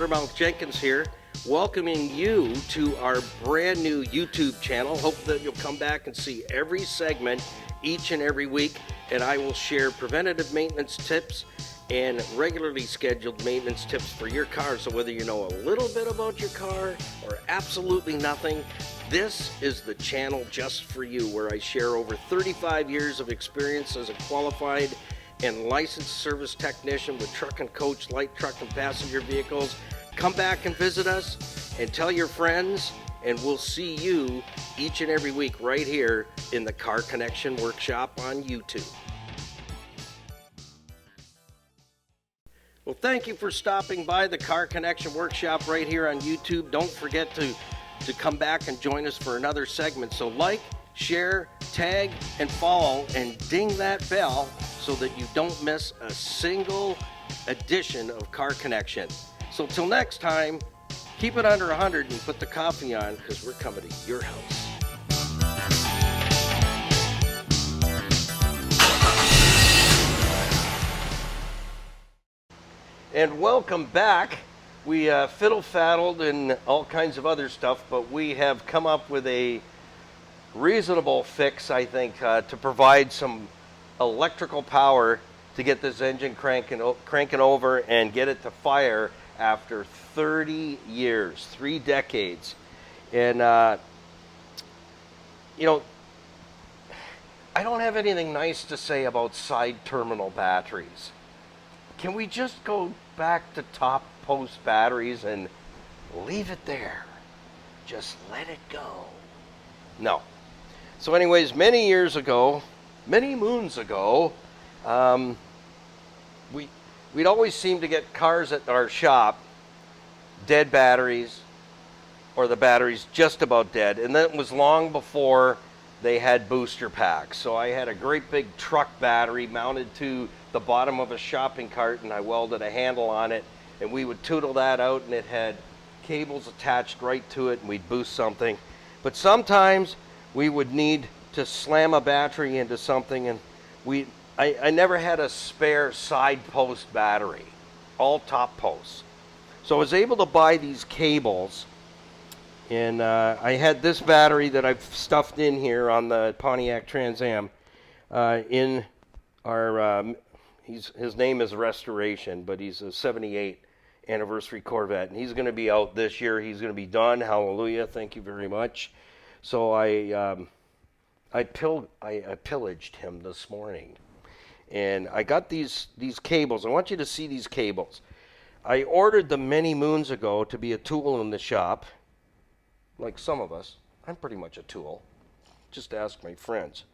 Motormouth Jenkins here, welcoming you to our brand new YouTube channel. Hope that you'll come back and see every segment each and every week, and I will share preventative maintenance tips and regularly scheduled maintenance tips for your car. So whether you know a little bit about your car or absolutely nothing, this is the channel just for you, where I share over 35 years of experience as a qualified and licensed service technician with truck and coach, light truck and passenger vehicles. Come back and visit us and tell your friends, and we'll see you each and every week right here in the Car Connection Workshop on YouTube. Well, thank you for stopping by the Car Connection Workshop right here on YouTube. Don't forget to come back and join us for another segment. So like, share, tag, and follow, and ding that bell so that you don't miss a single edition of Car Connection. So till next time, keep it under 100 and put the coffee on, because we're coming to your house. And welcome back. We fiddle-faddled and all kinds of other stuff, but we have come up with a reasonable fix, I think, to provide some electrical power to get this engine cranking over and get it to fire after 30 years, 3 decades. And, you know, I don't have anything nice to say about side terminal batteries. Can we just go back to top post batteries and leave it there? Just let it go. No. So anyways, many years ago, many moons ago, we'd always seem to get cars at our shop, dead batteries, or the batteries just about dead. And that was long before they had booster packs. So I had a great big truck battery mounted to the bottom of a shopping cart, and I welded a handle on it, and we would tootle that out, and it had cables attached right to it, and we'd boost something. But sometimes we would need to slam a battery into something, and I never had a spare side post battery, all top posts. So I was able to buy these cables, and I had this battery that I've stuffed in here on the Pontiac Trans Am in our, his name is Restoration, but he's a 78 anniversary Corvette, and he's going to be out this year. He's going to be done. Hallelujah. Thank you very much. So I pillaged him this morning, and I got these cables. I want you to see these cables. I ordered them many moons ago to be a tool in the shop. Like some of us, I'm pretty much a tool. Just ask my friends.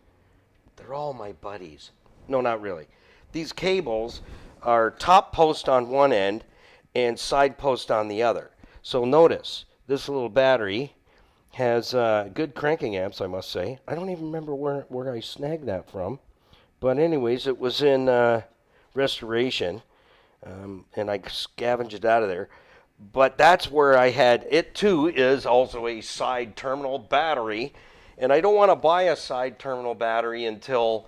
They're all my buddies. No, not really. These cables are top post on one end and side post on the other. So notice, this little battery has good cranking amps, I must say. I don't even remember where I snagged that from. But anyways, it was in Restoration, and I scavenged it out of there. But that's where I had it. Too is also a side terminal battery, and I don't want to buy a side terminal battery until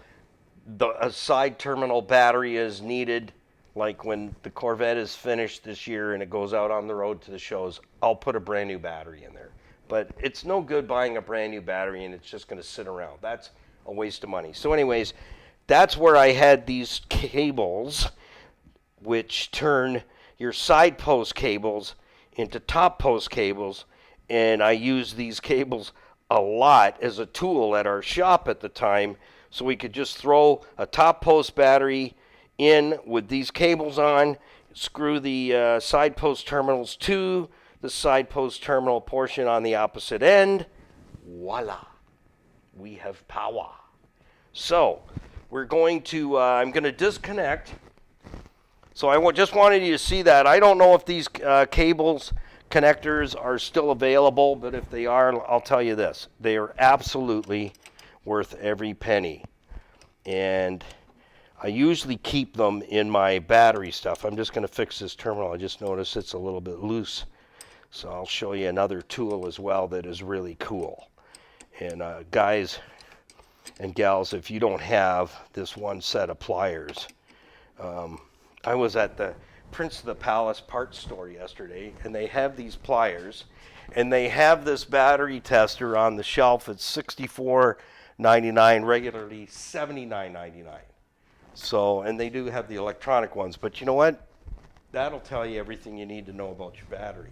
a side terminal battery is needed, like when the Corvette is finished this year and it goes out on the road to the shows. I'll put a brand new battery in there. But it's no good buying a brand new battery and it's just going to sit around. That's a waste of money. So anyways, that's where I had these cables, which turn your side post cables into top post cables, and I used these cables a lot as a tool at our shop at the time, so we could just throw a top post battery in with these cables on, screw the side post terminals to the side post terminal portion on the opposite end. Voila, we have power. So we're going to, I'm going to disconnect. So I just wanted you to see that. I don't know if these cables connectors are still available, but if they are, I'll tell you this. They are absolutely worth every penny. And I usually keep them in my battery stuff. I'm just going to fix this terminal. I just noticed it's a little bit loose. So I'll show you another tool as well that is really cool. And guys and gals, if you don't have this one set of pliers, I was at the Prince of the Palace parts store yesterday, and they have these pliers, and they have this battery tester on the shelf at $64.99, regularly $79.99. So, and they do have the electronic ones, but you know what? That'll tell you everything you need to know about your battery.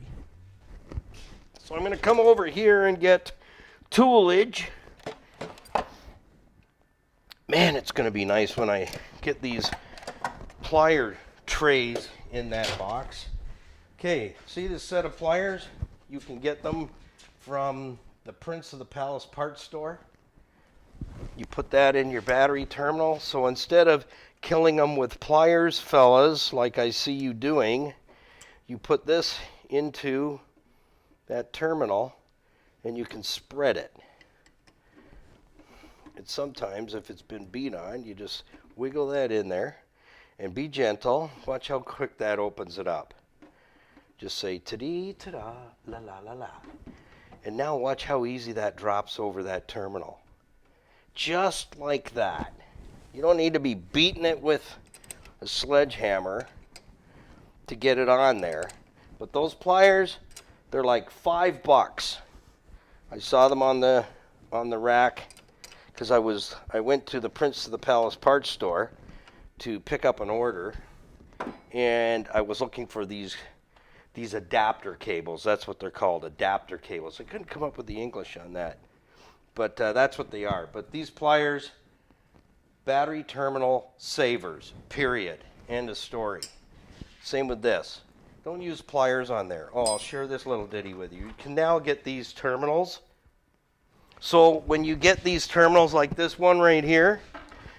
So I'm going to come over here and get toolage. Man, it's going to be nice when I get these plier trays in that box. Okay, see this set of pliers? You can get them from the Prince of the Palace parts store. You put that in your battery terminal. So instead of killing them with pliers, fellas, like I see you doing, you put this into that terminal and you can spread it. And sometimes if it's been beat on, you just wiggle that in there and be gentle. Watch how quick that opens it up. Just say ta-dee, ta-da, la la la la. And now watch how easy that drops over that terminal. Just like that. You don't need to be beating it with a sledgehammer to get it on there. But those pliers, they're like $5. I saw them on the rack because I went to the Prince of the Palace parts store to pick up an order, and I was looking for these adapter cables. That's what they're called, adapter cables. I couldn't come up with the English on that, but that's what they are. But these pliers, battery terminal savers, period. End of story. Same with this. Don't use pliers on there. Oh, I'll share this little ditty with you. You can now get these terminals. So when you get these terminals like this one right here,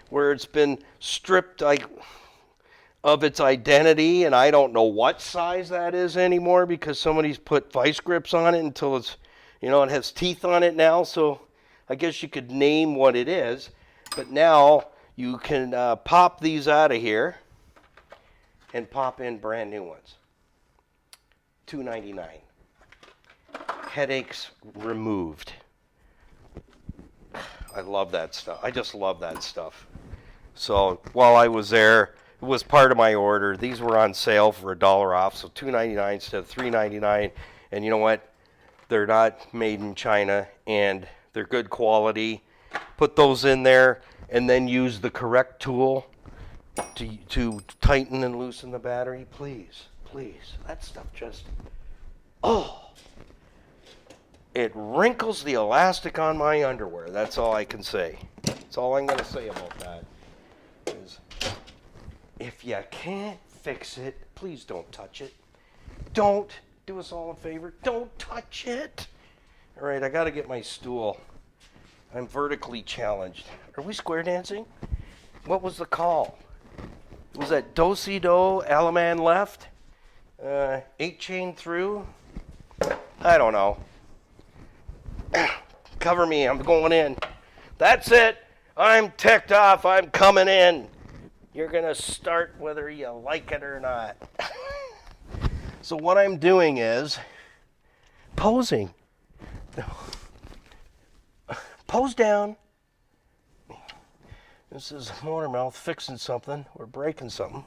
where it's been stripped of its identity, and I don't know what size that is anymore because somebody's put vice grips on it until it's, it has teeth on it now. So I guess you could name what it is. But now you can pop these out of here and pop in brand new ones. $2.99. Headaches removed. I love that stuff. I just love that stuff. So while I was there, it was part of my order. These were on sale for $1 off, so $2.99 instead of $3.99. And you know what? They're not made in China, and they're good quality. Put those in there, and then use the correct tool to tighten and loosen the battery. Please, please. That stuff just, it wrinkles the elastic on my underwear. That's all I can say. That's all I'm going to say about that. Is if you can't fix it, please don't touch it. Don't. Do us all a favor. Don't touch it. All right, I got to get my stool. I'm vertically challenged. Are we square dancing? What was the call? Was that do-si-do, Alaman left? 8-chain through? I don't know. Cover me, I'm going in. That's it. I'm ticked off. I'm coming in. You're going to start whether you like it or not. So what I'm doing is posing. Pose down. This is Motormouth fixing something. We're breaking something.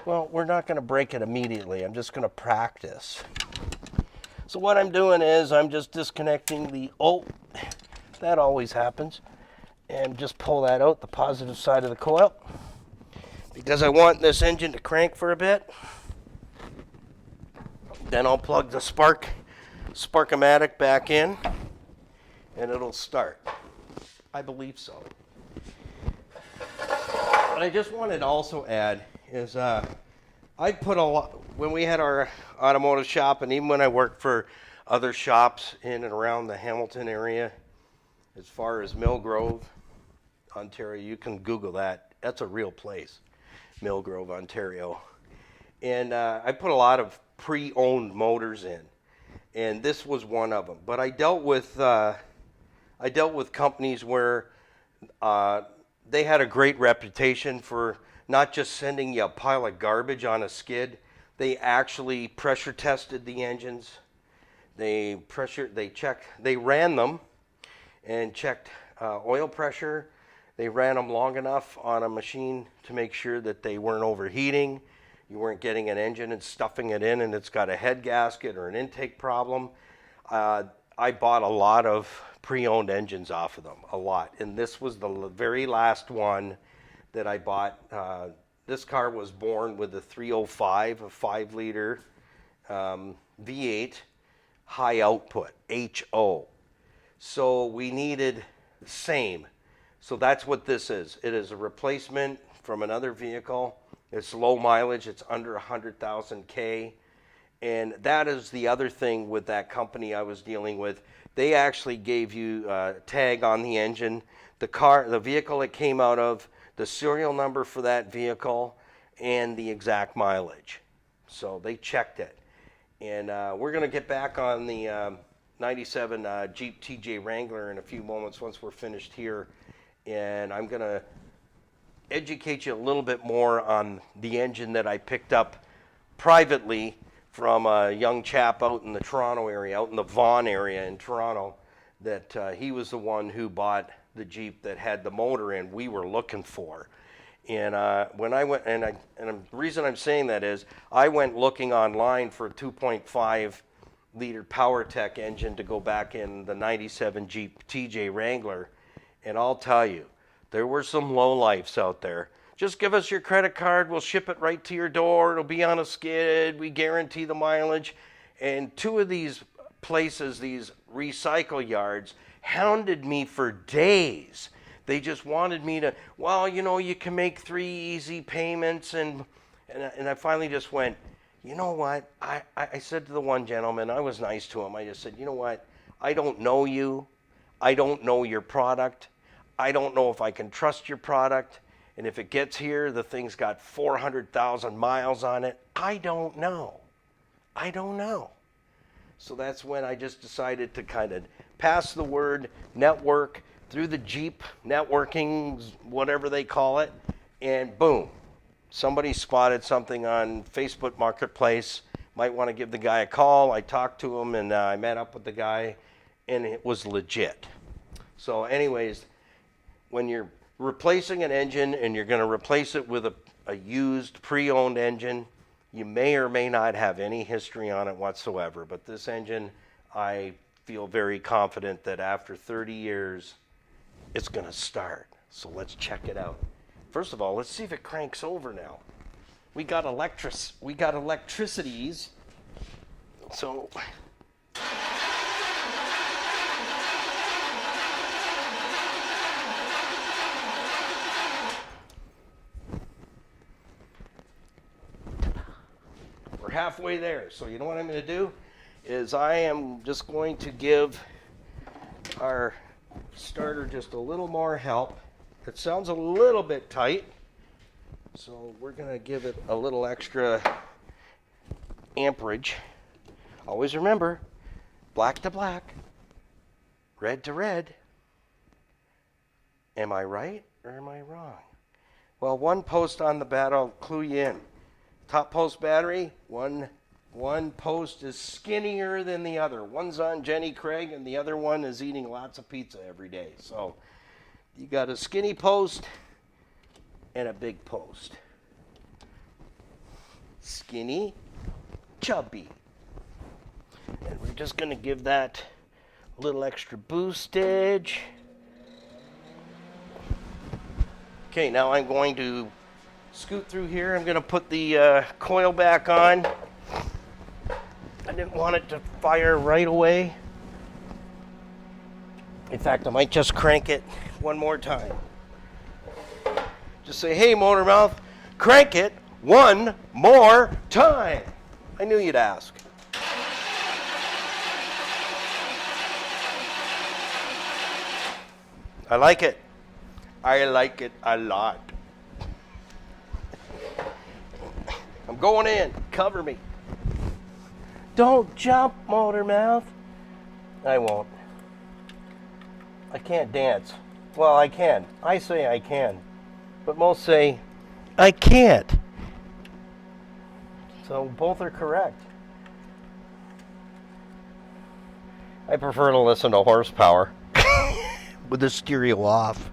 Well, we're not going to break it immediately. I'm just going to practice. So what I'm doing is I'm just disconnecting that always happens. And just pull that out, the positive side of the coil. Because I want this engine to crank for a bit. Then I'll plug the Spark-O-Matic back in. And it'll start. I believe so. What I just wanted to also add is I put a lot, when we had our automotive shop, and even when I worked for other shops in and around the Hamilton area, as far as Mill Grove, Ontario, you can Google that. That's a real place, Mill Grove, Ontario. And I put a lot of pre-owned motors in, and this was one of them. But I dealt with companies where they had a great reputation for not just sending you a pile of garbage on a skid. They actually pressure tested the engines. They ran them and checked oil pressure. They ran them long enough on a machine to make sure that they weren't overheating. you weren't getting an engine and stuffing it in and it's got a head gasket or an intake problem. I bought a lot of pre-owned engines off of them, a lot. And this was the very last one that I bought. This car was born with a 305, a 5-liter V8 high output, HO. So we needed the same. So that's what this is. It is a replacement from another vehicle. It's low mileage. It's under 100,000 K. And that is the other thing with that company I was dealing with. They actually gave you a tag on the engine, the vehicle it came out of, the serial number for that vehicle, and the exact mileage. So they checked it. And we're going to get back on the 97 Jeep TJ Wrangler in a few moments once we're finished here. And I'm going to educate you a little bit more on the engine that I picked up privately from a young chap out in the Toronto area, out in the Vaughan area in Toronto, that he was the one who bought the Jeep that had the motor in we were looking for. And when I went, and the reason I'm saying that is I went looking online for a 2.5 liter PowerTech engine to go back in the 97 Jeep TJ Wrangler, and I'll tell you, there were some lowlifes out there. Just give us your credit card, we'll ship it right to your door, it'll be on a skid, we guarantee the mileage. And two of these places, these recycle yards, hounded me for days. They just wanted me to, well, you know, you can make 3 easy payments. And I finally just went, you know what? I said to the one gentleman, I was nice to him. I just said, you know what? I don't know you. I don't know your product. I don't know if I can trust your product. And if it gets here, the thing's got 400,000 miles on it. I don't know. I don't know. So that's when I just decided to kind of pass the word, network through the Jeep networking, whatever they call it, and boom, somebody spotted something on Facebook Marketplace. Might want to give the guy a call. I talked to him, and I met up with the guy, and it was legit. So anyways, when you're replacing an engine and you're going to replace it with a used pre-owned engine, you may or may not have any history on it whatsoever. But this engine, I feel very confident that after 30 years, it's going to start. So let's check it out. First of all, let's see if it cranks over now. We got electricities. So we're halfway there. So you know what I'm going to do is I am just going to give our starter just a little more help. It sounds a little bit tight, so we're going to give it a little extra amperage. Always remember, black to black, red to red. Am I right or am I wrong? Well, one post on the bat, I'll clue you in. Top post battery, one post is skinnier than the other. One's on Jenny Craig and the other one is eating lots of pizza every day. So you got a skinny post and a big post. Skinny, chubby. And we're just going to give that a little extra boostage. Okay, now I'm going to scoot through here. I'm going to put the coil back on. I didn't want it to fire right away. In fact, I might just crank it one more time. Just say, hey, motor mouth, crank it one more time. I knew you'd ask. I like it. I like it a lot. I'm going in. Cover me. Don't jump, motor mouth. I won't. I can't dance. Well, I can. I say I can. But most say, I can't. So both are correct. I prefer to listen to horsepower with the stereo off.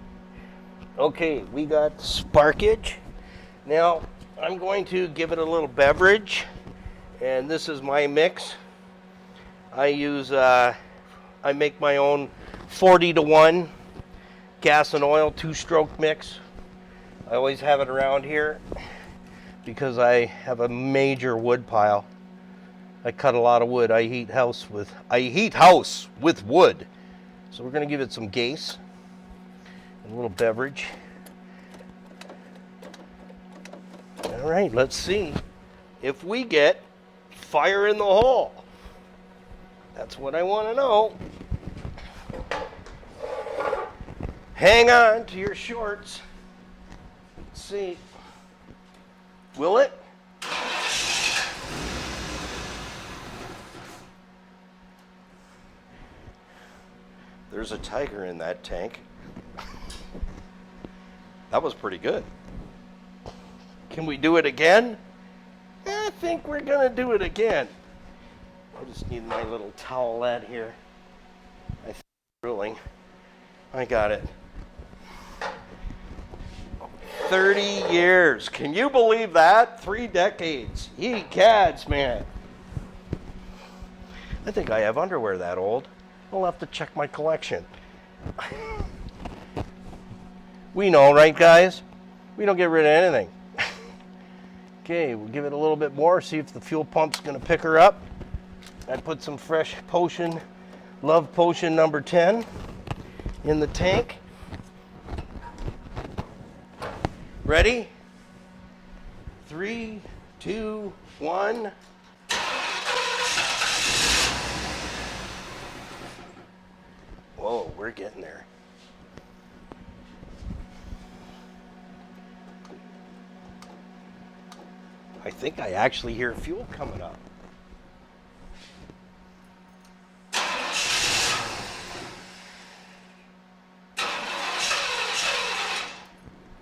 Okay, we got sparkage. Now, I'm going to give it a little beverage, and this is my mix. I use, I make my own 40-to-1 gas and oil 2-stroke mix. I always have it around here because I have a major wood pile. I cut a lot of wood. I heat house with wood. So we're going to give it some gas and a little beverage. All right, let's see if we get fire in the hole. That's what I want to know. Hang on to your shorts. Let's see. Will it? There's a tiger in that tank. That was pretty good. Can we do it again? I think we're going to do it again. I just need my little towelette here. I think it's drooling. I got it. 30 years. Can you believe that? 3 decades. Ye cads, man. I think I have underwear that old. I'll have to check my collection. We know, right, guys? We don't get rid of anything. Okay, we'll give it a little bit more, see if the fuel pump's going to pick her up. I put some fresh potion, Love Potion number 10, in the tank. Ready? 3, 2, 1. Whoa, we're getting there. I think I actually hear fuel coming up.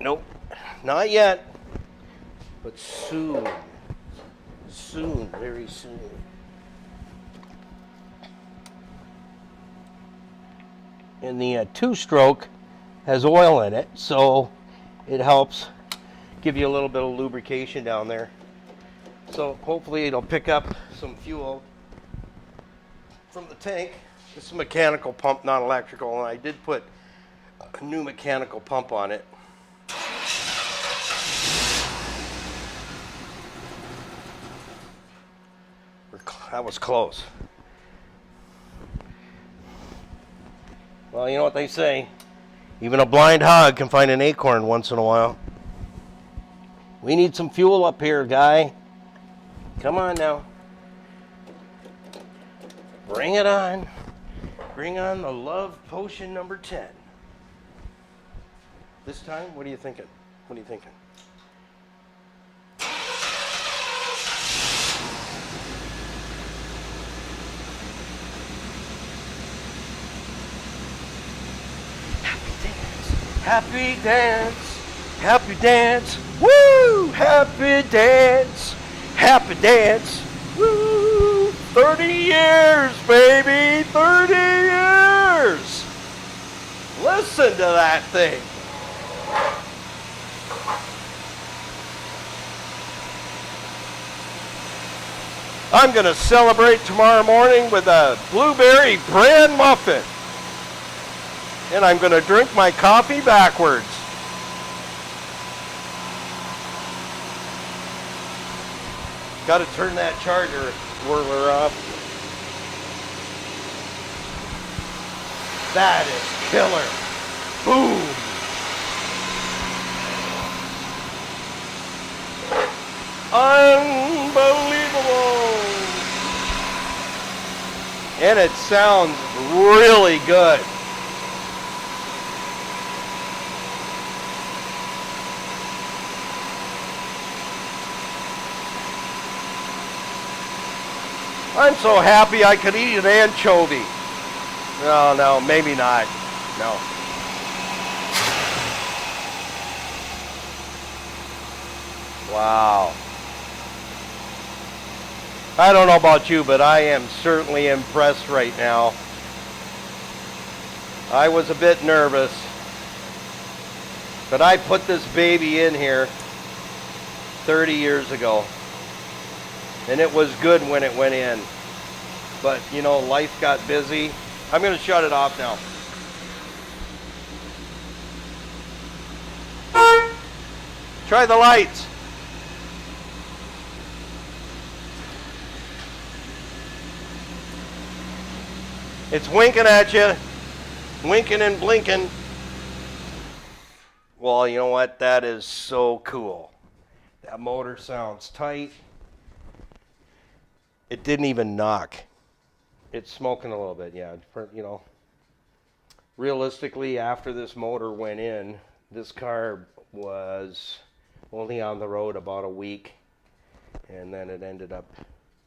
Nope, not yet, but soon, very soon. And the 2-stroke has oil in it, so it helps give you a little bit of lubrication down there. So hopefully it'll pick up some fuel from the tank. This is a mechanical pump, not electrical, and I did put a new mechanical pump on it. That was close. Well, you know what they say. Even a blind hog can find an acorn once in a while. We need some fuel up here, guy. Come on now. Bring it on. Bring on the Love Potion number 10. This time, what are you thinking? What are you thinking? Happy dance, happy dance, woo! Happy dance, woo! 30 years, baby, 30 years! Listen to that thing. I'm gonna celebrate tomorrow morning with a blueberry bran muffin. And I'm going to drink my coffee backwards. Got to turn that charger whirler off. That is killer. Boom. Unbelievable. And it sounds really good. I'm so happy I could eat an anchovy. No, maybe not. No. Wow. I don't know about you, but I am certainly impressed right now. I was a bit nervous, but I put this baby in here 30 years ago. And it was good when it went in. But, you know, life got busy. I'm going to shut it off now. Try the lights. It's winking at you. Winking and blinking. Well, you know what? That is so cool. That motor sounds tight. It didn't even knock. It's smoking a little bit, yeah. You know, realistically, after this motor went in, this car was only on the road about a week, and then it ended up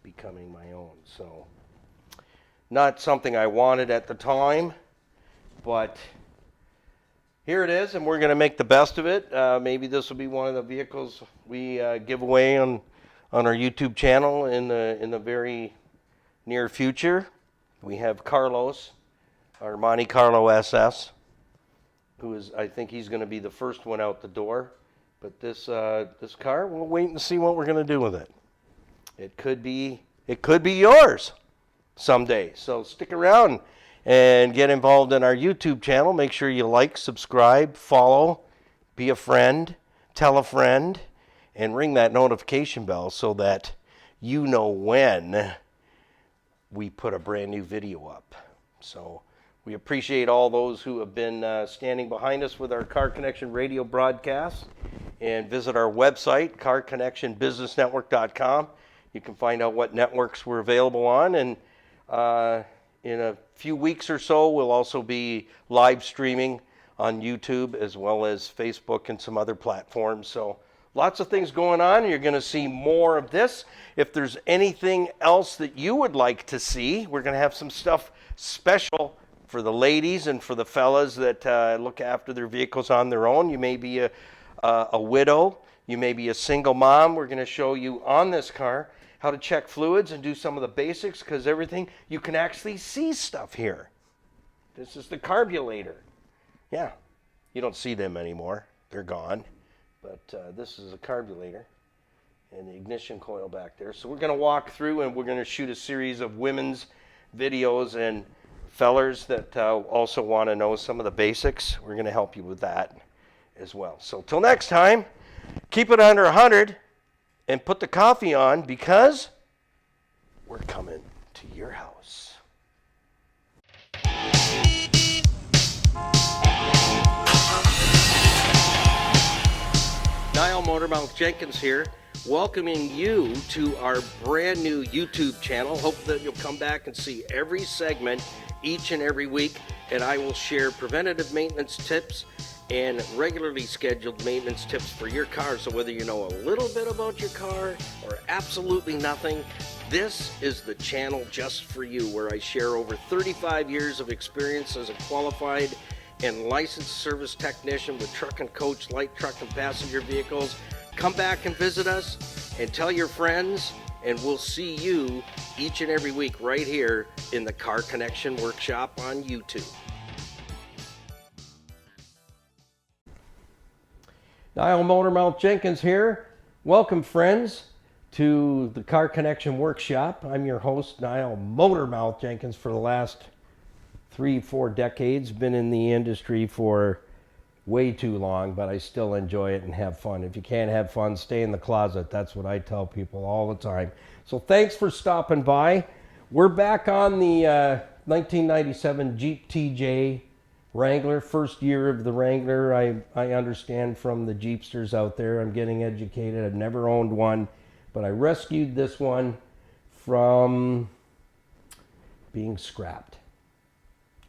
becoming my own. So, not something I wanted at the time, but here it is, and we're going to make the best of it. Maybe this will be one of the vehicles we give away on our YouTube channel in the very near future. We have Carlos, our Monte Carlo SS, who is, I think he's going to be the first one out the door. But this car, we'll wait and see what we're going to do with it. It could be yours someday. So stick around and get involved in our YouTube channel. Make sure you like, subscribe, follow, be a friend, tell a friend, and ring that notification bell so that you know when we put a brand new video up. So we appreciate all those who have been standing behind us with our Car Connection radio broadcast. And visit our website, carconnectionbusinessnetwork.com. You can find out what networks we're available on. And in a few weeks or so, we'll also be live streaming on YouTube as well as Facebook and some other platforms. So lots of things going on. You're going to see more of this. If there's anything else that you would like to see, we're going to have some stuff special for the ladies and for the fellas that look after their vehicles on their own. You may be a widow. You may be a single mom. We're going to show you on this car how to check fluids and do some of the basics, because everything, you can actually see stuff here. This is the carburator. Yeah, you don't see them anymore. They're gone. But this is a carburator and the ignition coil back there. So we're going to walk through and we're going to shoot a series of women's videos, and fellers that also want to know some of the basics, we're going to help you with that as well. So till next time, keep it under 100 and put the coffee on, because we're coming to your house. Niall Motormouth Jenkins here, welcoming you to our brand new YouTube channel. Hope that you'll come back and see every segment each and every week, and I will share preventative maintenance tips and regularly scheduled maintenance tips for your car. So whether you know a little bit about your car or absolutely nothing, this is the channel just for you, where I share over 35 years of experience as a qualified and licensed service technician with truck and coach, light truck and passenger vehicles. Come back and visit us and tell your friends, and we'll see you each and every week right here in the Car Connection Workshop on YouTube. Niall Motormouth Jenkins here. Welcome, friends, to the Car Connection Workshop. I'm your host, Niall Motormouth Jenkins, for the last 3-4 decades. Been in the industry for way too long, but I still enjoy it and have fun. If you can't have fun, stay in the closet. That's what I tell people all the time. So thanks for stopping by. We're back on the 1997 Jeep TJ Wrangler, first year of the Wrangler. I understand from the Jeepsters out there. I'm getting educated. I've never owned one, but I rescued this one from being scrapped,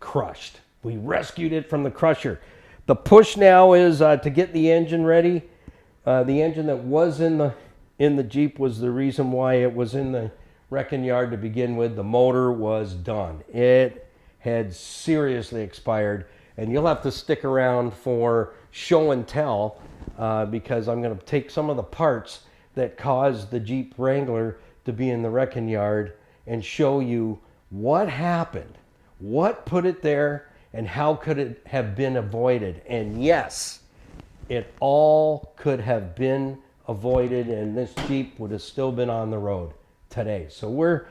crushed. We rescued it from the crusher. The push now is to get the engine ready. The engine that was in the Jeep was the reason why it was in the wrecking yard to begin with. The motor was done. It had seriously expired, and you'll have to stick around for show and tell because I'm going to take some of the parts that caused the Jeep Wrangler to be in the wrecking yard and show you what happened, what put it there, and how could it have been avoided. And yes, it all could have been avoided, and this Jeep would have still been on the road today. So we're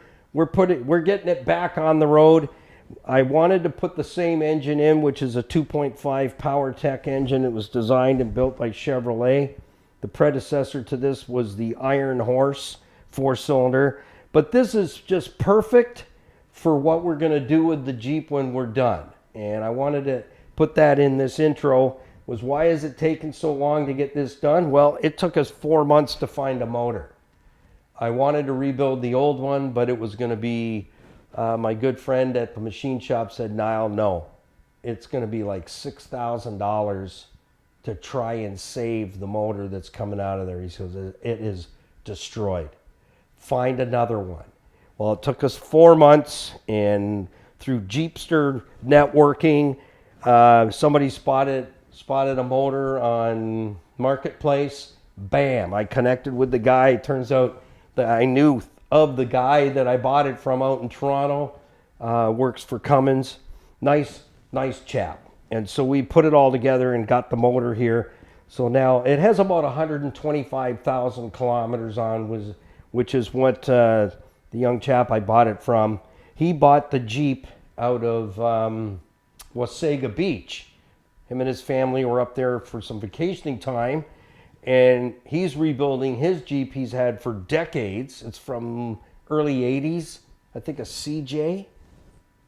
getting it back on the road. I wanted to put the same engine in, which is a 2.5 Pontiac engine. It was designed and built by Chevrolet. The predecessor to this was the Iron Horse 4-cylinder. But this is just perfect for what we're going to do with the Jeep when we're done. And I wanted to put that in this intro. Was why is it taking so long to get this done? Well, it took us 4 months to find a motor. I wanted to rebuild the old one, but it was going to be, my good friend at the machine shop said, Niall, no. It's going to be like $6,000 to try and save the motor that's coming out of there. He says, it is destroyed. Find another one. Well, it took us 4 months, and through Jeepster networking, somebody spotted a motor on Marketplace. Bam! I connected with the guy. It turns out that I knew of the guy that I bought it from out in Toronto. Works for Cummins. Nice chap. And so we put it all together and got the motor here. So now it has about 125,000 kilometers on, which is what the young chap I bought it from. He bought the Jeep out of Wasaga Beach. Him and his family were up there for some vacationing time, and he's rebuilding his Jeep he's had for decades. It's from early 80s, I think a CJ.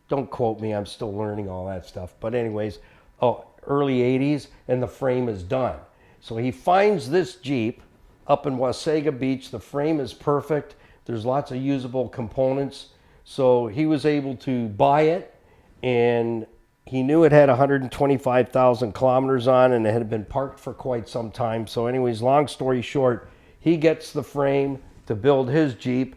Don't quote me, I'm still learning all that stuff. But anyways, early 80s, and the frame is done. So he finds this Jeep up in Wasaga Beach. The frame is perfect. There's lots of usable components. So he was able to buy it, and he knew it had 125,000 kilometers on, and it had been parked for quite some time. So anyways, long story short, he gets the frame to build his Jeep.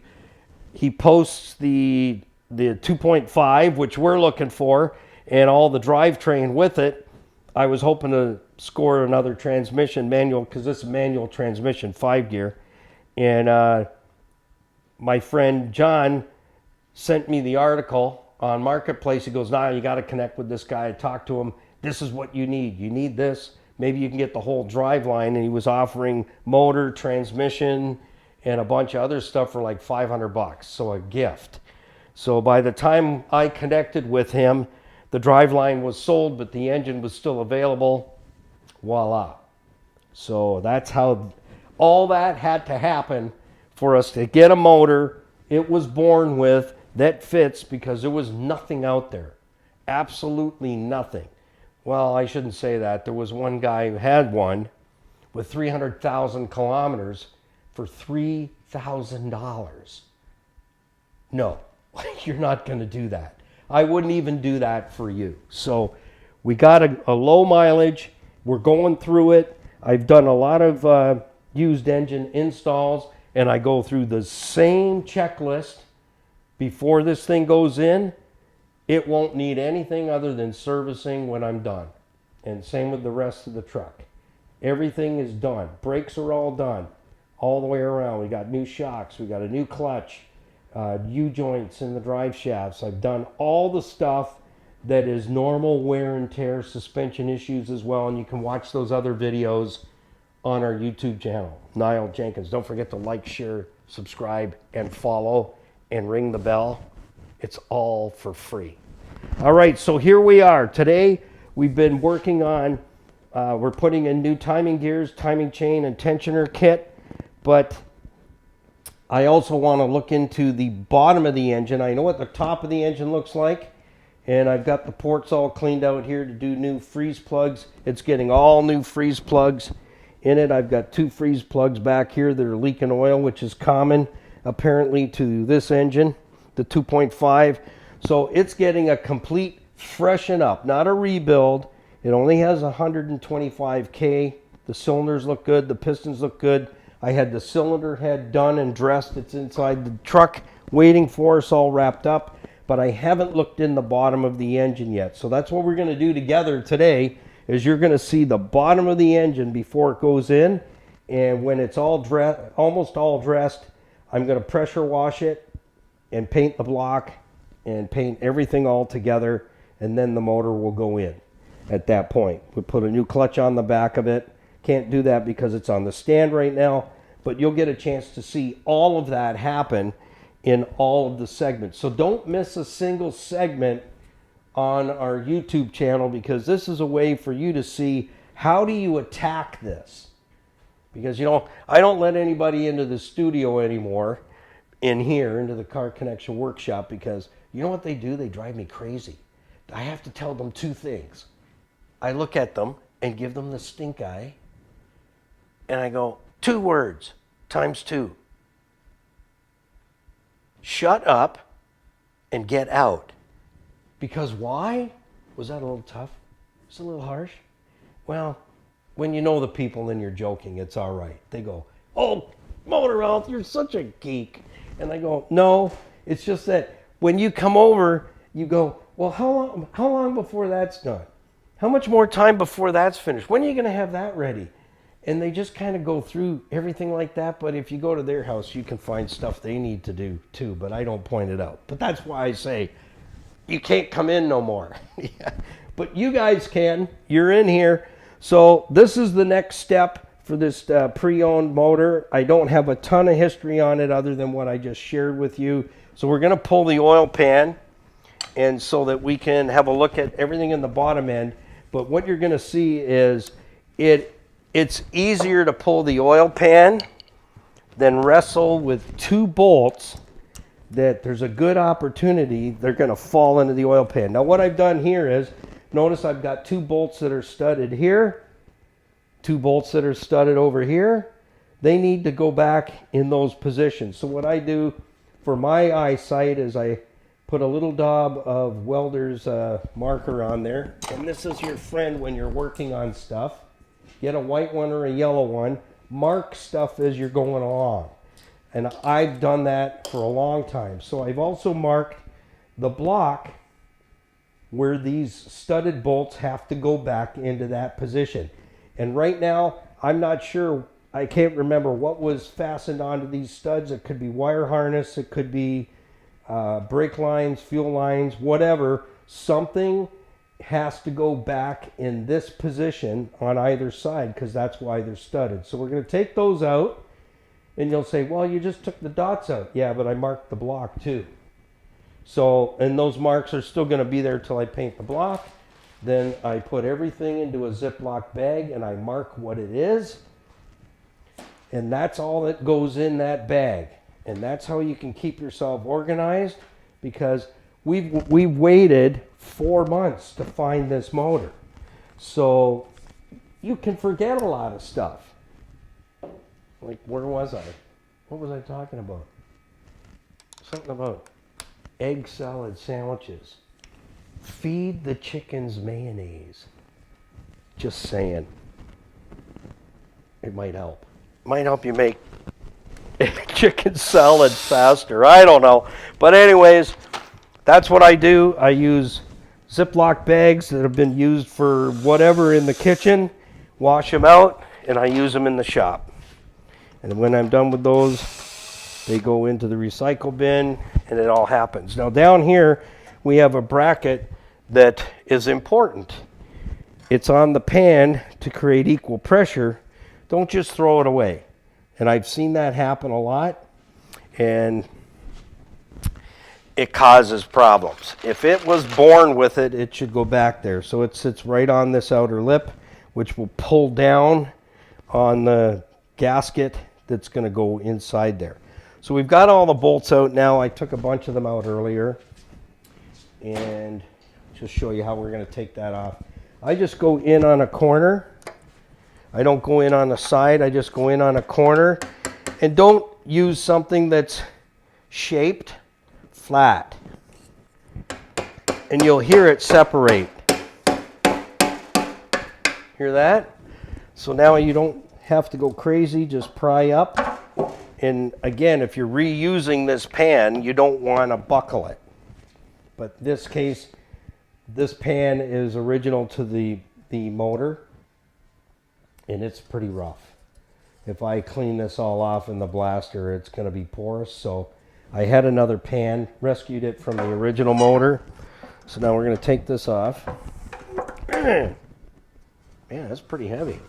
He posts the 2.5, which we're looking for, and all the drivetrain with it. I was hoping to score another transmission manual, because this is manual transmission, 5-gear. And my friend John sent me the article on Marketplace. He goes, "Nah, you got to connect with this guy." I talked to him. This is what you need. You need this. Maybe you can get the whole drive line. And he was offering motor, transmission, and a bunch of other stuff for like $500. So a gift. So by the time I connected with him, the drive line was sold, but the engine was still available. Voila. So that's how all that had to happen for us to get a motor it was born with that fits, because there was nothing out there. Absolutely nothing. Well, I shouldn't say that. There was one guy who had one with 300,000 kilometers for $3,000. No, you're not going to do that. I wouldn't even do that for you. So we got a low mileage. We're going through it. I've done a lot of used engine installs, and I go through the same checklist before this thing goes in. It won't need anything other than servicing when I'm done. And same with the rest of the truck. Everything is done. Brakes are all done all the way around. We got new shocks. We got a new clutch, U-joints in the drive shafts. I've done all the stuff that is normal wear and tear, suspension issues as well. And you can watch those other videos on our YouTube channel, Niall Jenkins. Don't forget to like, share, subscribe, and follow, and ring the bell. It's all for free. All right, so here we are. Today, we've been working on, we're putting in new timing gears, timing chain, and tensioner kit. But I also want to look into the bottom of the engine. I know what the top of the engine looks like, and I've got the ports all cleaned out here to do new freeze plugs. It's getting all new freeze plugs in it. I've got 2 freeze plugs back here that are leaking oil, which is common apparently to this engine, the 2.5. So it's getting a complete freshen up, not a rebuild. It only has 125K. The cylinders look good. The pistons look good. I had the cylinder head done and dressed. It's inside the truck waiting for us, all wrapped up. But I haven't looked in the bottom of the engine yet. So that's what we're going to do together today, is you're going to see the bottom of the engine before it goes in. And when it's all dressed, almost all dressed, I'm going to pressure wash it and paint the block and paint everything all together. And then the motor will go in at that point. We'll put a new clutch on the back of it. Can't do that because it's on the stand right now. but you'll get a chance to see all of that happen in all of the segments. So don't miss a single segment on our YouTube channel, because this is a way for you to see how do you attack this. Because, you know, I don't let anybody into the studio anymore in here, into the Car Connection workshop, because you know what they do? They drive me crazy. I have to tell them two things. I look at them and give them the stink eye, and I go, 2 words times 2. Shut up and get out. Because why? Was that a little tough? It's a little harsh? Well, when you know the people, then you're joking. It's all right. They go, oh, Motor Ralph, you're such a geek. And I go, no, it's just that when you come over, you go, well, how long before that's done? How much more time before that's finished? When are you going to have that ready? And they just kind of go through everything like that. But if you go to their house, you can find stuff they need to do too. But I don't point it out. But that's why I say, you can't come in no more. Yeah. But you guys can. You're in here. So this is the next step for this pre-owned motor. I don't have a ton of history on it other than what I just shared with you. So we're going to pull the oil pan, and so that we can have a look at everything in the bottom end. But what you're going to see is it's easier to pull the oil pan than wrestle with 2 bolts that there's a good opportunity they're going to fall into the oil pan. Now what I've done here is, notice I've got 2 bolts that are studded here, 2 bolts that are studded over here. They need to go back in those positions. So what I do for my eyesight is I put a little daub of welder's marker on there. And this is your friend when you're working on stuff. Get a white one or a yellow one. Mark stuff as you're going along. And I've done that for a long time. So I've also marked the block where these studded bolts have to go back into that position. And right now, I'm not sure, I can't remember what was fastened onto these studs. It could be wire harness, it could be brake lines, fuel lines, whatever. Something has to go back in this position on either side, because that's why they're studded. So we're going to take those out. And you'll say, well, you just took the dots out. Yeah, but I marked the block too. So, and those marks are still going to be there till I paint the block. Then I put everything into a Ziploc bag and I mark what it is. And that's all that goes in that bag. And that's how you can keep yourself organized, because we've waited 4 months to find this motor. So you can forget a lot of stuff. Like, where was I? What was I talking about? Something about egg salad sandwiches. Feed the chickens mayonnaise. Just saying. It might help. Might help you make chicken salad faster. I don't know. But anyways, that's what I do. I use Ziploc bags that have been used for whatever in the kitchen, wash them out, and I use them in the shop. And when I'm done with those, they go into the recycle bin, and it all happens. Now down here, we have a bracket that is important. It's on the pan to create equal pressure. Don't just throw it away. And I've seen that happen a lot, and it causes problems. If it was born with it, it should go back there. So it sits right on this outer lip, which will pull down on the gasket that's going to go inside there. So we've got all the bolts out now. I took a bunch of them out earlier, and just show you how we're going to take that off. I just go in on a corner. I don't go in on the side. I just go in on a corner. And don't use something that's shaped flat. And you'll hear it separate. Hear that? So now you don't have to go crazy, just pry up. And again, if you're reusing this pan, you don't want to buckle it. But in this case, this pan is original to the motor, and it's pretty rough. If I clean this all off in the blaster, it's going to be porous. So I had another pan, rescued it from the original motor. So now we're going to take this off. Man, that's pretty heavy.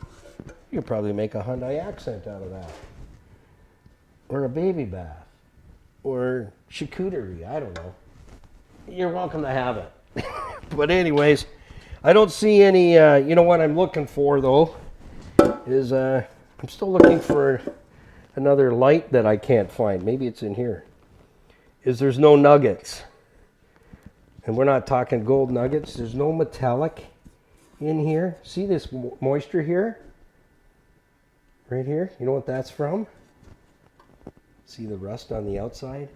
You could probably make a Hyundai Accent out of that. or a baby bath or charcuterie. I don't know. You're welcome to have it. But anyways, I don't see any, you know what I'm looking for though, is I'm still looking for another light that I can't find. Maybe it's in here. There's no nuggets. And we're not talking gold nuggets. There's no metallic in here. See this moisture here? Right here? You know what that's from? See the rust on the outside?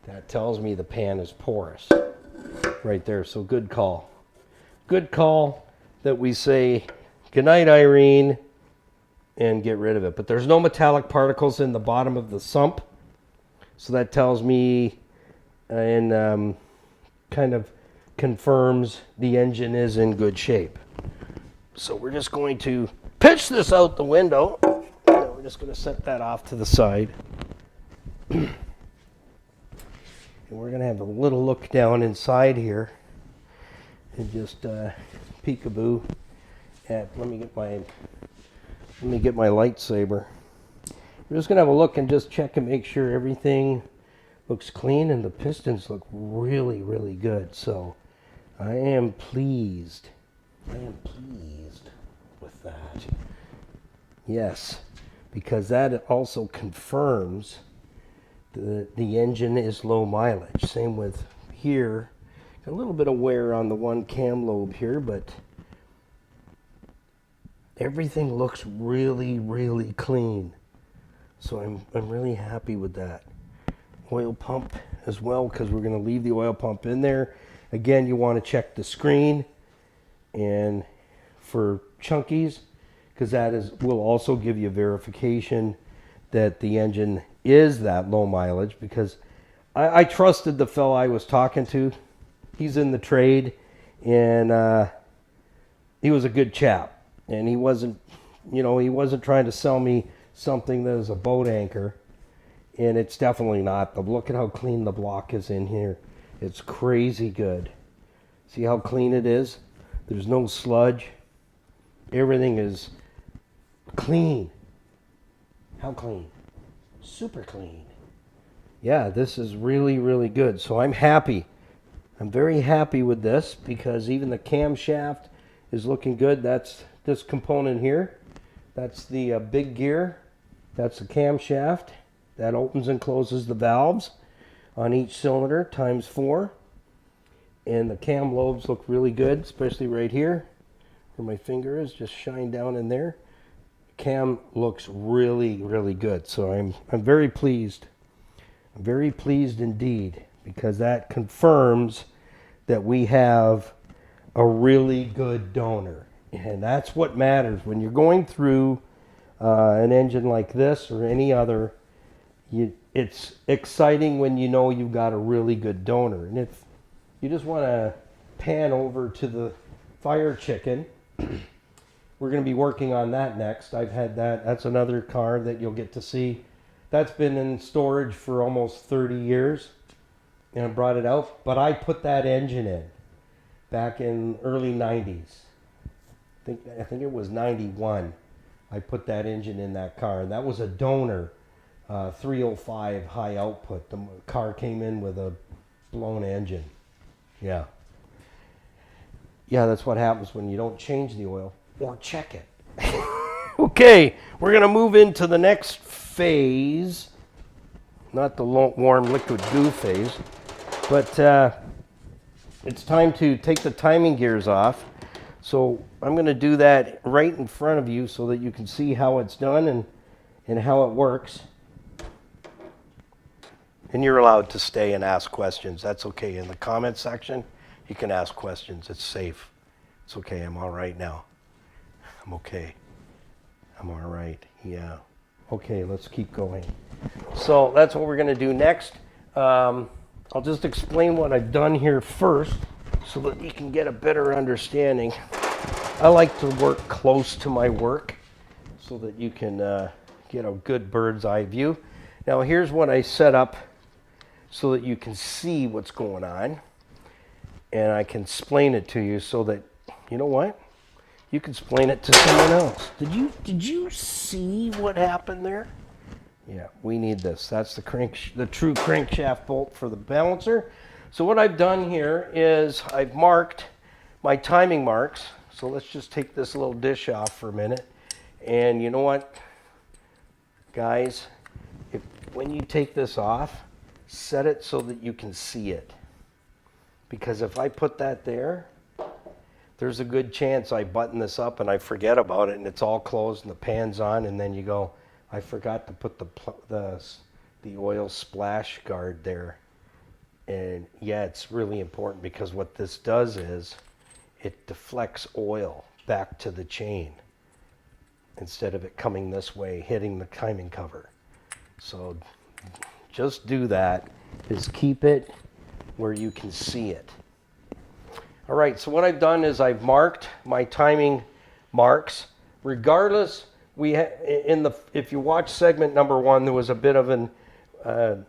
That tells me the pan is porous. Right there. So good call. Good call that we say, good night, Irene, and get rid of it. But there's no metallic particles in the bottom of the sump. So that tells me and kind of confirms the engine is in good shape. So we're just going to pitch this out the window. We're just going to set that off to the side. And we're going to have a little look down inside here and just peekaboo at, let me get my lightsaber. We're just going to have a look and just check and make sure everything looks clean and the pistons look really, really good. So I am pleased. With that. Yes, because that also confirms the engine is low mileage. Same with here. A little bit of wear on the one cam lobe here, but everything looks really, really clean. So I'm really happy with that. Oil pump as well, because we're going to leave the oil pump in there. Again, you want to check the screen and for chunkies, because will also give you verification that the engine is that low mileage, because I trusted the fellow I was talking to. He's in the trade, and he was a good chap, and he wasn't trying to sell me something that is a boat anchor, and it's definitely not. But look at how clean the block is in here. It's crazy good. See how clean it is? There's no sludge. Everything is clean. How clean? Super clean. Yeah, this is really, really good. So I'm happy. I'm very happy with this, because even the camshaft is looking good. That's this component here. That's the big gear. That's the camshaft. That opens and closes the valves on each cylinder ×4. And the cam lobes look really good, especially right here where my finger is. Just shine down in there. Cam looks really, really good. So I'm very pleased. I'm very pleased indeed, because that confirms that we have a really good donor. And that's what matters. When you're going through an engine like this or any other, it's exciting when you know you've got a really good donor. And if you just want to pan over to the fire chicken, we're going to be working on that next. I've had that. That's another car that you'll get to see. That's been in storage for almost 30 years, and I brought it out. But I put that engine in back in early 90s. I think it was 91. I put that engine in that car, and that was a donor 305 high output. The car came in with a blown engine. Yeah. Yeah, that's what happens when you don't change the oil or check it. Okay, we're going to move into the next phase. Not the warm liquid goo phase, but it's time to take the timing gears off. So I'm going to do that right in front of you so that you can see how it's done and how it works. And you're allowed to stay and ask questions. That's okay. In the comment section, you can ask questions. It's safe. It's okay. I'm all right now. I'm okay. I'm all right. Yeah. Okay, let's keep going. So that's what we're going to do next. I'll just explain what I've done here first so that you can get a better understanding. I like to work close to my work so that you can get a good bird's eye view. Now here's what I set up so that you can see what's going on, and I can explain it to you so that, you know what? You can explain it to someone else. Did you see what happened there? Yeah, we need this. That's the the true crankshaft bolt for the balancer. So what I've done here is I've marked my timing marks. So let's just take this little dish off for a minute. And you know what, guys? When you take this off, set it so that you can see it. Because if I put that there, there's a good chance I button this up and I forget about it and it's all closed and the pan's on, and then you go, I forgot to put the oil splash guard there. And yeah, it's really important because what this does is it deflects oil back to the chain instead of it coming this way, hitting the timing cover. So just do that, is keep it where you can see it. All right, so what I've done is I've marked my timing marks. Regardless, if you watch segment number 1, there was a bit of a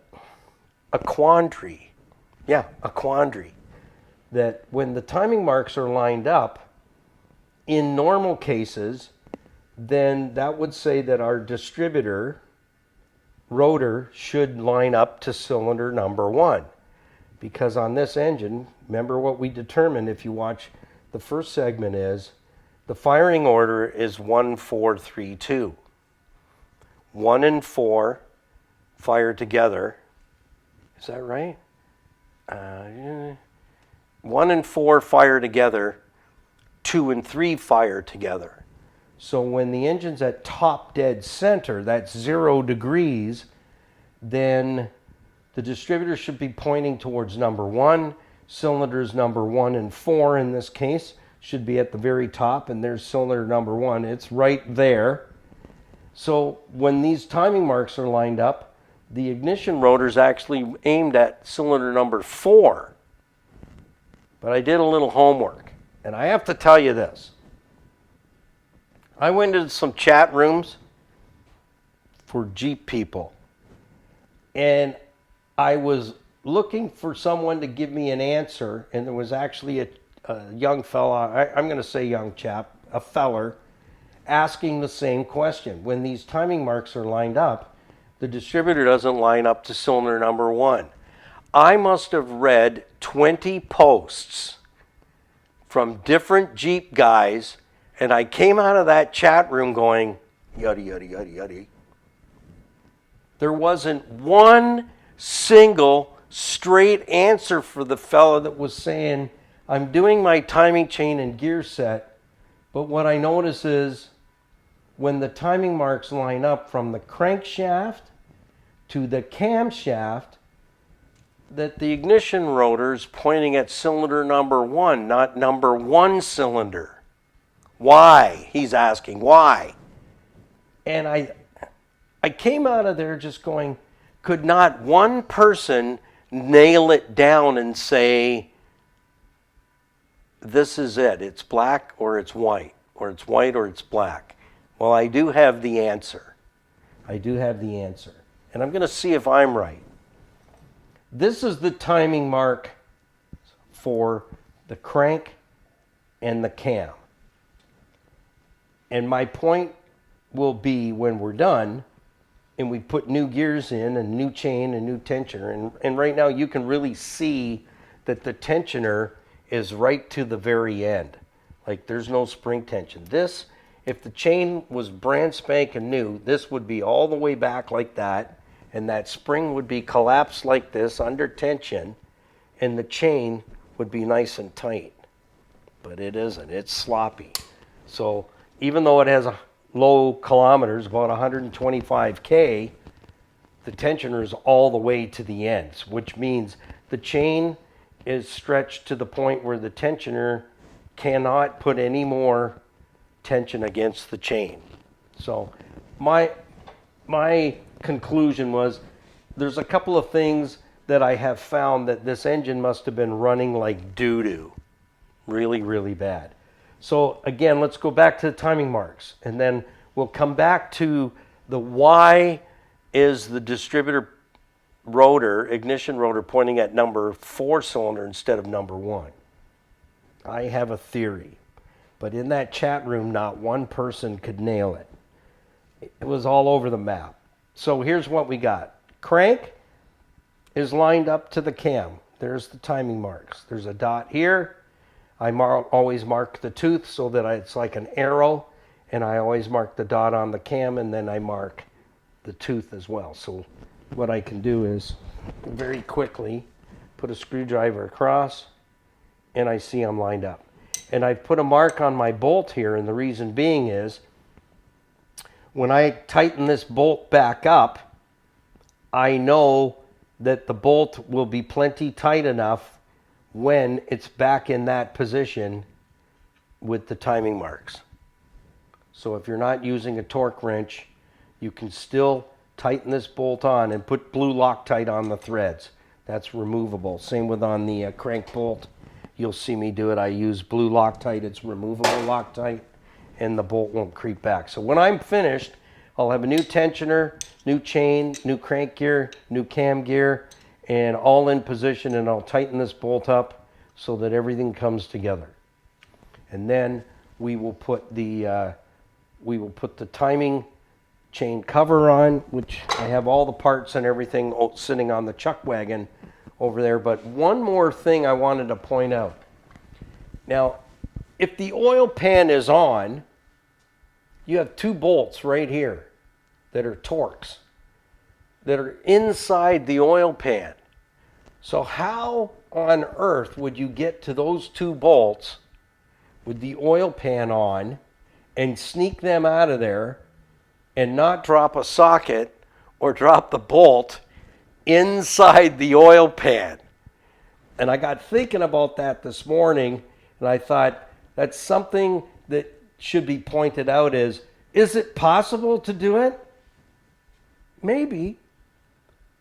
quandary. Yeah, a quandary. That when the timing marks are lined up, in normal cases, then that would say that our distributor rotor should line up to cylinder number 1. Because on this engine, remember what we determined if you watch the first segment is, the firing order is 1, 4, 3, 2. 1 and 4 fire together. Is that right? 1 and 4 fire together. 2 and 3 fire together. So when the engine's at top dead center, that's 0 degrees, then the distributor should be pointing towards number 1. Cylinders number 1 and 4 in this case should be at the very top, and there's cylinder number 1. It's right there. So when these timing marks are lined up, the ignition rotor is actually aimed at cylinder number 4. But I did a little homework, and I have to tell you this. I went into some chat rooms for Jeep people, and I was looking for someone to give me an answer, and there was actually a young fella, I'm going to say young chap, a feller, asking the same question. When these timing marks are lined up, the distributor doesn't line up to cylinder number 1. I must have read 20 posts from different Jeep guys, and I came out of that chat room going, yada, yada, yada, yada. There wasn't one single straight answer for the fella that was saying, I'm doing my timing chain and gear set, but what I notice is when the timing marks line up from the crankshaft to the camshaft, that the ignition rotor is pointing at cylinder number 1, not number 1 cylinder. Why? He's asking, why? And I came out of there just going, could not one person nail it down and say, this is it, it's black or it's white, or it's white or it's black? Well, I do have the answer. I do have the answer. And I'm going to see if I'm right. This is the timing mark for the crank and the cam. And my point will be when we're done and we put new gears in and new chain and new tensioner. And right now you can really see that the tensioner is right to the very end. Like there's no spring tension. This, if the chain was brand spanking new, this would be all the way back like that. And that spring would be collapsed like this under tension. And the chain would be nice and tight. But it isn't. It's sloppy. So even though it has a low kilometers, about 125K, the tensioner is all the way to the ends, which means the chain is stretched to the point where the tensioner cannot put any more tension against the chain. So my conclusion was there's a couple of things that I have found that this engine must have been running like doo-doo. Really, really bad. So again, let's go back to the timing marks, and then we'll come back to the why is the distributor rotor, ignition rotor, pointing at number 4 cylinder instead of number 1. I have a theory, but in that chat room, not one person could nail it. It was all over the map. So here's what we got. Crank is lined up to the cam. There's the timing marks. There's a dot here. I always mark the tooth so that it's like an arrow, and I always mark the dot on the cam, and then I mark the tooth as well. So what I can do is very quickly put a screwdriver across, and I see I'm lined up. And I've put a mark on my bolt here, and the reason being is when I tighten this bolt back up, I know that the bolt will be plenty tight enough when it's back in that position with the timing marks. So if you're not using a torque wrench, you can still tighten this bolt on and put blue Loctite on the threads. That's removable. Same with on the crank bolt. You'll see me do it. I use blue Loctite. It's removable Loctite, and the bolt won't creep back. So when I'm finished, I'll have a new tensioner, new chain, new crank gear, new cam gear, and all in position, and I'll tighten this bolt up so that everything comes together. And then we will put the timing chain cover on, which I have all the parts and everything sitting on the chuck wagon over there. But one more thing I wanted to point out. Now, if the oil pan is on, you have two bolts right here that are Torx that are inside the oil pan. So how on earth would you get to those two bolts with the oil pan on and sneak them out of there and not drop a socket or drop the bolt inside the oil pan? And I got thinking about that this morning, and I thought that's something that should be pointed out. Is it possible to do it? Maybe.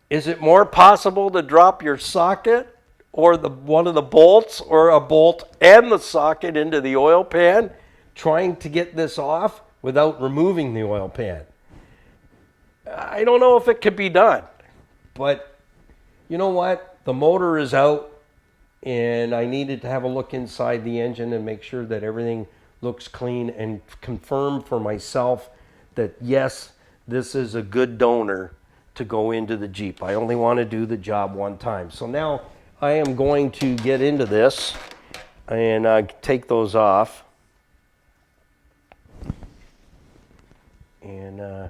Is it more possible to drop your socket or one of the bolts or a bolt and the socket into the oil pan trying to get this off without removing the oil pan? I don't know if it could be done, but you know what? The motor is out, and I needed to have a look inside the engine and make sure that everything looks clean and confirm for myself that yes, this is a good donor to go into the Jeep. I only want to do the job one time. So now I am going to get into this and take those off. And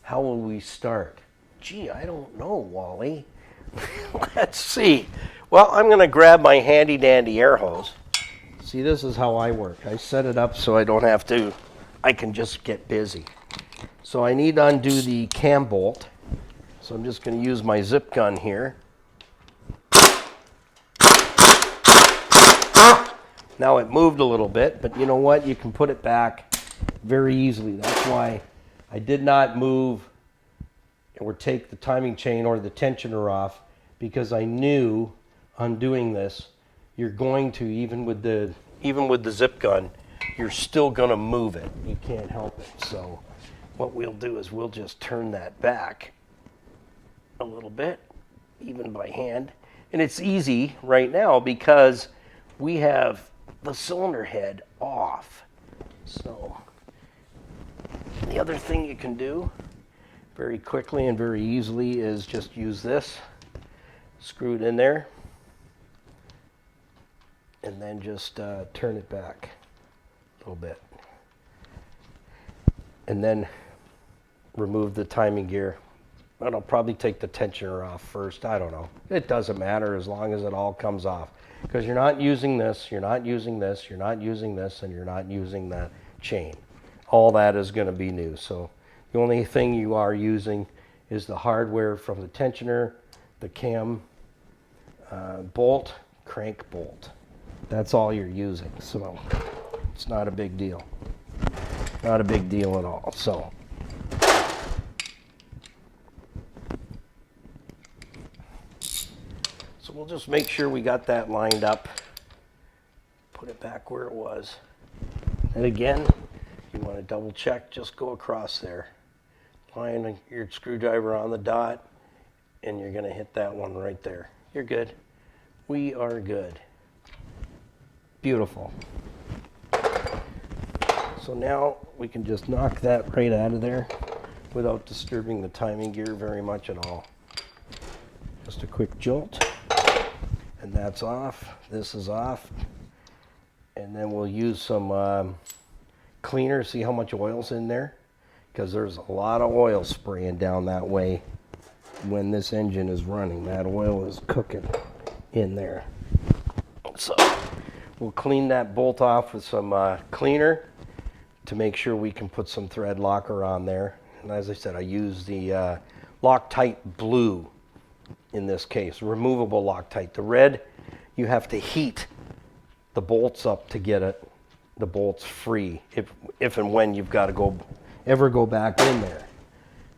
how will we start? Gee, I don't know, Wally. Let's see. Well, I'm going to grab my handy dandy air hose. See, this is how I work. I set it up so I don't have to, I can just get busy. So I need to undo the cam bolt. So I'm just going to use my zip gun here. Now it moved a little bit, but you know what? You can put it back very easily. That's why I did not move or take the timing chain or the tensioner off, because I knew undoing this, you're going to, even with the zip gun, you're still going to move it. You can't help it. So what we'll do is we'll just turn that back a little bit, even by hand. And it's easy right now because we have the cylinder head off. So the other thing you can do very quickly and very easily is just use this, screw it in there, and then just turn it back a little bit. And then remove the timing gear. But I'll probably take the tensioner off first. I don't know. It doesn't matter as long as it all comes off. Because you're not using this, you're not using this, you're not using this, and you're not using that chain. All that is going to be new. So the only thing you are using is the hardware from the tensioner, the cam bolt, crank bolt. That's all you're using. So it's not a big deal. Not a big deal at all. So we'll just make sure we got that lined up. Put it back where it was. And again, if you want to double check, just go across there. Line your screwdriver on the dot, and you're going to hit that one right there. You're good. We are good. Beautiful. So now we can just knock that right out of there. without disturbing the timing gear very much at all. Just a quick jolt, and that's off. This is off. And then we'll use some cleaner, see how much oil's in there, because there's a lot of oil spraying down that way when this engine is running. That oil is cooking in there. So we'll clean that bolt off with some cleaner to make sure we can put some thread locker on there. And as I said, I use the Loctite blue in this case, removable Loctite. The red, you have to heat the bolts up to get the bolts free if and when you've got to ever go back in there.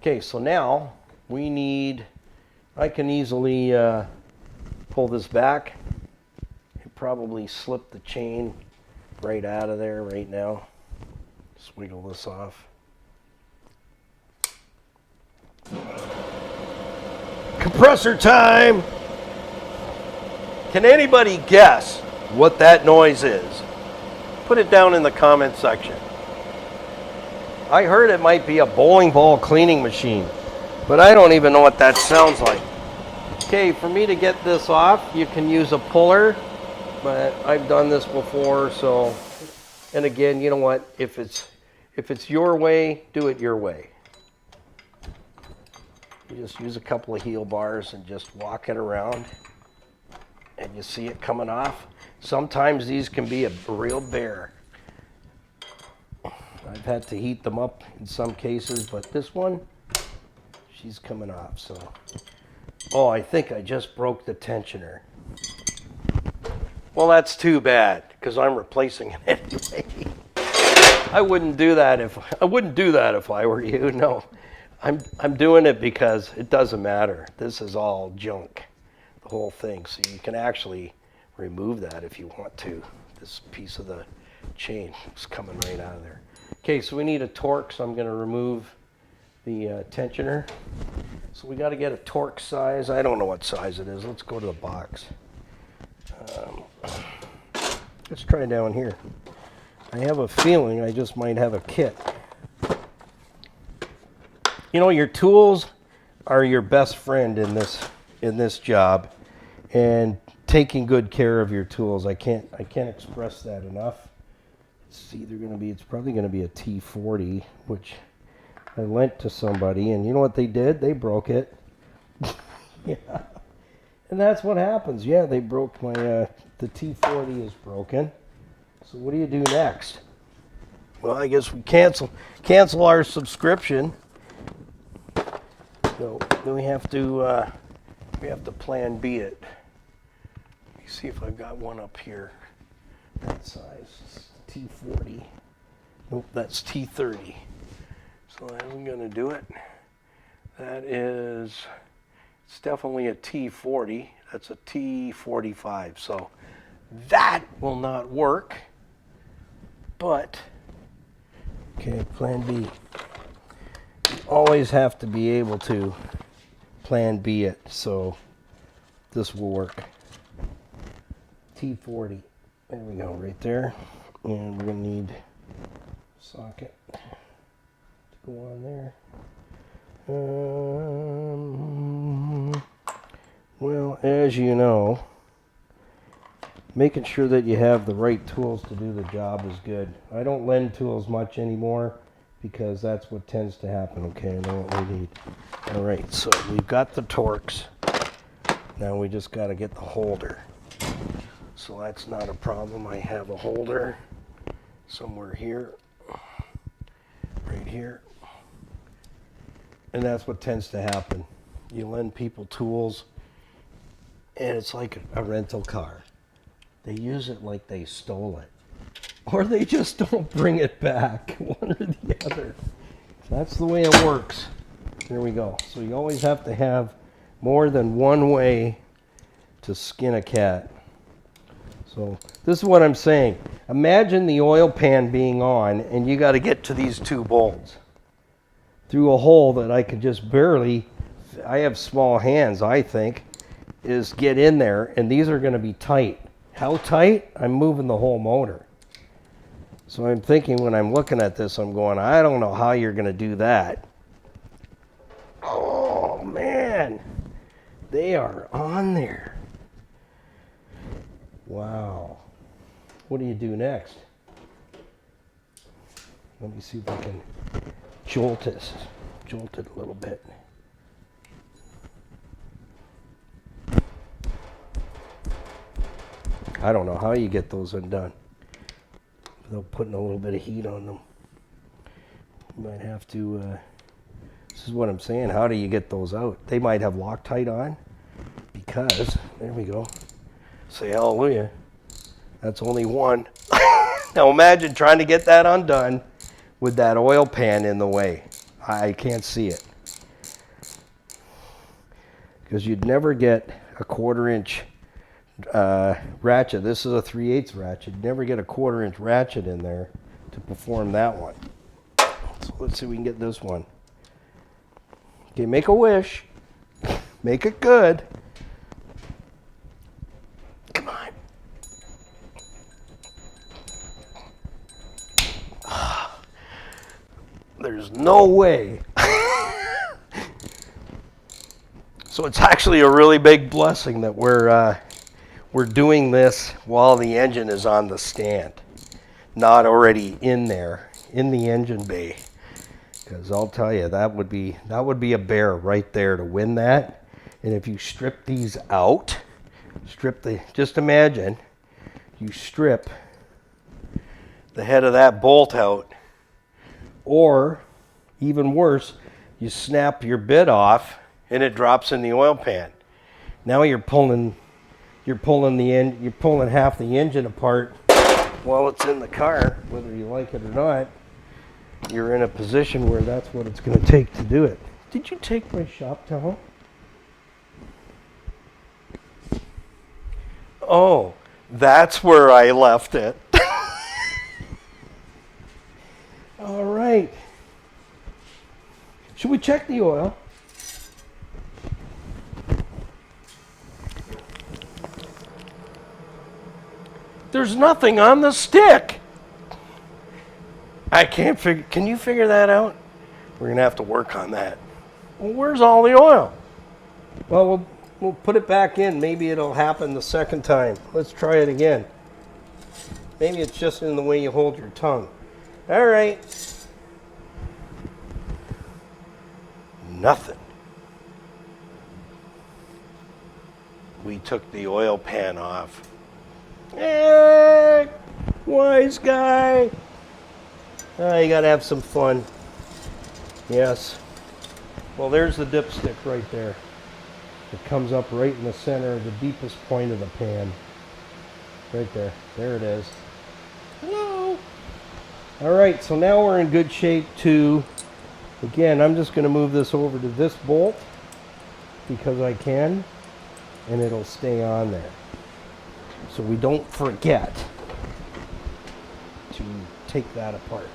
Okay, so now we need, I can easily pull this back and probably slip the chain right out of there right now. Just wiggle this off. Compressor time! Can anybody guess what that noise is? Put it down in the comment section. I heard it might be a bowling ball cleaning machine, but I don't even know what that sounds like. Okay, for me to get this off, you can use a puller, but I've done this before, so, and again, you know what, if it's your way, do it your way. You just use a couple of heel bars and just walk it around, and you see it coming off. Sometimes these can be a real bear. I've had to heat them up in some cases, but this one, she's coming off. So, oh, I think I just broke the tensioner. Well, that's too bad, because I'm replacing it anyway. I wouldn't do that if I were you. No, I'm doing it because it doesn't matter. This is all junk, the whole thing. So you can actually remove that if you want to. This piece of the chain is coming right out of there. Okay, so we need a torque, so I'm going to remove the tensioner. So we got to get a torque size. I don't know what size it is. Let's go to the box. Let's try down here. I have a feeling I just might have a kit. You know, your tools are your best friend in this job, and taking good care of your tools. I can't express that enough. It's probably going to be a T40, which I lent to somebody, and you know what they did? They broke it. Yeah. And that's what happens. Yeah, they broke my, the T40 is broken. So what do you do next? Well, I guess we cancel our subscription. So then we have to plan B it. Let me see if I've got one up here. That size. T40. Nope, that's T30. So that isn't going to do it. It's definitely a T40. That's a T45. So that will not work. But, okay, plan B. You always have to be able to plan B it. So this will work. T40. There we go, right there. And we're going to need a socket to go on there. Well, as you know, making sure that you have the right tools to do the job is good. I don't lend tools much anymore because that's what tends to happen. Okay, I know what we need. All right, so we've got the Torx. Now we just got to get the holder. So that's not a problem. I have a holder somewhere here, right here. And that's what tends to happen. You lend people tools, and it's like a rental car. They use it like they stole it. Or they just don't bring it back, one or the other. So that's the way it works. There we go. So you always have to have more than one way to skin a cat. So this is what I'm saying. Imagine the oil pan being on, and you got to get to these two bolts through a hole that I could just barely, I have small hands, I think, is get in there, and these are going to be tight. How tight? I'm moving the whole motor. So I'm thinking when I'm looking at this, I'm going, I don't know how you're going to do that. They are on there. Wow. What do you do next? Let me see if I can jolt it a little bit. I don't know how you get those undone without putting a little bit of heat on them. You might have to, this is what I'm saying, how do you get those out? They might have Loctite on because, there we go, say hallelujah, that's only one. Now imagine trying to get that undone with that oil pan in the way. I can't see it. Because you'd never get a 1/4 inch ratchet. This is a 3/8 ratchet. You'd never get a 1/4 inch ratchet in there to perform that one. So let's see if we can get this one. Okay, make a wish. Make it good. Come on. There's no way. So it's actually a really big blessing that we're doing this while the engine is on the stand, not already in there in the engine bay. Because I'll tell you, that would be a bear right there to win that. And if you strip these out, just imagine you strip the head of that bolt out, or even worse, you snap your bit off and it drops in the oil pan. Now you're pulling half the engine apart while it's in the car, whether you like it or not. You're in a position where that's what it's going to take to do it. Did you take my shop towel? Oh, that's where I left it. All right. Should we check the oil? There's nothing on the stick. I can't figure. Can you figure that out? We're going to have to work on that. Well, where's all the oil? Well, we'll put it back in. Maybe it'll happen the second time. Let's try it again. Maybe it's just in the way you hold your tongue. All right. Nothing. We took the oil pan off. Hey, wise guy. You gotta have some fun. Yes. Well, there's the dipstick right there. It comes up right in the center of the deepest point of the pan. Right there. There it is. Hello. All right, so now we're in good shape to, again, I'm just going to move this over to this bolt because I can, and it'll stay on there. So we don't forget to take that apart.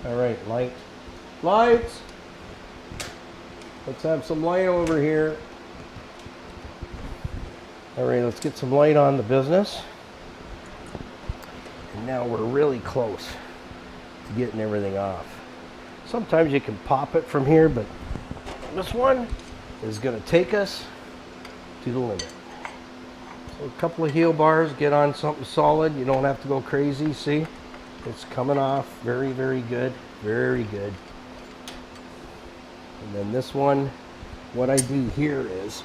All right, lights. Let's have some light over here. All right, let's get some light on the business. And now we're really close to getting everything off. Sometimes you can pop it from here, but this one is going to take us to the limit. So a couple of heel bars, get on something solid. You don't have to go crazy. See, it's coming off very, very good. Very good. And then this one, what I do here is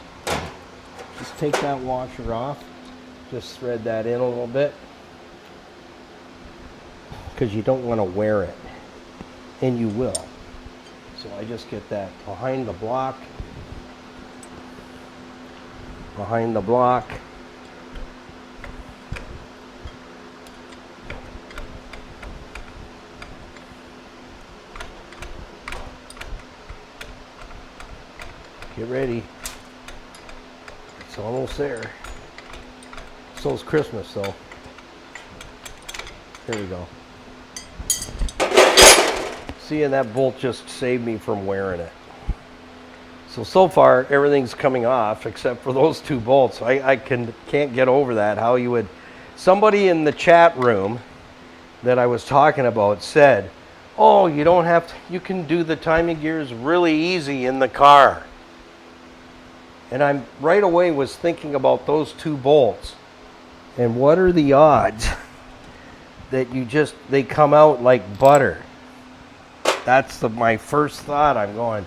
just take that washer off, just thread that in a little bit, because you don't want to wear it, and you will. So I just get that behind the block, Get ready. It's almost there. So's Christmas, though. Here we go. See, and that bolt just saved me from wearing it. So far, everything's coming off except for those two bolts. I can't get over that. How you would... Somebody in the chat room that I was talking about said, oh, you don't have to... You can do the timing gears really easy in the car. And I'm right away was thinking about those two bolts. And what are the odds that they come out like butter? That's my first thought. I'm going,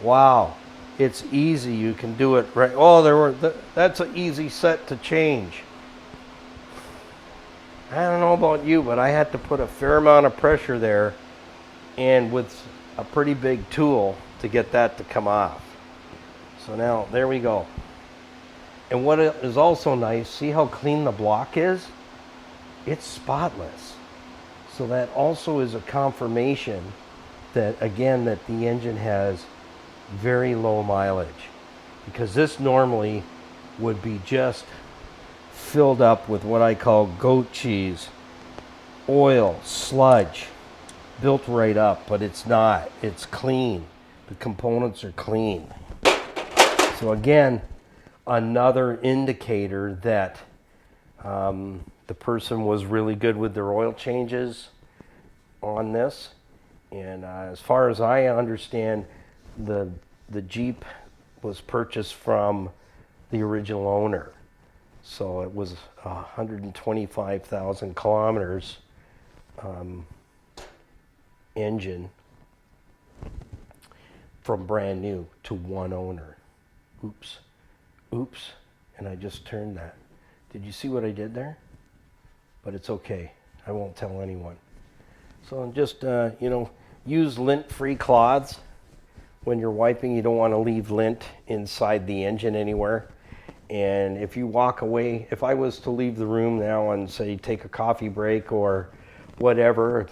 wow, it's easy. You can do it right. Oh, that's an easy set to change. I don't know about you, but I had to put a fair amount of pressure there and with a pretty big tool to get that to come off. So now, there we go. And what is also nice, see how clean the block is? It's spotless. So that also is a confirmation that, again, that the engine has very low mileage. Because this normally would be just filled up with what I call goat cheese, oil, sludge, built right up, but it's not. It's clean. The components are clean. So again, another indicator that the person was really good with their oil changes on this. And as far as I understand, the Jeep was purchased from the original owner. So it was 125,000 kilometers engine from brand new to one owner. Oops, and I just turned that. Did you see what I did there? But it's okay. I won't tell anyone. So just, use lint-free cloths. When you're wiping, you don't want to leave lint inside the engine anywhere. And if you walk away, if I was to leave the room now and say take a coffee break or whatever,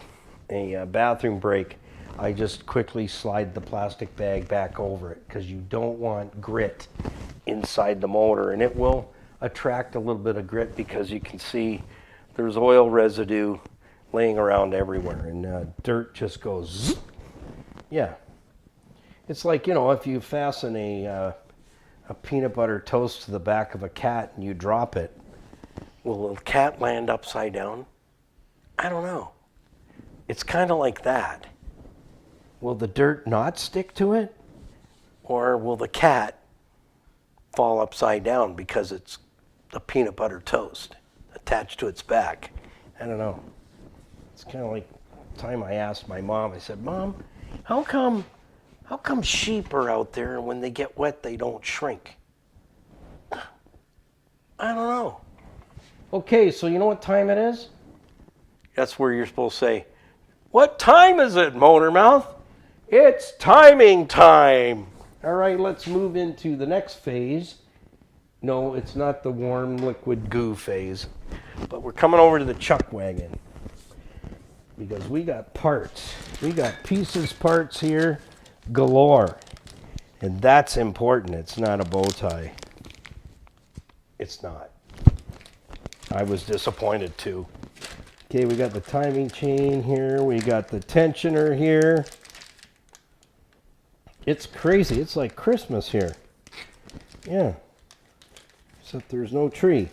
a bathroom break, I just quickly slide the plastic bag back over it because you don't want grit inside the motor, and it will attract a little bit of grit because you can see there's oil residue laying around everywhere, and dirt just goes zzz. Yeah, it's like, if you fasten a peanut butter toast to the back of a cat and you drop it, will the cat land upside down? I don't know. It's kind of like that. Will the dirt not stick to it? Or will the cat fall upside down because it's a peanut butter toast attached to its back? I don't know. It's kind of like the time I asked my mom, I said, Mom, how come sheep are out there and when they get wet they don't shrink? I don't know. Okay, so you know what time it is? That's where you're supposed to say, what time is it, Motormouth? It's timing time. All right, let's move into the next phase. No, it's not the warm liquid goo phase, but we're coming over to the chuck wagon because we got parts. We got parts here galore, and that's important. It's not a bow tie. It's not. I was disappointed too. Okay, we got the timing chain here. We got the tensioner here. It's crazy. It's like Christmas here. Yeah. Except there's no tree.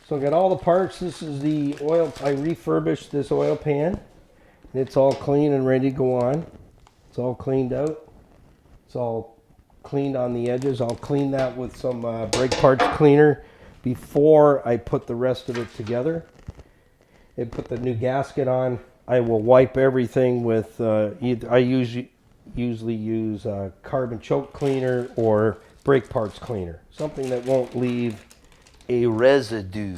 So I got all the parts. This is the oil. I refurbished this oil pan. It's all clean and ready to go on. It's all cleaned out. It's all cleaned on the edges. I'll clean that with some brake parts cleaner before I put the rest of it together. And put the new gasket on. I will wipe everything with I usually use carbon choke cleaner or brake parts cleaner. Something that won't leave a residue.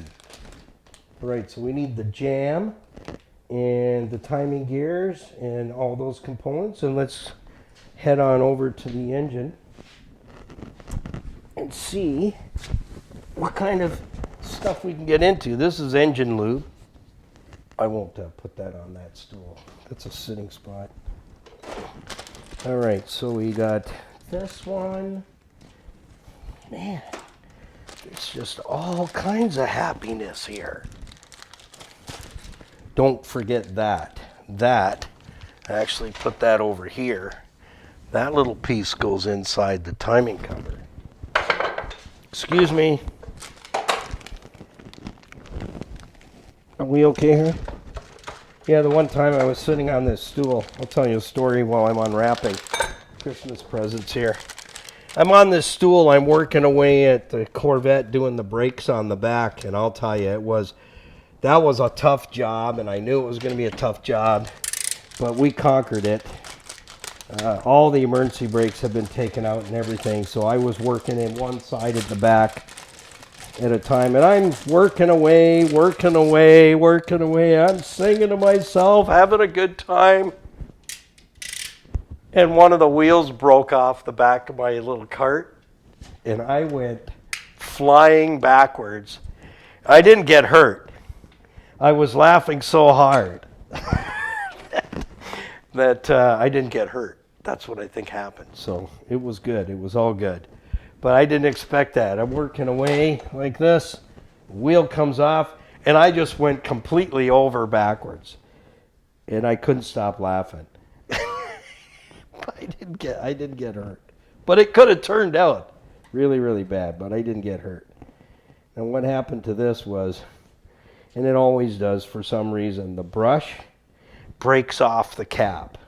All right, so we need the jam and the timing gears and all those components. And let's head on over to the engine and see what kind of stuff we can get into. This is engine lube. I won't put that on that stool. That's a sitting spot. All right, so we got this one. Man, it's just all kinds of happiness here. Don't forget that. I actually put that over here. That little piece goes inside the timing cover. Excuse me. Are we okay here? Yeah, the one time I was sitting on this stool, I'll tell you a story while I'm unwrapping Christmas presents here. I'm on this stool. I'm working away at the Corvette doing the brakes on the back, and I'll tell you, that was a tough job, and I knew it was going to be a tough job, but we conquered it. All the emergency brakes have been taken out and everything, so I was working in one side at the back at a time, and I'm working away. I'm singing to myself, having a good time. And one of the wheels broke off the back of my little cart, and I went flying backwards. I didn't get hurt. I was laughing so hard that I didn't get hurt. That's what I think happened. So it was good. It was all good. But I didn't expect that. I'm working away like this. Wheel comes off, and I just went completely over backwards. And I couldn't stop laughing. I didn't get hurt. But it could have turned out really, really bad, but I didn't get hurt. And what happened to this was, and it always does for some reason, the brush breaks off the cap.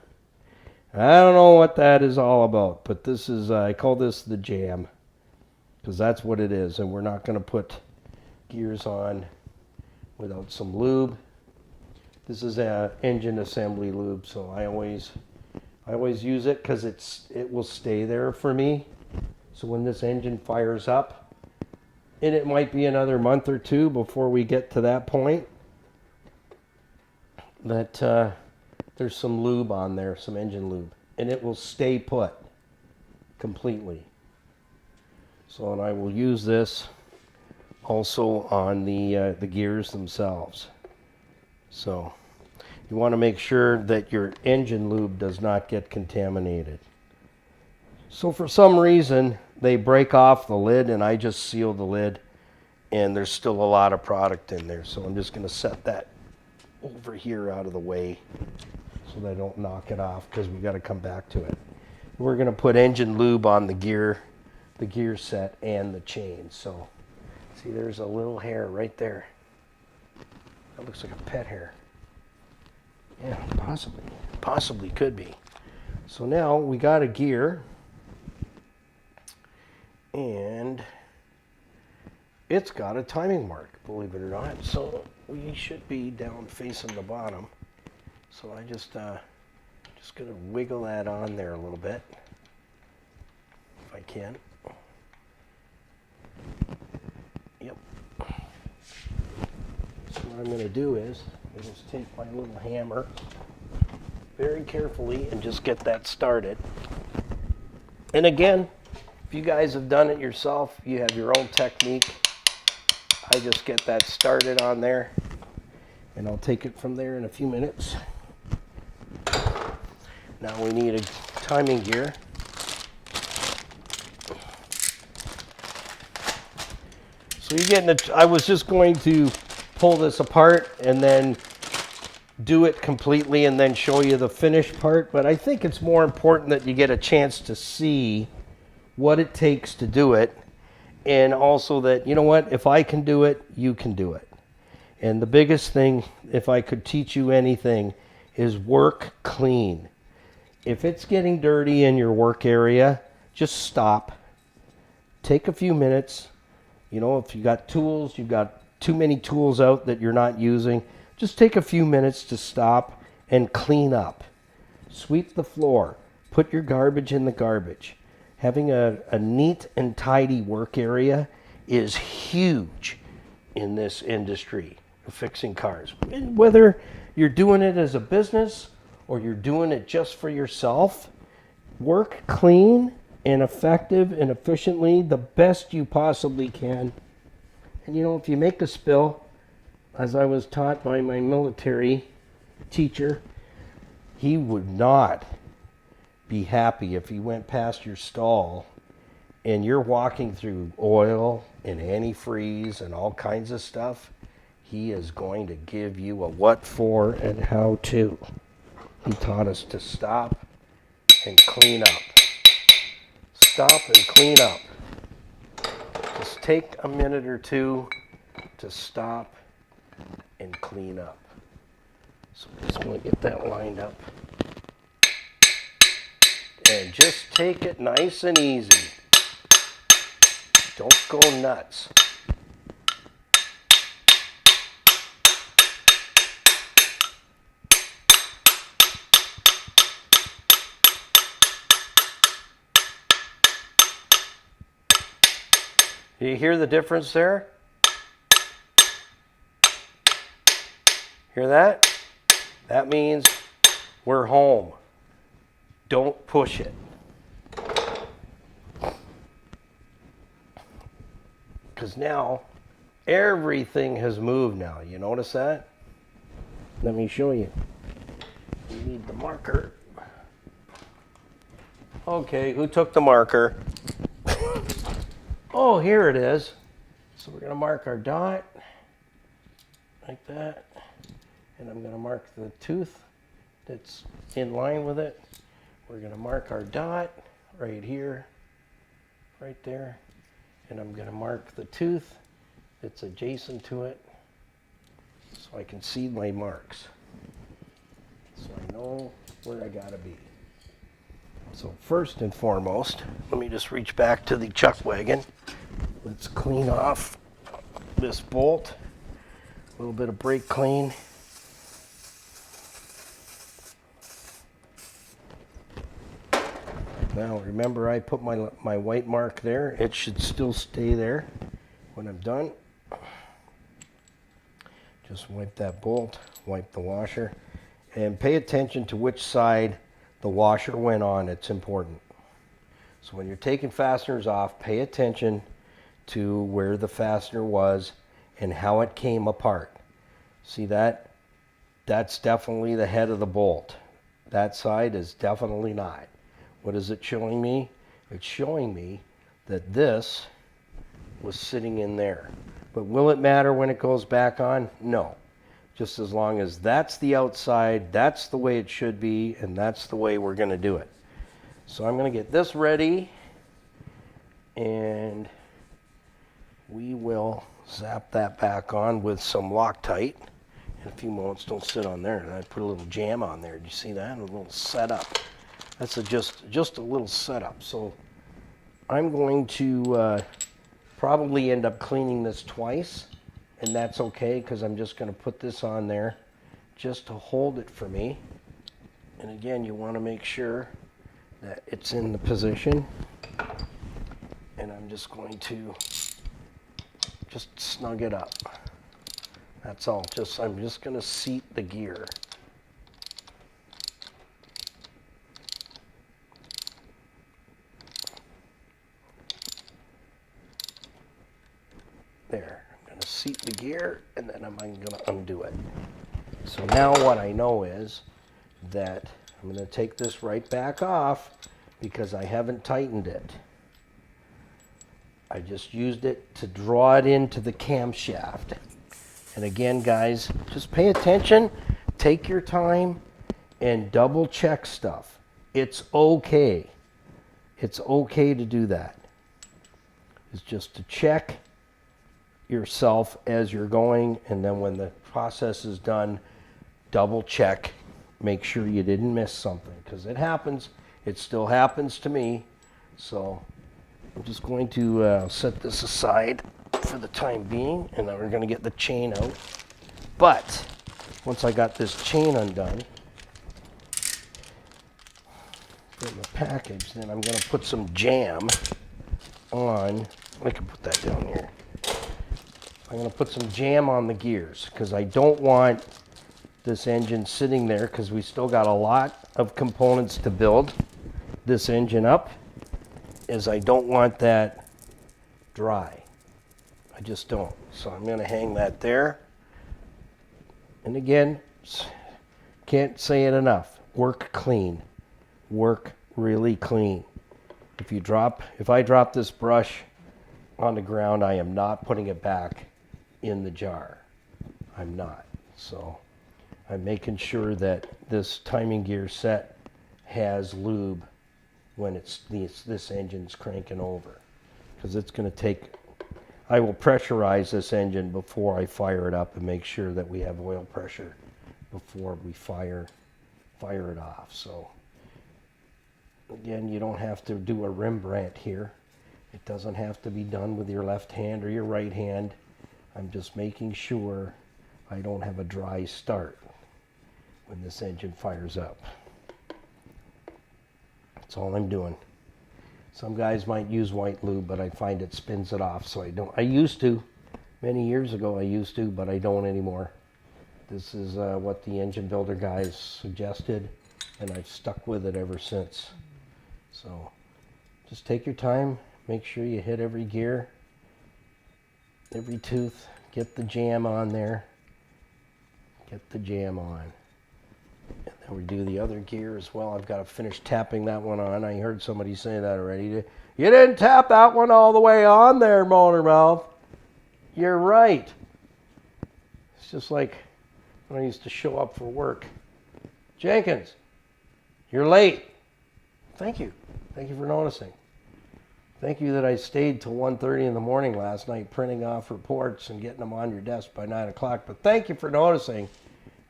I don't know what that is all about, but this is, I call this the jam, because that's what it is, and we're not going to put gears on without some lube. This is a engine assembly lube, so I always use it because it will stay there for me. So when this engine fires up, and it might be another month or two before we get to that point, that there's some lube on there, some engine lube, and it will stay put completely. So, and I will use this also on the gears themselves. So you want to make sure that your engine lube does not get contaminated. So for some reason, they break off the lid, and I just seal the lid, and there's still a lot of product in there. So I'm just going to set that over here out of the way so that I don't knock it off, because we got to come back to it. We're going to put engine lube on the gear set and the chain. So see, there's a little hair right there. That looks like a pet hair. Yeah, possibly could be. So now we got a gear, and it's got a timing mark, believe it or not. So we should be down facing the bottom. So I just gonna wiggle that on there a little bit, if I can. Yep. So what I'm gonna do is I just take my little hammer very carefully and just get that started. And again, if you guys have done it yourself, you have your own technique. I just get that started on there, and I'll take it from there in a few minutes. Now we need a timing gear. So you're getting I was just going to pull this apart and then do it completely and then show you the finished part, but I think it's more important that you get a chance to see what it takes to do it, and also that, you know what, if I can do it, you can do it. And the biggest thing, if I could teach you anything, is work clean. If it's getting dirty in your work area, just stop. Take a few minutes. You know, if you got tools, you've got too many tools out that you're not using, just take a few minutes to stop and clean up. Sweep the floor. Put your garbage in the garbage. Having a neat and tidy work area is huge in this industry of fixing cars. And whether you're doing it as a business or you're doing it just for yourself, work clean and effective and efficiently the best you possibly can. And you know, if you make a spill, as I was taught by my military teacher, he would not be happy if he went past your stall and you're walking through oil and antifreeze and all kinds of stuff. He is going to give you a what for and how to. He taught us to stop and clean up. Stop and clean up. Just take a minute or two to stop and clean up. So I'm just going to get that lined up. And just take it nice and easy. Don't go nuts. Do you hear the difference there? Hear that? That means we're home. Don't push it. Because now everything has moved now. You notice that? Let me show you. You need the marker. Okay, who took the marker? Oh, here it is. So we're going to mark our dot like that. And I'm going to mark the tooth that's in line with it. We're going to mark our dot right here, right there. And I'm going to mark the tooth that's adjacent to it so I can see my marks. So I know where I got to be. So first and foremost, let me just reach back to the chuck wagon. Let's clean off this bolt. A little bit of brake clean. Now remember, I put my white mark there. It should still stay there when I'm done. Just wipe that bolt, wipe the washer, and pay attention to which side the washer went on. It's important. So when you're taking fasteners off, pay attention to where the fastener was and how it came apart. See that? That's definitely the head of the bolt. That side is definitely not. What is it showing me? It's showing me that this was sitting in there. But will it matter when it goes back on? No. Just as long as that's the outside, that's the way it should be, and that's the way we're going to do it. So I'm going to get this ready, and we will zap that back on with some Loctite. In a few moments, don't sit on there. And I put a little jam on there. Did you see that? A little setup. That's just a little setup. So I'm going to probably end up cleaning this twice, and that's okay because I'm just going to put this on there just to hold it for me. And again, you want to make sure that it's in the position. And I'm just going to just snug it up. That's all. I'm just going to seat the gear. There, I'm going to seat the gear, and then I'm going to undo it. So now what I know is that I'm going to take this right back off because I haven't tightened it. I just used it to draw it into the camshaft. And again, guys, just pay attention, take your time, and double check stuff. It's okay. It's okay to do that. It's just to check yourself as you're going, and then when the process is done, double check, make sure you didn't miss something, because it happens. It still happens to me. So I'm just going to set this aside for the time being, and then we're going to get the chain out. But once I got this chain undone in the package, then I'm going to put some jam on. I can put that down here. I'm going to put some jam on the gears because I don't want this engine sitting there, because we still got a lot of components to build this engine up, is I don't want that dry. I just don't. So I'm going to hang that there. And again, can't say it enough. Work clean. Work really clean. If I drop this brush on the ground, I am not putting it back in the jar. I'm not. So I'm making sure that this timing gear set has lube when this engine's cranking over, because it's going to take. I will pressurize this engine before I fire it up and make sure that we have oil pressure before we fire it off. So again, you don't have to do a Rembrandt here. It doesn't have to be done with your left hand or your right hand. I'm just making sure I don't have a dry start when this engine fires up. That's all I'm doing. Some guys might use white lube, but I find it spins it off, so I don't. I used to. Many years ago I used to, but I don't anymore. This is what the engine builder guys suggested, and I've stuck with it ever since. So just take your time, make sure you hit every gear, every tooth, get the jam on there, get the jam on. And then we do the other gear as well. I've got to finish tapping that one on. I heard somebody say that already. You didn't tap that one all the way on there, motor mouth. You're right. It's just like when I used to show up for work. Jenkins, you're late. Thank you. Thank you for noticing. Thank you that I stayed till 1:30 in the morning last night printing off reports and getting them on your desk by 9 o'clock. But thank you for noticing.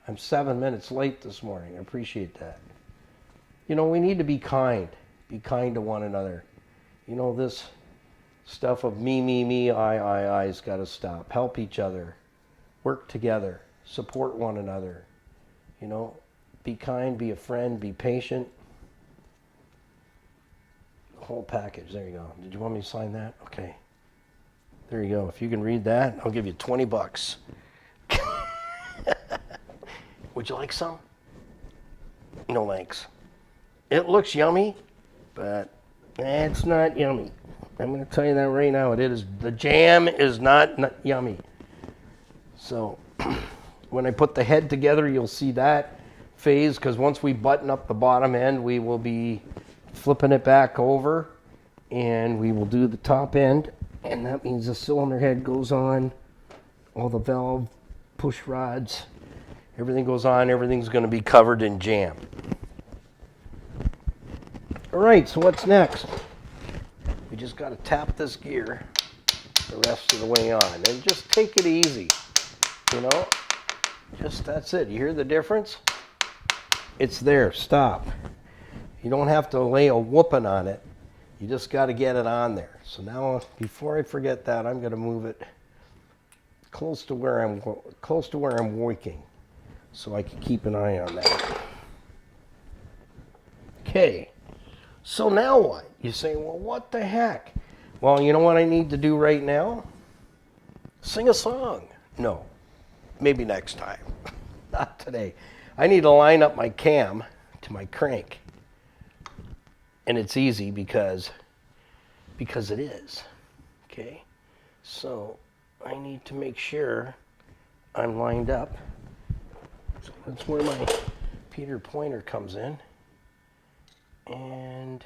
I'm 7 minutes late this morning. I appreciate that. You know, we need to be kind. Be kind to one another. You know, this stuff of me, I has got to stop. Help each other. Work together. Support one another. You know, be kind, be a friend, be patient. The whole package. There you go. Did you want me to sign that? Okay. There you go. If you can read that, I'll give you $20. Would you like some? No thanks. It looks yummy, but it's not yummy. I'm going to tell you that right now. It is. The jam is not yummy. So when I put the head together, you'll see that phase, because once we button up the bottom end, we will be flipping it back over, and we will do the top end, and that means the cylinder head goes on, all the valve push rods, everything goes on, everything's going to be covered in jam. All right, so what's next? We just got to tap this gear the rest of the way on, and just take it easy, you know, just that's it. You hear the difference? It's there. Stop. You don't have to lay a whooping on it. You just got to get it on there. So now, before I forget that, I'm going to move it close to where I'm working, so I can keep an eye on that. Okay. So now what? You say, well, what the heck? Well, you know what I need to do right now? Sing a song. No. Maybe next time. Not today. I need to line up my cam to my crank. And it's easy because it is. Okay? So I need to make sure I'm lined up. So that's where my Peter pointer comes in. And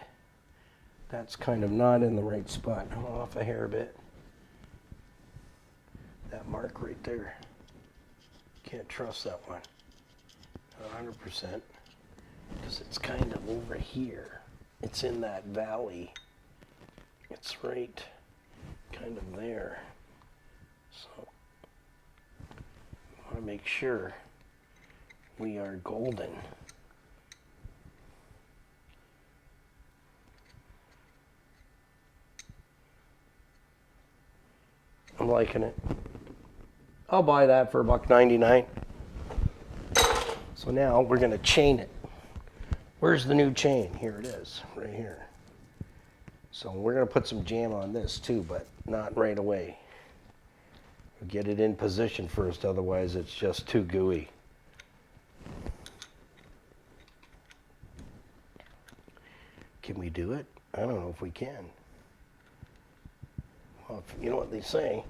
that's kind of not in the right spot. I'm off a hair bit. That mark right there. Can't trust that one. 100%. Because it's kind of over here. It's in that valley. It's right kind of there. So I want to make sure we are golden. I'm liking it. I'll buy that for $1.99. So now we're going to chain it. Where's the new chain? Here it is, right here. So we're going to put some jam on this too, but not right away. We'll get it in position first, otherwise it's just too gooey. Can we do it? I don't know if we can. Well, you know what they say,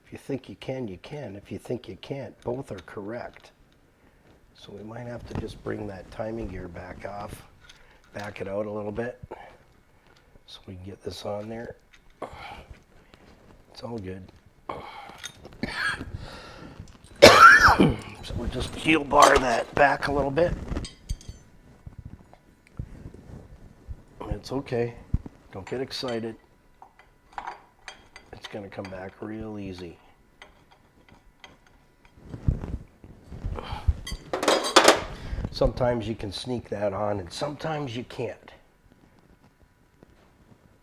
if you think you can, you can. If you think you can't, both are correct. So we might have to just bring that timing gear back off, back it out a little bit, so we can get this on there. It's all good. So we'll just heel bar that back a little bit. It's okay. Don't get excited. It's going to come back real easy. Sometimes you can sneak that on, and sometimes you can't.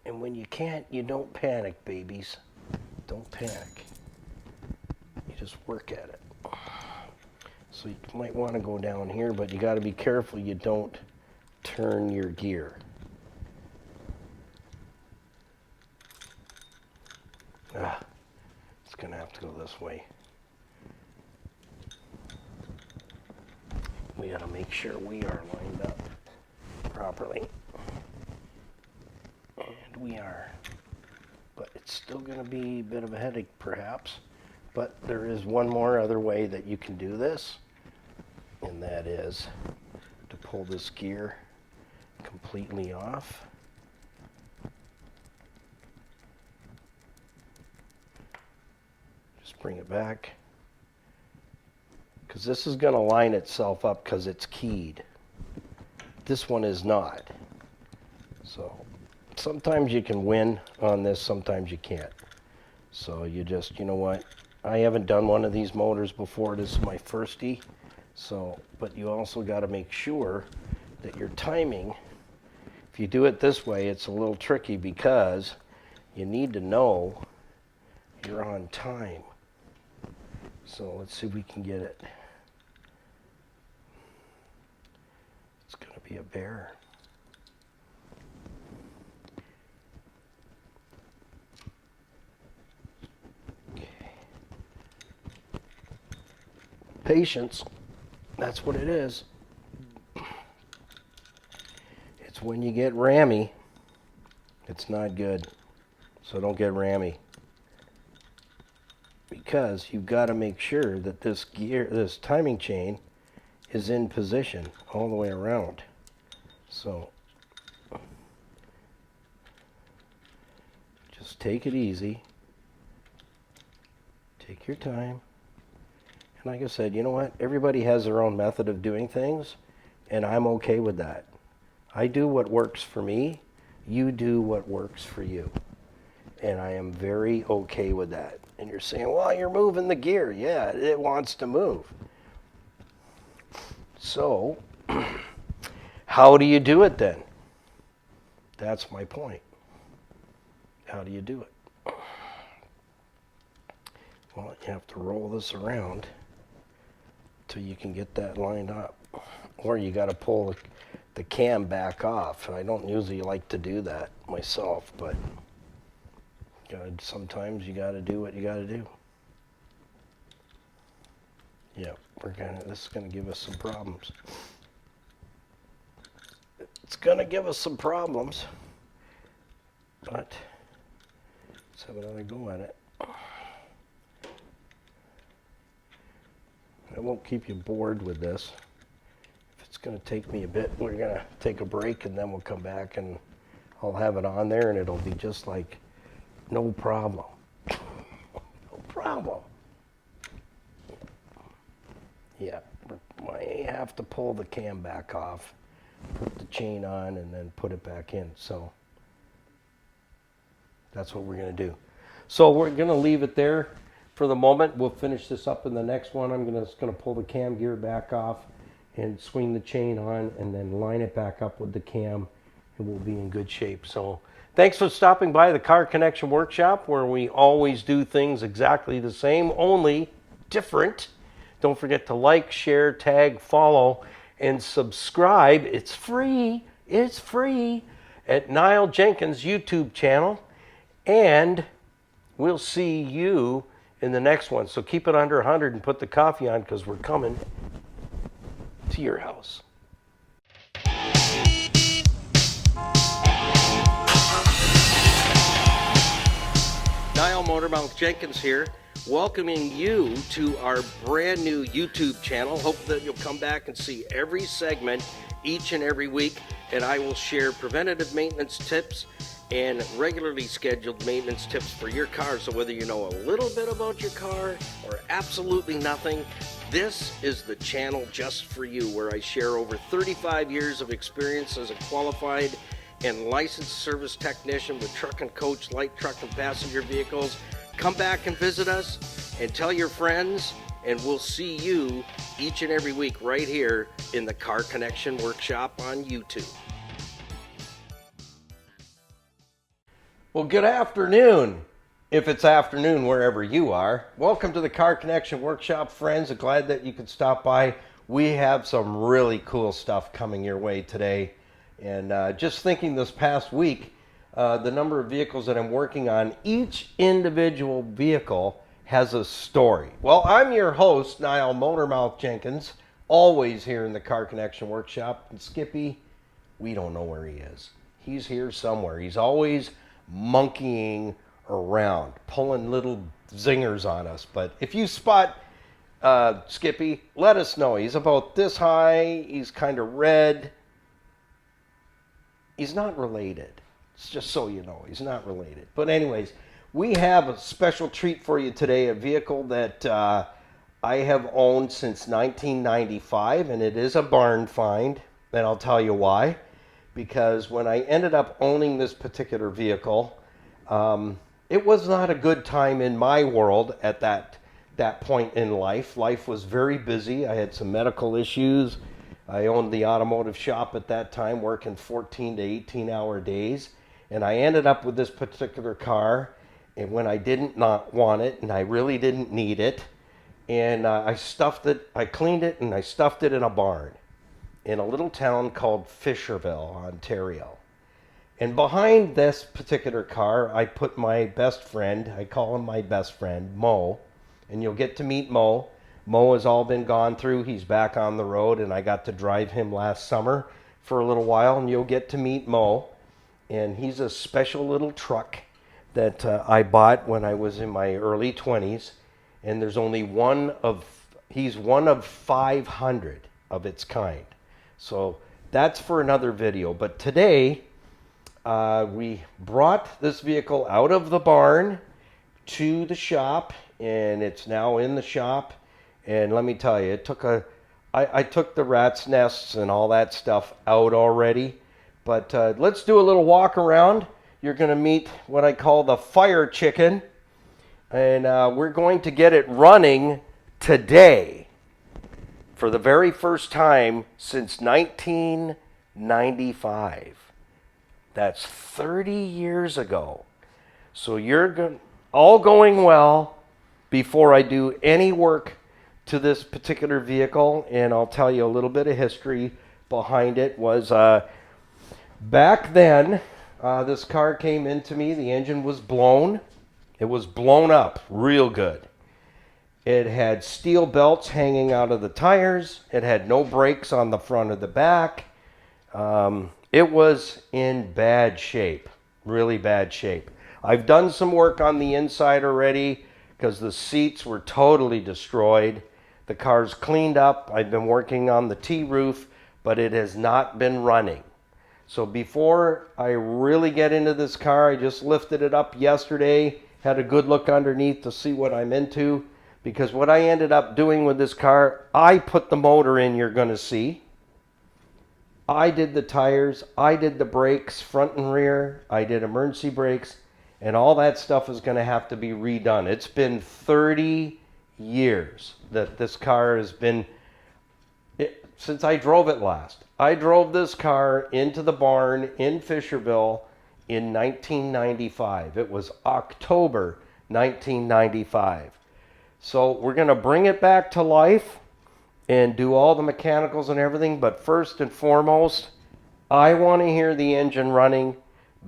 And when you can't, you don't panic, babies. Don't panic. You just work at it. So you might want to go down here, but you got to be careful you don't turn your gear. It's going to have to go this way. We got to make sure we are lined up properly. And we are. But it's still going to be a bit of a headache perhaps. But there is one more other way that you can do this. And that is to pull this gear completely off. Just bring it back. Because this is going to line itself up because it's keyed. This one is not. So sometimes you can win on this, sometimes you can't. So you just, you know what? I haven't done one of these motors before. This is my firstie. So, but you also got to make sure that your timing, if you do it this way, it's a little tricky because you need to know you're on time. So let's see if we can get it. It's going to be a bear. Okay. Patience. That's what it is. It's when you get rammy, it's not good. So don't get rammy. Because you've got to make sure that this gear, this timing chain is in position all the way around. So just take it easy. Take your time. And like I said, you know what? Everybody has their own method of doing things, and I'm okay with that. I do what works for me. You do what works for you. And I am very okay with that. And you're saying, well, you're moving the gear. Yeah, it wants to move. So, how do you do it then? That's my point. How do you do it? Well, you have to roll this around till you can get that lined up. Or you got to pull the cam back off. And I don't usually like to do that myself, but sometimes you got to do what you got to do. Yeah, this is going to give us some problems. It's going to give us some problems, but let's have another go at it. I won't keep you bored with this. If it's going to take me a bit, we're going to take a break and then we'll come back and I'll have it on there and it'll be just like no problem. No problem. Yeah, I have to pull the cam back off, put the chain on, and then put it back in. So that's what we're going to do. So we're going to leave it there for the moment. We'll finish this up in the next one. I'm just going to pull the cam gear back off and swing the chain on and then line it back up with the cam, and we'll be in good shape. So thanks for stopping by the Car Connection Workshop, where we always do things exactly the same, only different. Don't forget to like, share, tag, follow, and subscribe. It's free. It's free at Niall Jenkins' YouTube channel. And we'll see you in the next one. So keep it under 100 and put the coffee on because we're coming to your house. Niall Motormouth Jenkins here, welcoming you to our brand new YouTube channel. Hope that you'll come back and see every segment each and every week, and I will share preventative maintenance tips and regularly scheduled maintenance tips for your car. So whether you know a little bit about your car or absolutely nothing, this is the channel just for you, where I share over 35 years of experience as a qualified and licensed service technician with truck and coach, light truck and passenger vehicles. Come back and visit us and tell your friends, and we'll see you each and every week right here in the Car Connection Workshop on YouTube. Well, good afternoon, if it's afternoon wherever you are. Welcome to the Car Connection Workshop, friends. I'm glad that you could stop by. We have some really cool stuff coming your way today. And just thinking this past week, the number of vehicles that I'm working on, each individual vehicle has a story. Well, I'm your host, Niall Motormouth Jenkins, always here in the Car Connection Workshop. And Skippy, we don't know where he is. He's here somewhere. He's always monkeying around, pulling little zingers on us. But if you spot Skippy, let us know. He's about this high. He's kind of red. He's not related. It's just so you know, he's not related. But anyways, we have a special treat for you today, a vehicle that I have owned since 1995, and it is a barn find, and I'll tell you why. Because when I ended up owning this particular vehicle, it was not a good time in my world at that point in life. Life was very busy. I had some medical issues. I owned the automotive shop at that time, working 14 to 18-hour days. And I ended up with this particular car, and when I didn't not want it, and I really didn't need it, and I cleaned it, and I stuffed it in a barn in a little town called Fisherville, Ontario. And behind this particular car, I put my best friend, I call him my best friend, Mo, and you'll get to meet Mo. Mo has all been gone through. He's back on the road, and I got to drive him last summer for a little while, and you'll get to meet Mo. And he's a special little truck that I bought when I was in my early 20s, and he's one of 500 of its kind. So that's for another video. But today, we brought this vehicle out of the barn to the shop, and it's now in the shop. And let me tell you, I took the rat's nests and all that stuff out already. But let's do a little walk around. You're going to meet what I call the fire chicken, and we're going to get it running today. For the very first time since 1995. That's 30 years ago. So all going well before I do any work to this particular vehicle, and I'll tell you a little bit of history behind it. Was back then, this car came into me, the engine was blown. It was blown up real good. It had steel belts hanging out of the tires. It had no brakes on the front or the back. It was in bad shape, really bad shape. I've done some work on the inside already because the seats were totally destroyed. The car's cleaned up. I've been working on the T-roof, but it has not been running. So before I really get into this car, I just lifted it up yesterday, had a good look underneath to see what I'm into. Because what I ended up doing with this car, I put the motor in, you're going to see. I did the tires, I did the brakes, front and rear, I did emergency brakes, and all that stuff is going to have to be redone. It's been 30 years that this car has been, since I drove it last. I drove this car into the barn in Fisherville in 1995. It was October 1995. So we're going to bring it back to life and do all the mechanicals and everything. But first and foremost, I want to hear the engine running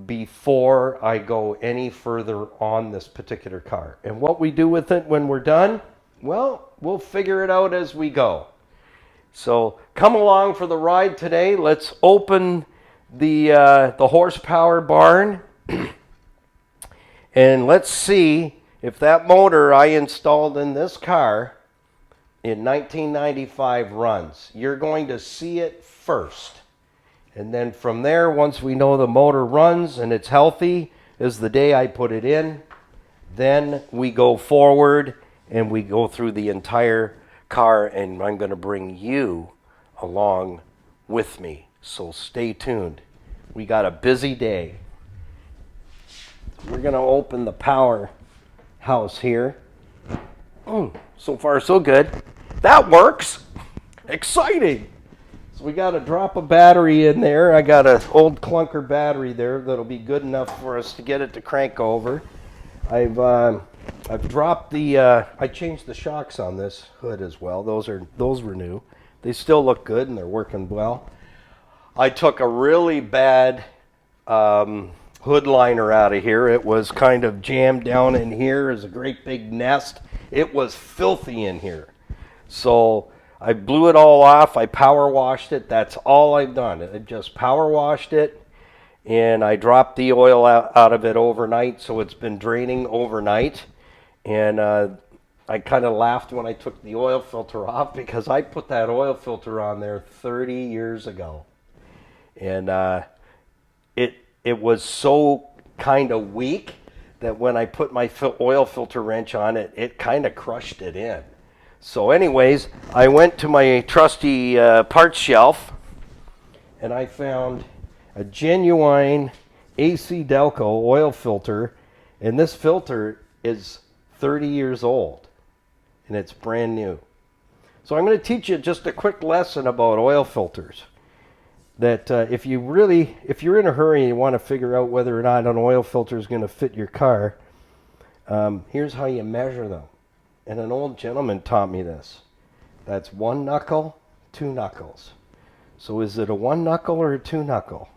before I go any further on this particular car. And what we do with it when we're done, well, we'll figure it out as we go. So come along for the ride today. Let's open the horsepower barn and let's see if that motor I installed in this car in 1995 runs. You're going to see it first. And then from there, once we know the motor runs and it's healthy, is the day I put it in. Then we go forward and we go through the entire car, and I'm going to bring you along with me. So stay tuned. We got a busy day. We're going to open the power house here. So far so good. That works. Exciting. So we got to drop a battery in there. I got an old clunker battery there that'll be good enough for us to get it to crank over. I've dropped the I changed the shocks on this hood as well. Those were new. They still look good and they're working well. I took a really bad hood liner out of here. It was kind of jammed down in here as a great big nest. It was filthy in here. So I blew it all off. I power washed it. That's all I've done. I just power washed it, and I dropped the oil out of it overnight, so it's been draining overnight. And I kind of laughed when I took the oil filter off because I put that oil filter on there 30 years ago. And it was so kind of weak that when I put my oil filter wrench on it, it kind of crushed it in. So anyways, I went to my trusty parts shelf, and I found a genuine AC Delco oil filter, and this filter is 30 years old, and it's brand new. So I'm going to teach you just a quick lesson about oil filters. That if you're in a hurry and you want to figure out whether or not an oil filter is going to fit your car, here's how you measure them. And an old gentleman taught me this. That's 1 knuckle, 2 knuckles. So is it a 1 knuckle or a 2 knuckle?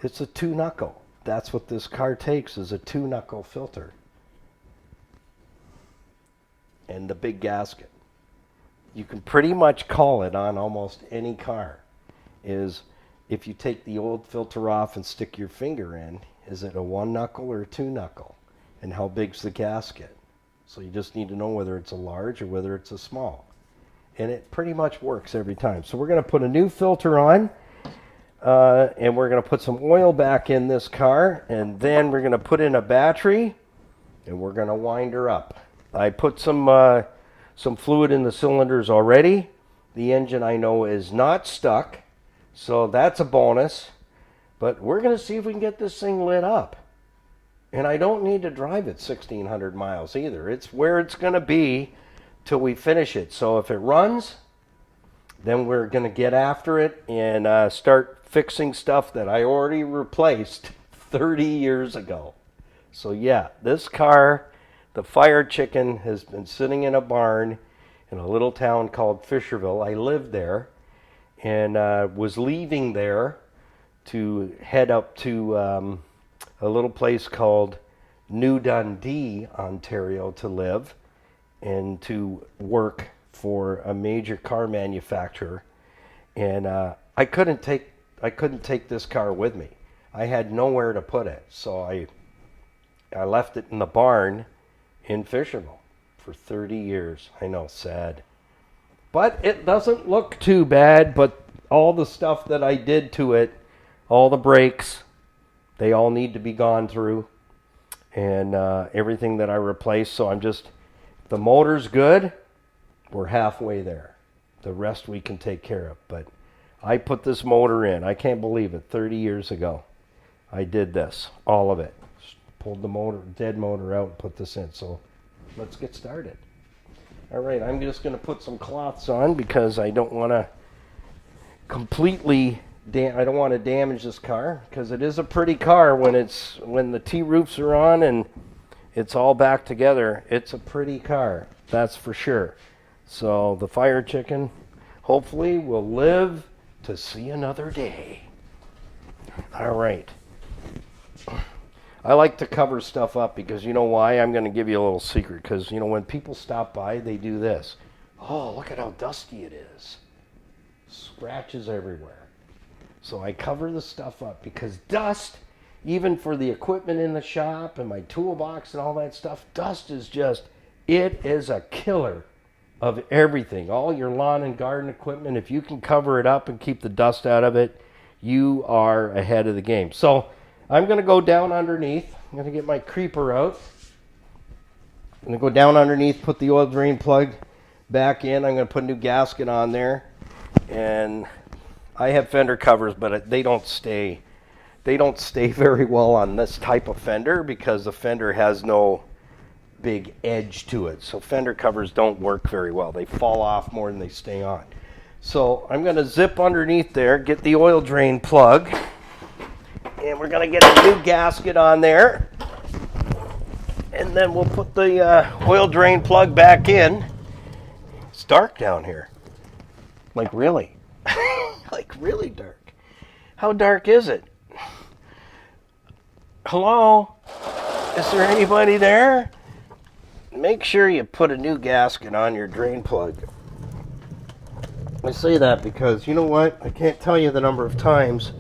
It's a 2 knuckle. That's what this car takes, is a 2 knuckle filter. And the big gasket. You can pretty much call it on almost any car. Is if you take the old filter off and stick your finger in, is it a 1 knuckle or a 2 knuckle? And how big's the gasket? So you just need to know whether it's a large or whether it's a small. And it pretty much works every time. So we're going to put a new filter on, and we're going to put some oil back in this car, and then we're going to put in a battery, and we're going to wind her up. I put some fluid in the cylinders already. The engine, I know, is not stuck, so that's a bonus. But we're going to see if we can get this thing lit up. And I don't need to drive it 1,600 miles either. It's where it's going to be till we finish it. So if it runs, then we're going to get after it and start fixing stuff that I already replaced 30 years ago. So yeah, this car, the Fire Chicken, has been sitting in a barn in a little town called Fisherville. I lived there and was leaving there to head up to a little place called New Dundee, Ontario, to live and to work for a major car manufacturer. And I couldn't take this car with me. I had nowhere to put it, so I left it in the barn in Fisherville for 30 years. I know, sad. But it doesn't look too bad, but all the stuff that I did to it, all the brakes, they all need to be gone through, and everything that I replaced. So the motor's good, we're halfway there. The rest we can take care of. But I put this motor in. I can't believe it. 30 years ago, I did this, all of it. Pulled the dead motor out and put this in. So let's get started. All right, I'm just going to put some cloths on because I don't want to I don't want to damage this car, because it is a pretty car when the T-roofs are on and it's all back together. It's a pretty car, that's for sure. So the Fire Chicken hopefully will live to see another day. All right. I like to cover stuff up because you know why? I'm going to give you a little secret, because when people stop by, they do this. Oh, look at how dusty it is. Scratches everywhere. So I cover the stuff up because dust, even for the equipment in the shop and my toolbox and all that stuff, dust is it is a killer of everything. All your lawn and garden equipment, if you can cover it up and keep the dust out of it, you are ahead of the game. So I'm going to go down underneath. I'm going to get my creeper out. I'm going to go down underneath, put the oil drain plug back in. I'm going to put a new gasket on there. And I have fender covers, but they don't stay very well on this type of fender because the fender has no big edge to it. So fender covers don't work very well. They fall off more than they stay on. So I'm going to zip underneath there, get the oil drain plug, and we're going to get a new gasket on there. And then we'll put the oil drain plug back in. It's dark down here. Like really. Like really dark. How dark is it? Hello? Is there anybody there? Make sure you put a new gasket on your drain plug. I say that because, you know what? I can't tell you the number of times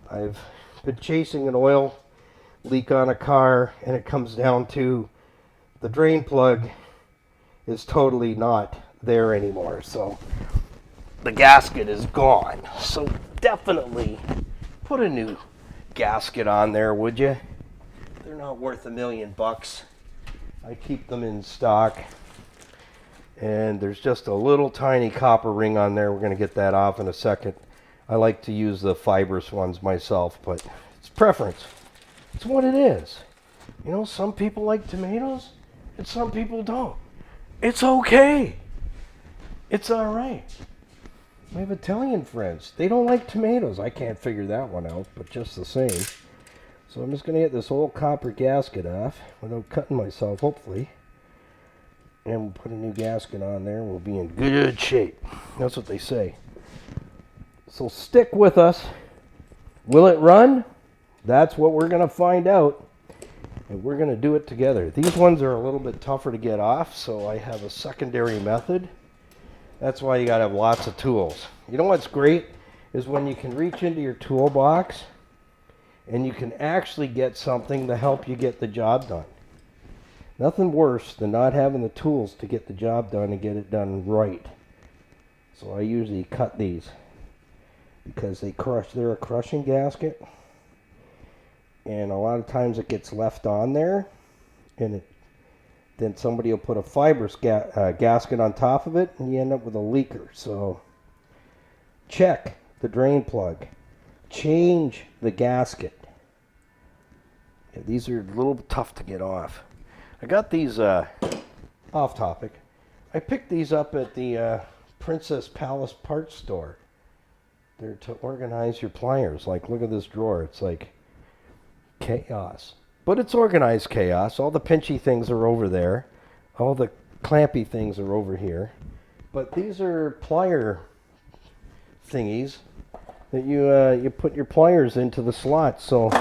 I've been chasing an oil leak on a car and it comes down to the drain plug is totally not there anymore. So the gasket is gone. So definitely put a new gasket on there, would you? They're not worth $1 million. I keep them in stock. And there's just a little tiny copper ring on there. We're going to get that off in a second. I like to use the fibrous ones myself, but it's preference. It's what it is. You know, some people like tomatoes and some people don't. It's okay. It's all right. I have Italian friends. They don't like tomatoes. I can't figure that one out, but just the same. So I'm just going to get this old copper gasket off without cutting myself, hopefully. And we'll put a new gasket on there. We'll be in good shape. That's what they say. So stick with us. Will it run? That's what we're going to find out. And we're going to do it together. These ones are a little bit tougher to get off, so I have a secondary method. That's why you got to have lots of tools. You know what's great is when you can reach into your toolbox and you can actually get something to help you get the job done. Nothing worse than not having the tools to get the job done and get it done right. So I usually cut these because they're a crushing gasket. And a lot of times it gets left on there and then somebody will put a fibrous gasket on top of it and you end up with a leaker. So check the drain plug. Change the gasket. Yeah, these are a little tough to get off. I got these off topic. I picked these up at the Princess Palace parts store. They're to organize your pliers. Like, look at this drawer. It's like chaos. But it's organized chaos. All the pinchy things are over there. All the clampy things are over here. But these are plier thingies that you put your pliers into the slots. So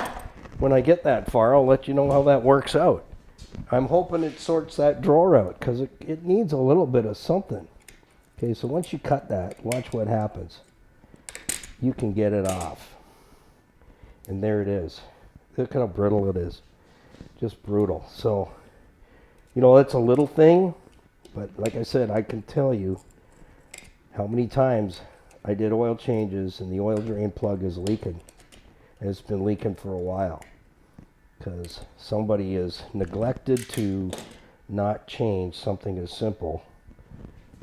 when I get that far, I'll let you know how that works out. I'm hoping it sorts that drawer out because it needs a little bit of something. Okay, so once you cut that, watch what happens. You can get it off. And there it is. Look how brittle it is. Just brutal. So, you know, that's a little thing, but like I said, I can tell you how many times I did oil changes and the oil drain plug is leaking. And it's been leaking for a while because somebody is neglected to not change something as simple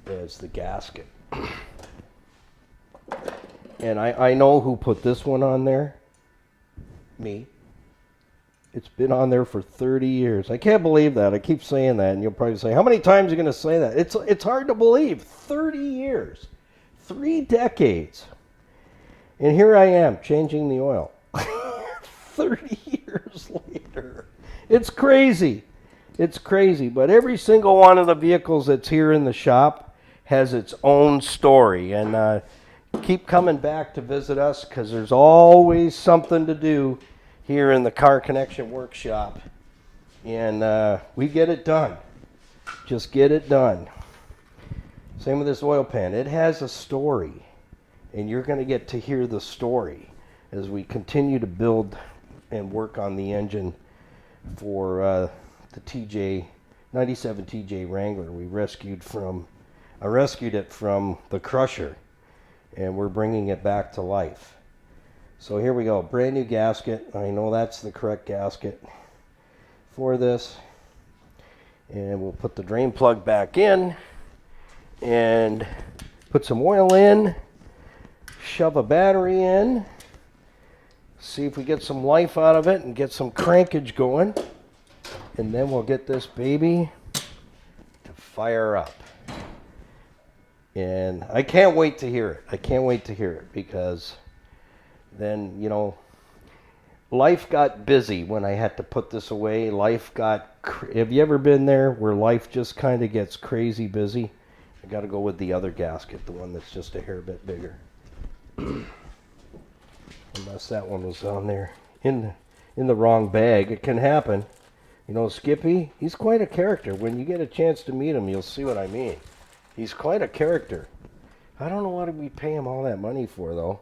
as the gasket. And I know who put this one on there. Me. It's been on there for 30 years. I can't believe that. I keep saying that, and you'll probably say, how many times are you going to say that? It's hard to believe. 30 years. 3 decades. And here I am, changing the oil. 30 years later. It's crazy. It's crazy. But every single one of the vehicles that's here in the shop has its own story. And keep coming back to visit us because there's always something to do here in the Car Connection workshop. And we get it done. Just get it done. Same with this oil pan. It has a story. And you're going to get to hear the story as we continue to build and work on the engine for the 97 TJ Wrangler. I rescued it from the crusher, and we're bringing it back to life. So here we go, brand new gasket. I know that's the correct gasket for this. And we'll put the drain plug back in and put some oil in, shove a battery in, see if we get some life out of it and get some crankage going. And then we'll get this baby to fire up. And I can't wait to hear it. I can't wait to hear it because then, life got busy when I had to put this away. Have you ever been there where life just kind of gets crazy busy? I got to go with the other gasket, the one that's just a hair bit bigger. Unless that one was on there in the wrong bag. It can happen. Skippy, he's quite a character. When you get a chance to meet him, you'll see what I mean. He's quite a character. I don't know what we pay him all that money for, though.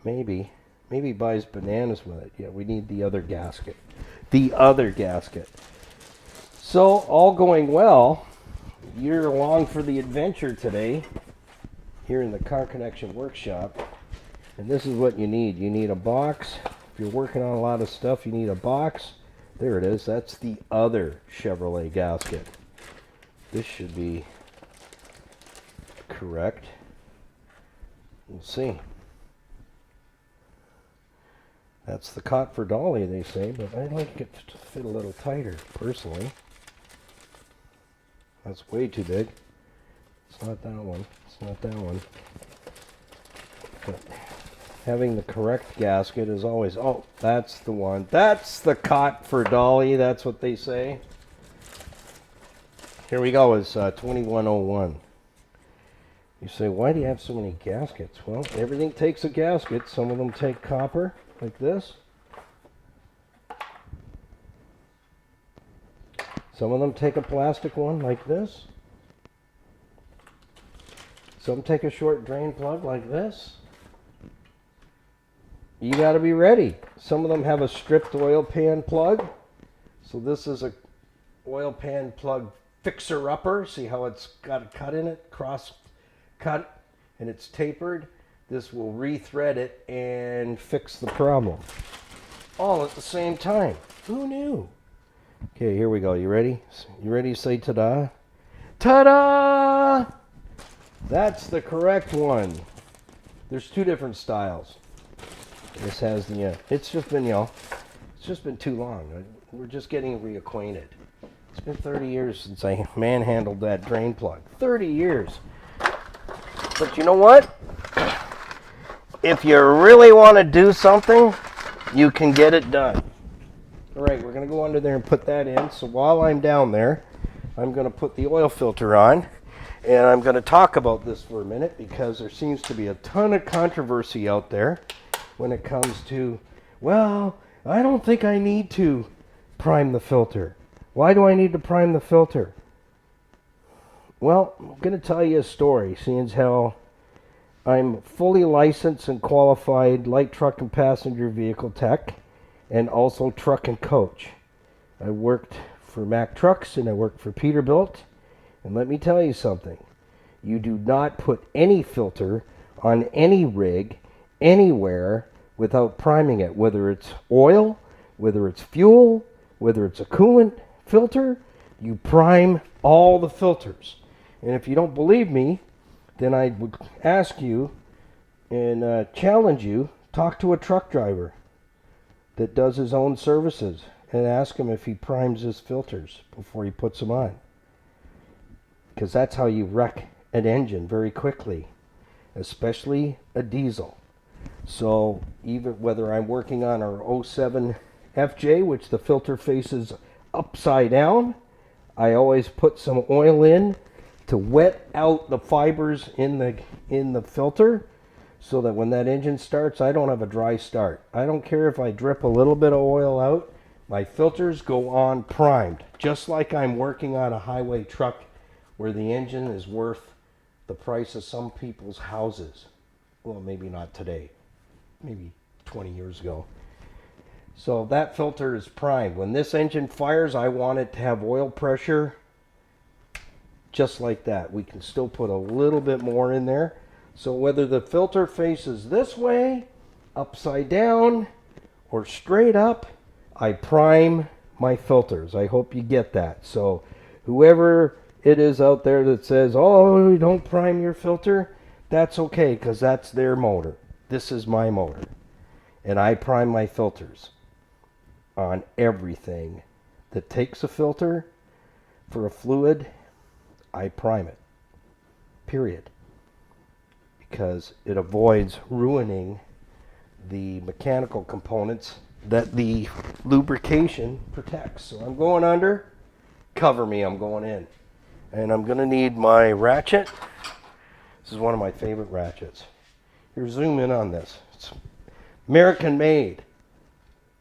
Maybe he buys bananas with it. Yeah, we need the other gasket. The other gasket. So, all going well. You're along for the adventure today here in the Car Connection Workshop. And this is what you need. You need a box. If you're working on a lot of stuff, you need a box. There it is. That's the other Chevrolet gasket. This should be correct. We'll see. That's the cot for Dolly, they say, but I'd like it to fit a little tighter, personally. That's way too big. It's not that one. It's not that one. But having the correct gasket is always... Oh, that's the one. That's the cot for Dolly. That's what they say. Here we go. It's 2101. You say, why do you have so many gaskets? Well, everything takes a gasket. Some of them take copper, like this. Some of them take a plastic one, like this. Some take a short drain plug, like this. You got to be ready. Some of them have a stripped oil pan plug. So this is a oil pan plug fixer-upper. See how it's got a cut in it, cross cut, and it's tapered. This will rethread it and fix the problem. All at the same time. Who knew? Okay, here we go. You ready? You ready to say ta-da? Ta-da! That's the correct one. There's two different styles. This has the, it's just been too long. We're just getting reacquainted. It's been 30 years since I manhandled that drain plug. 30 years. But you know what? If you really want to do something, you can get it done. All right, we're going to go under there and put that in. So while I'm down there, I'm going to put the oil filter on. And I'm going to talk about this for a minute because there seems to be a ton of controversy out there when it comes to, well, I don't think I need to prime the filter. Why do I need to prime the filter? Well, I'm going to tell you a story, seeing as how I'm fully licensed and qualified light truck and passenger vehicle tech and also truck and coach. I worked for Mack Trucks and I worked for Peterbilt. And let me tell you something. You do not put any filter on any rig anywhere without priming it, whether it's oil, whether it's fuel, whether it's a coolant filter. You prime all the filters. And if you don't believe me, then I would ask you and challenge you, talk to a truck driver that does his own services and ask him if he primes his filters before he puts them on. Because that's how you wreck an engine very quickly, especially a diesel. So even whether I'm working on our 07 FJ, which the filter faces upside down, I always put some oil in to wet out the fibers in the filter so that when that engine starts, I don't have a dry start. I don't care if I drip a little bit of oil out. My filters go on primed, just like I'm working on a highway truck where the engine is worth the price of some people's houses. Well, maybe not today. Maybe 20 years ago. So that filter is primed. When this engine fires, I want it to have oil pressure just like that. We can still put a little bit more in there. So whether the filter faces this way, upside down, or straight up, I prime my filters. I hope you get that. So whoever it is out there that says, oh, you don't prime your filter, that's okay, because that's their motor. This is my motor. And I prime my filters on everything that takes a filter for a fluid. I prime it. period, because it avoids ruining the mechanical components that the lubrication protects. So I'm going under, cover me, I'm going in. And I'm going to need my ratchet. This is one of my favorite ratchets. Here, zoom in on this. It's American made.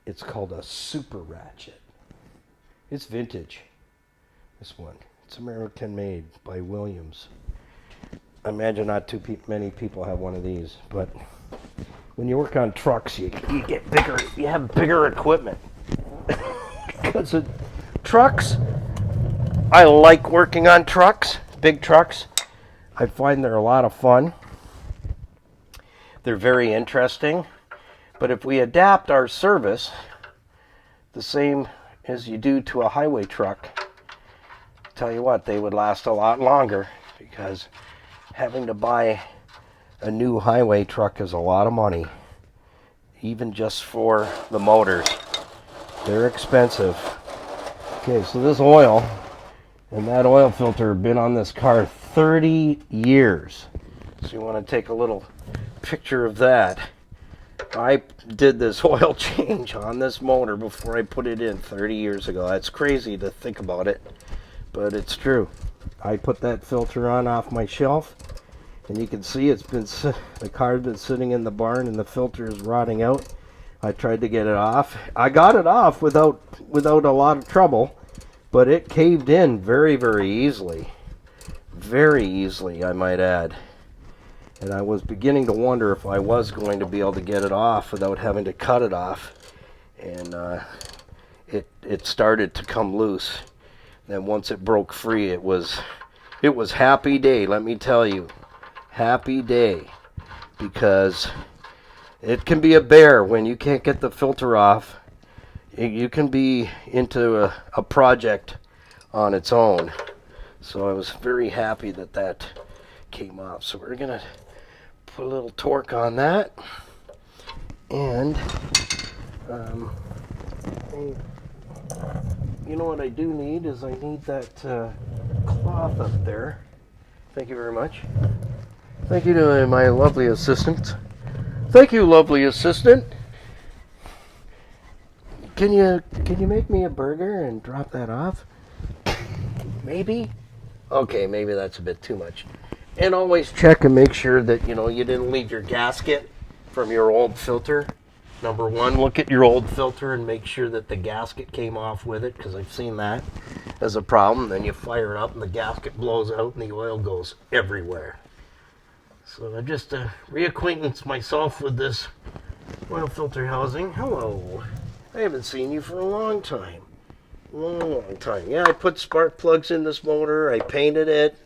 It's called a super ratchet. It's vintage, this one. It's American made by Williams. I imagine not too many people have one of these, but when you work on trucks, you get bigger, you have bigger equipment. Because of trucks, I like working on trucks, big trucks. I find they're a lot of fun. They're very interesting. But if we adapt our service the same as you do to a highway truck, tell you what, they would last a lot longer, because having to buy a new highway truck is a lot of money, even just for the motors. They're expensive. Okay, so this oil and that oil filter have been on this car 30 years. So you want to take a little picture of that. I did this oil change on this motor before I put it in 30 years ago. That's crazy to think about it, but it's true. I put that filter on off my shelf, and you can see the car's been sitting in the barn and the filter is rotting out. I tried to get it off. I got it off without a lot of trouble, but it caved in very, very easily. Very easily, I might add. And I was beginning to wonder if I was going to be able to get it off without having to cut it off. And it started to come loose. Then once it broke free, it was happy day, let me tell you. Happy day. Because it can be a bear when you can't get the filter off. You can be into a project on its own. So I was very happy that came off. So we're going to put a little torque on that. And you know what I do need is I need that cloth up there. Thank you very much. Thank you to my lovely assistant. Thank you, lovely assistant. Can you make me a burger and drop that off? Maybe? Okay, maybe that's a bit too much. And always check and make sure that, you didn't leave your gasket from your old filter. Number one, look at your old filter and make sure that the gasket came off with it, because I've seen that as a problem. Then you fire it up and the gasket blows out and the oil goes everywhere. So I just reacquaintance myself with this oil filter housing. Hello. I haven't seen you for a long time. Long time. Yeah, I put spark plugs in this motor. I painted it.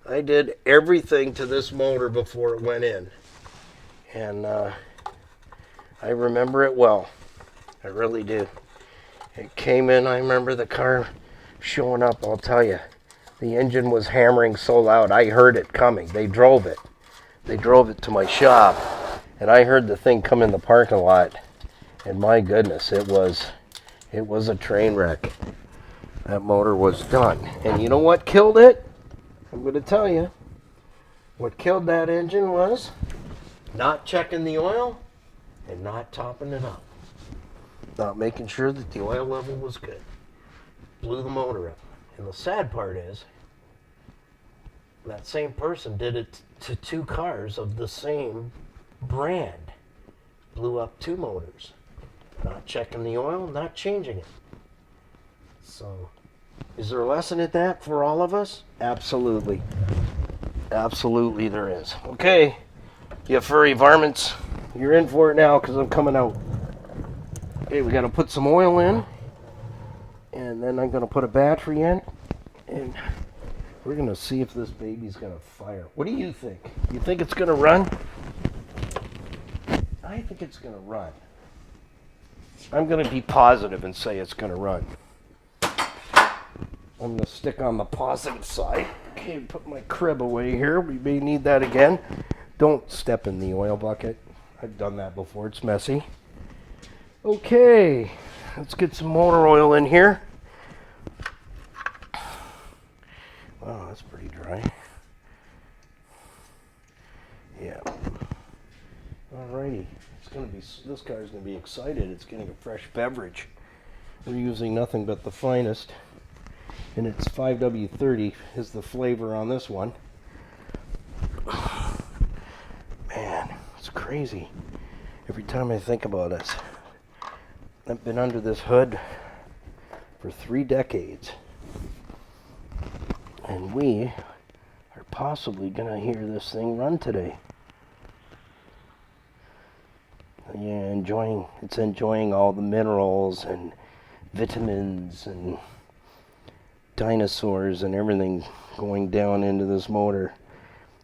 I did everything to this motor before it went in. And I remember it well. I really do. It came in, I remember the car showing up, I'll tell you. The engine was hammering so loud, I heard it coming. They drove it. They drove it to my shop, and I heard the thing come in the parking lot. And my goodness, it was a train wreck. That motor was done. And you know what killed it? I'm going to tell you. What killed that engine was not checking the oil and not topping it up. Not making sure that the oil level was good. Blew the motor up. And the sad part is, that same person did it to two cars of the same brand. Blew up two motors. Not checking the oil, not changing it. So, is there a lesson in that for all of us? Absolutely. Absolutely there is. Okay, you furry varmints, you're in for it now because I'm coming out. Okay, we got to put some oil in. And then I'm going to put a battery in. And we're going to see if this baby's going to fire. What do you think? You think it's going to run? I think it's going to run. I'm going to be positive and say it's going to run. I'm going to stick on the positive side. Okay, put my crib away here. We may need that again. Don't step in the oil bucket. I've done that before. It's messy. Okay, let's get some motor oil in here. Wow, that's pretty dry. Alrighty, this car's gonna be excited. It's getting a fresh beverage. We're using nothing but the finest, and it's 5W30 is the flavor on this one. Man, it's crazy. Every time I think about it, I've been under this hood for 3 decades, and we are possibly gonna hear this thing run today. Yeah, it's enjoying all the minerals and vitamins and dinosaurs and everything going down into this motor.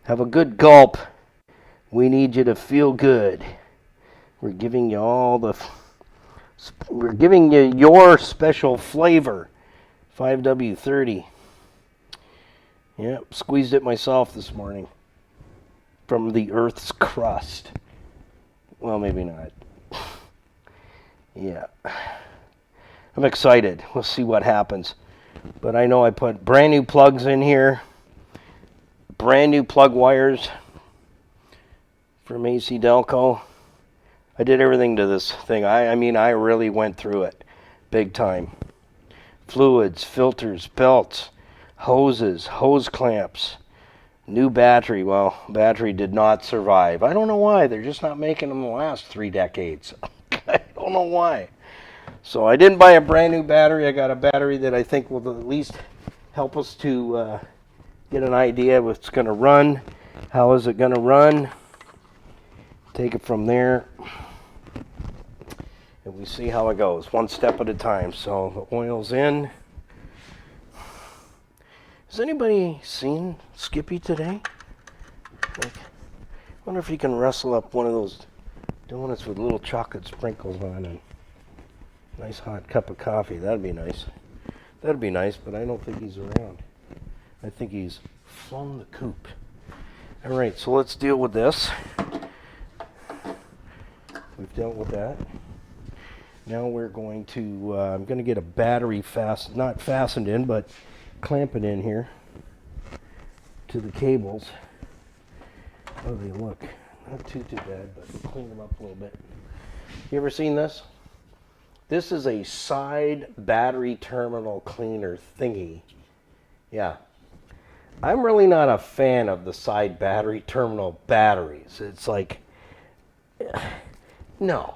Have a good gulp. We need you to feel good. We're giving you your special flavor. 5W30. Yep, squeezed it myself this morning from the Earth's crust. Well, maybe not. Yeah. I'm excited. We'll see what happens. But I know I put brand new plugs in here. Brand new plug wires from AC Delco. I did everything to this thing. I mean, I really went through it. Big time. Fluids, filters, belts, hoses, hose clamps. New battery. Well, battery did not survive. I don't know why. They're just not making them last 3 decades. I don't know why. So I didn't buy a brand new battery. I got a battery that I think will at least help us to get an idea of what's going to run. How is it going to run? Take it from there. And we see how it goes. One step at a time. So the oil's in. Has anybody seen Skippy today? I wonder if he can rustle up one of those donuts with little chocolate sprinkles on it. Nice hot cup of coffee. That'd be nice. That'd be nice, but I don't think he's around. I think he's flown the coop. All right, so let's deal with this. We've dealt with that. Now we're going to, I'm going to get a battery not fastened in, but clamp it in here to the cables. Oh, they look not too bad, but we'll clean them up a little bit. You ever seen this? This is a side battery terminal cleaner thingy. Yeah. I'm really not a fan of the side battery terminal batteries. It's like, no.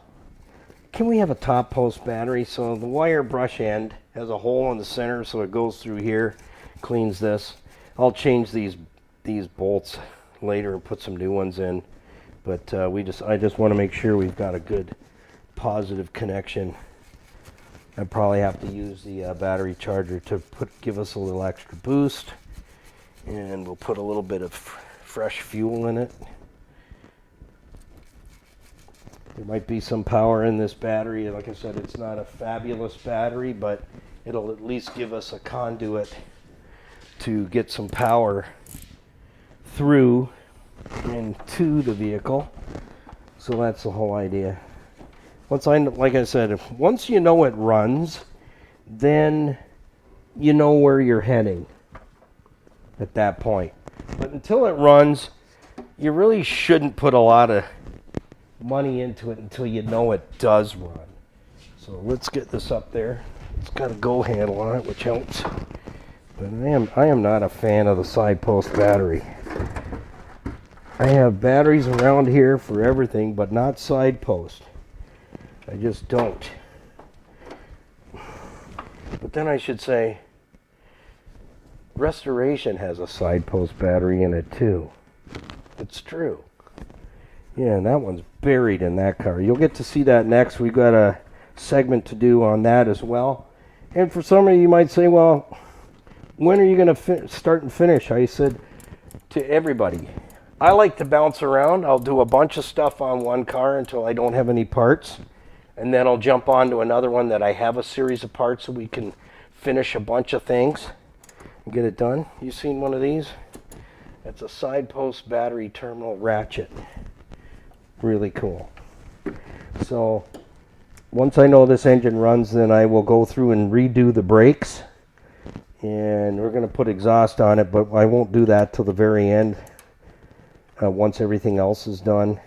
Can we have a top post battery? So the wire brush end has a hole in the center, so it goes through here, cleans this. I'll change these bolts later and put some new ones in. But I just want to make sure we've got a good positive connection. I probably have to use the battery charger to give us a little extra boost. And we'll put a little bit of fresh fuel in it. There might be some power in this battery. Like I said, it's not a fabulous battery, but it'll at least give us a conduit to get some power through and to the vehicle. So that's the whole idea. Like I said, once you know it runs, then you know where you're heading at that point. But until it runs, you really shouldn't put a lot of money into it until you know it does run. So let's get this up there. It's got a go handle on it, which helps. But I am not a fan of the side post battery. I have batteries around here for everything, but not side post. I just don't. But then I should say, Restoration has a side post battery in it too. It's true. Yeah, and that one's buried in that car. You'll get to see that next. We've got a segment to do on that as well. And for some of you might say, well, when are you going to start and finish? I said to everybody, I like to bounce around. I'll do a bunch of stuff on one car until I don't have any parts. And then I'll jump on to another one that I have a series of parts so we can finish a bunch of things and get it done. You seen one of these? It's a side post battery terminal ratchet. Really cool. So once I know this engine runs, then I will go through and redo the brakes. And we're going to put exhaust on it, but I won't do that till the very end. Once everything else is done.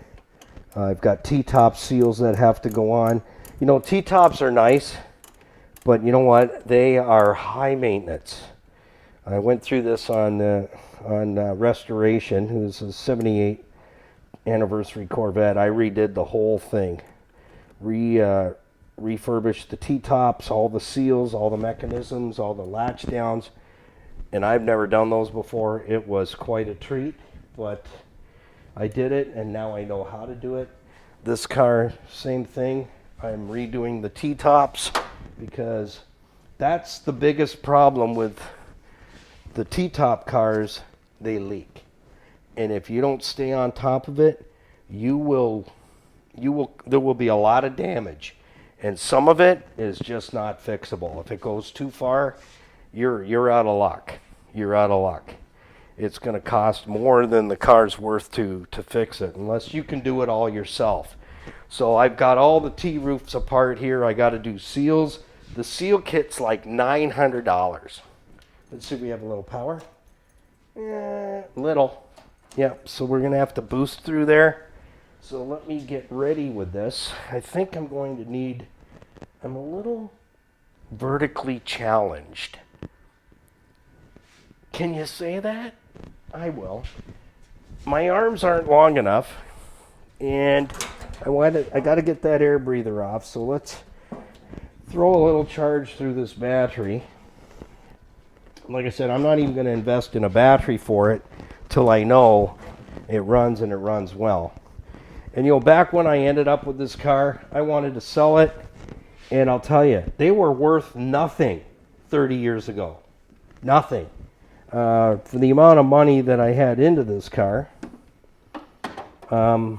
I've got T-top seals that have to go on. You know, T-tops are nice, but you know what? They are high maintenance. I went through this on Restoration, who's a 78 anniversary Corvette. I redid the whole thing. Refurbished the T-tops, all the seals, all the mechanisms, all the latch downs. And I've never done those before. It was quite a treat, but I did it, and now I know how to do it. This car, same thing. I'm redoing the T-tops because that's the biggest problem with the T-top cars. They leak. And if you don't stay on top of it, there will be a lot of damage. And some of it is just not fixable. If it goes too far, you're out of luck. You're out of luck. It's going to cost more than the car's worth to fix it, unless you can do it all yourself. So I've got all the T-roofs apart here. I got to do seals. The seal kit's like $900. Let's see if we have a little power. Little. Yep, so we're going to have to boost through there. So let me get ready with this. I think I'm going to need, I'm a little vertically challenged. Can you say that? I will. My arms aren't long enough, and I got to get that air breather off. So let's throw a little charge through this battery. Like I said, I'm not even going to invest in a battery for it till I know it runs and it runs well. And you know, back when I ended up with this car, I wanted to sell it, and I'll tell you, they were worth nothing 30 years ago. Nothing. For the amount of money that I had into this car, I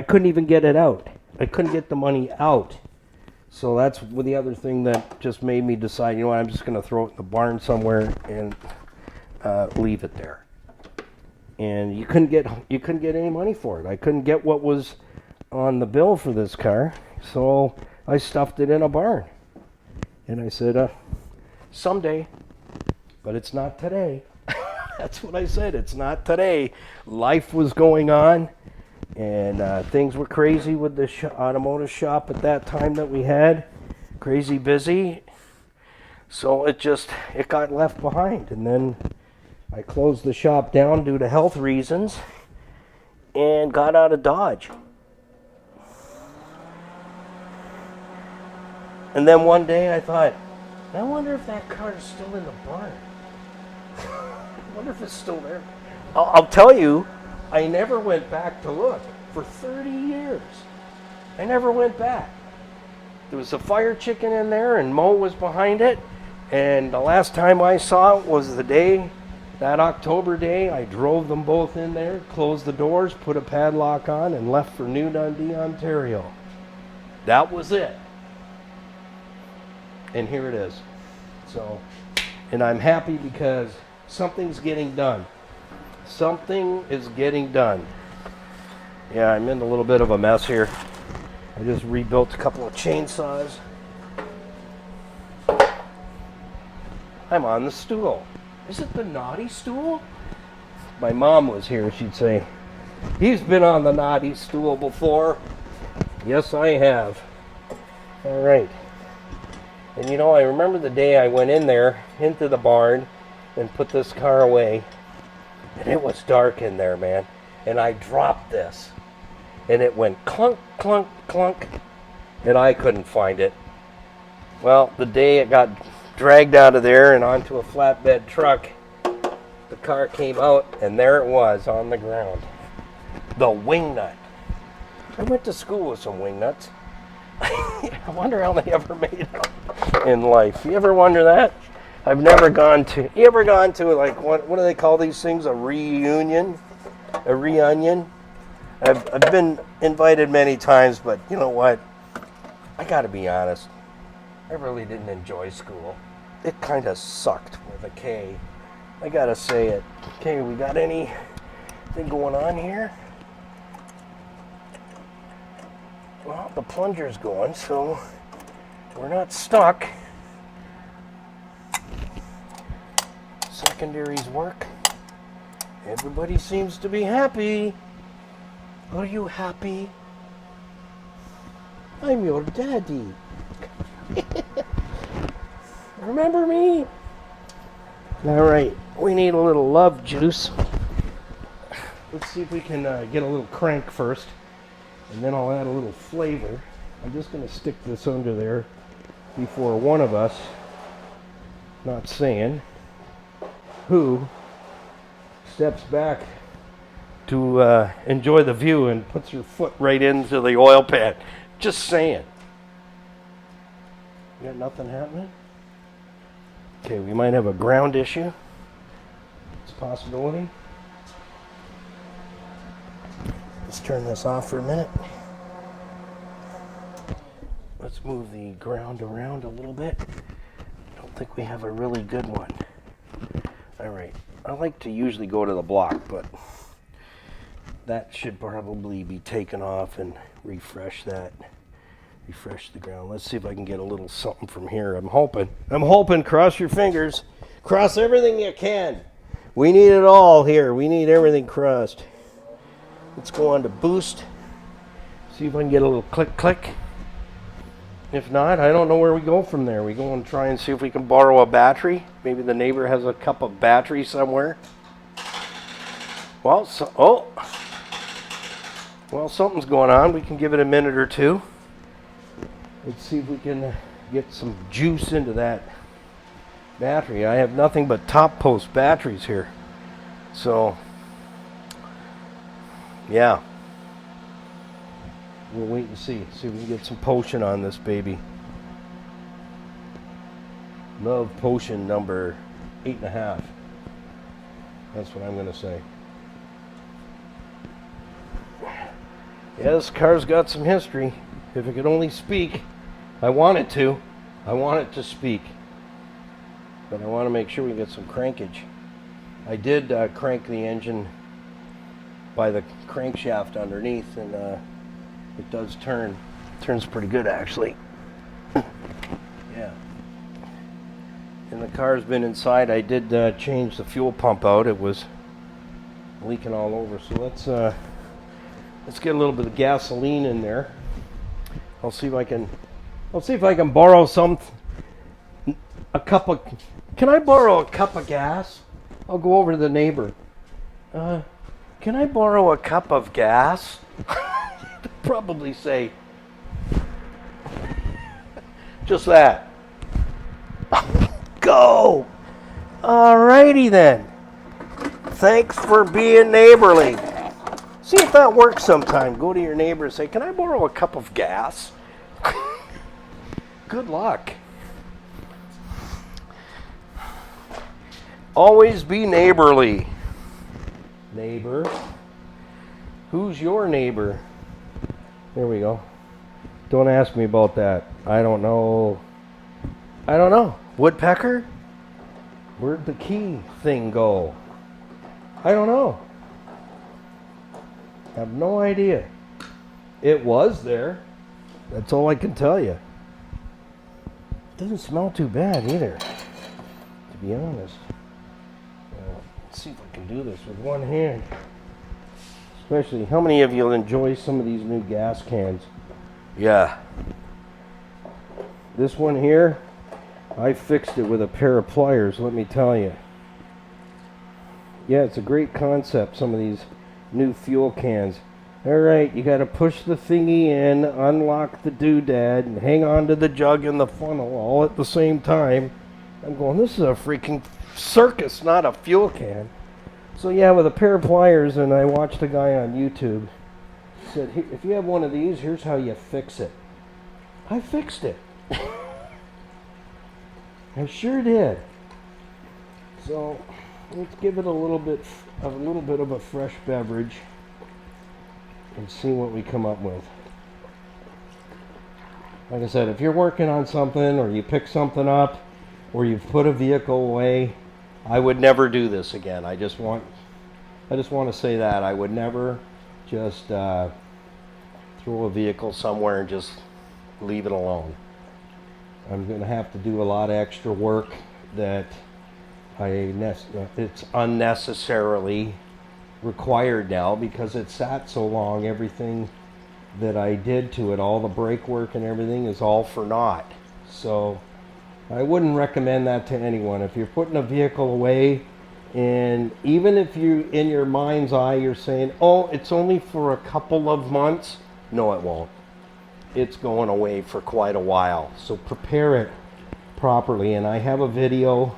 couldn't even get it out. I couldn't get the money out. So that's the other thing that just made me decide, you know what, I'm just going to throw it in the barn somewhere and leave it there. And you couldn't get any money for it. I couldn't get what was on the bill for this car, so I stuffed it in a barn. And I said, someday, but it's not today. That's what I said. It's not today. Life was going on, and things were crazy with the automotive shop at that time that we had. Crazy busy. So it got left behind, and then I closed the shop down due to health reasons and got out of Dodge. And then one day I thought, I wonder if that car is still in the barn. I wonder if it's still there. I'll tell you, I never went back to look for 30 years. I never went back. There was a fire chicken in there, and Mo was behind it. And the last time I saw it was that October day. I drove them both in there, closed the doors, put a padlock on, and left for New Dundee, Ontario. That was it. And here it is. So, and I'm happy because something's getting done. Something is getting done. Yeah, I'm in a little bit of a mess here. I just rebuilt a couple of chainsaws. I'm on the stool. Is it the naughty stool? If my mom was here, she'd say, he's been on the naughty stool before. Yes, I have. All right. And you know, I remember the day I went in there, into the barn, and put this car away. And it was dark in there, man. And I dropped this. And it went clunk, clunk, clunk. And I couldn't find it. Well, the day it got dragged out of there and onto a flatbed truck, the car came out, and there it was on the ground. The wing nut. I went to school with some wing nuts. I wonder how they ever made it in life. You ever wonder that? I've never gone to, you ever gone to, like, what do they call these things? A reunion? A reunion? I've been invited many times, but you know what? I gotta be honest. I really didn't enjoy school. It kind of sucked with a K. I gotta say it. Okay, we got anything going on here? Well, the plunger's going, so we're not stuck. Secondaries work. Everybody seems to be happy. Are you happy? I'm your daddy. Remember me? All right, we need a little love juice. Let's see if we can get a little crank first, and then I'll add a little flavor. I'm just going to stick this under there before one of us, not saying who, steps back to enjoy the view and puts her foot right into the oil pan. Just saying. You got nothing happening? Okay, we might have a ground issue. It's a possibility. Let's turn this off for a minute. Let's move the ground around a little bit. I don't think we have a really good one. All right, I like to usually go to the block, but that should probably be taken off and refresh that. Refresh the ground. Let's see if I can get a little something from here. I'm hoping, cross your fingers. Cross everything you can. We need it all here. We need everything crossed. Let's go on to boost. See if I can get a little click, click. If not, I don't know where we go from there. We go and try and see if we can borrow a battery. Maybe the neighbor has a cup of battery somewhere. Well, well, something's going on. We can give it a minute or two. Let's see if we can get some juice into that battery. I have nothing but top post batteries here. So, yeah. We'll wait and see. See if we can get some potion on this baby. Love potion number 8.5. That's what I'm going to say. Yeah, this car's got some history. If it could only speak, I want it to. I want it to speak. But I want to make sure we get some crankage. I did crank the engine by the crankshaft underneath, and it does turn. Turns pretty good, actually. Yeah. And the car's been inside. I did change the fuel pump out. It was leaking all over. So let's get a little bit of gasoline in there. I'll see if I can borrow can I borrow a cup of gas? I'll go over to the neighbor. Can I borrow a cup of gas? Probably say just that. Go. Alrighty then. Thanks for being neighborly. See if that works sometime. Go to your neighbor and say, can I borrow a cup of gas? Good luck. Always be neighborly. Neighbor. Who's your neighbor? There we go. Don't ask me about that. I don't know. Woodpecker? Where'd the key thing go? I don't know. I have no idea. It was there. That's all I can tell you. Doesn't smell too bad either, to be honest. Let's see if I can do this with one hand. Especially, how many of you will enjoy some of these new gas cans? Yeah. This one here, I fixed it with a pair of pliers, let me tell you. Yeah, it's a great concept, some of these new fuel cans. Alright, you got to push the thingy in, unlock the doodad, and hang on to the jug and the funnel all at the same time. I'm going, this is a freaking circus, not a fuel can. So yeah, with a pair of pliers, and I watched a guy on YouTube. He said, if you have one of these, here's how you fix it. I fixed it. I sure did. So let's give it a little bit of a fresh beverage and see what we come up with. Like I said, if you're working on something or you pick something up or you've put a vehicle away, I would never do this again. I just want to say that I would never just throw a vehicle somewhere and just leave it alone. I'm going to have to do a lot of extra work that it's unnecessarily required now because it sat so long. Everything that I did to it, all the brake work and everything, is all for naught. So I wouldn't recommend that to anyone. If you're putting a vehicle away, and even if you, in your mind's eye, you're saying, oh, it's only for a couple of months, no, it won't. It's going away for quite a while. So prepare it properly. And I have a video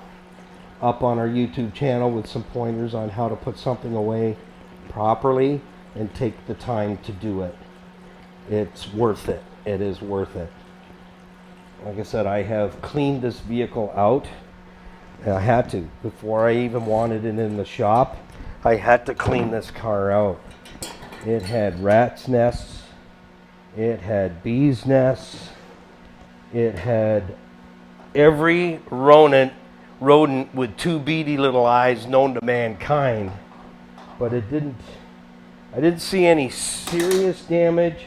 up on our YouTube channel with some pointers on how to put something away properly and take the time to do it. It's worth it. It is worth it. Like I said, I have cleaned this vehicle out. I had to. Before I even wanted it in the shop, I had to clean this car out. It had rats' nests. It had bees' nests. It had every rodent with two beady little eyes known to mankind. But I didn't see any serious damage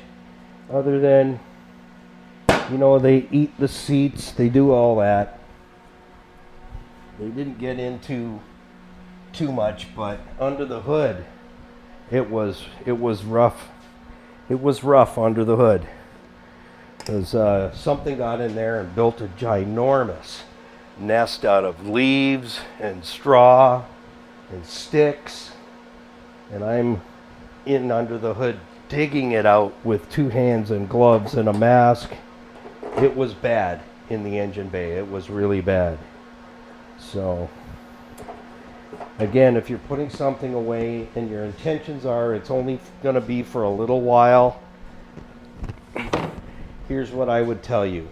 other than, they eat the seats, they do all that. They didn't get into too much, but under the hood, it was rough. It was rough under the hood. Because something got in there and built a ginormous nest out of leaves and straw and sticks. And I'm in under the hood digging it out with 2 hands and gloves and a mask. It was bad in the engine bay. It was really bad. So, again, if you're putting something away and your intentions are it's only going to be for a little while, here's what I would tell you.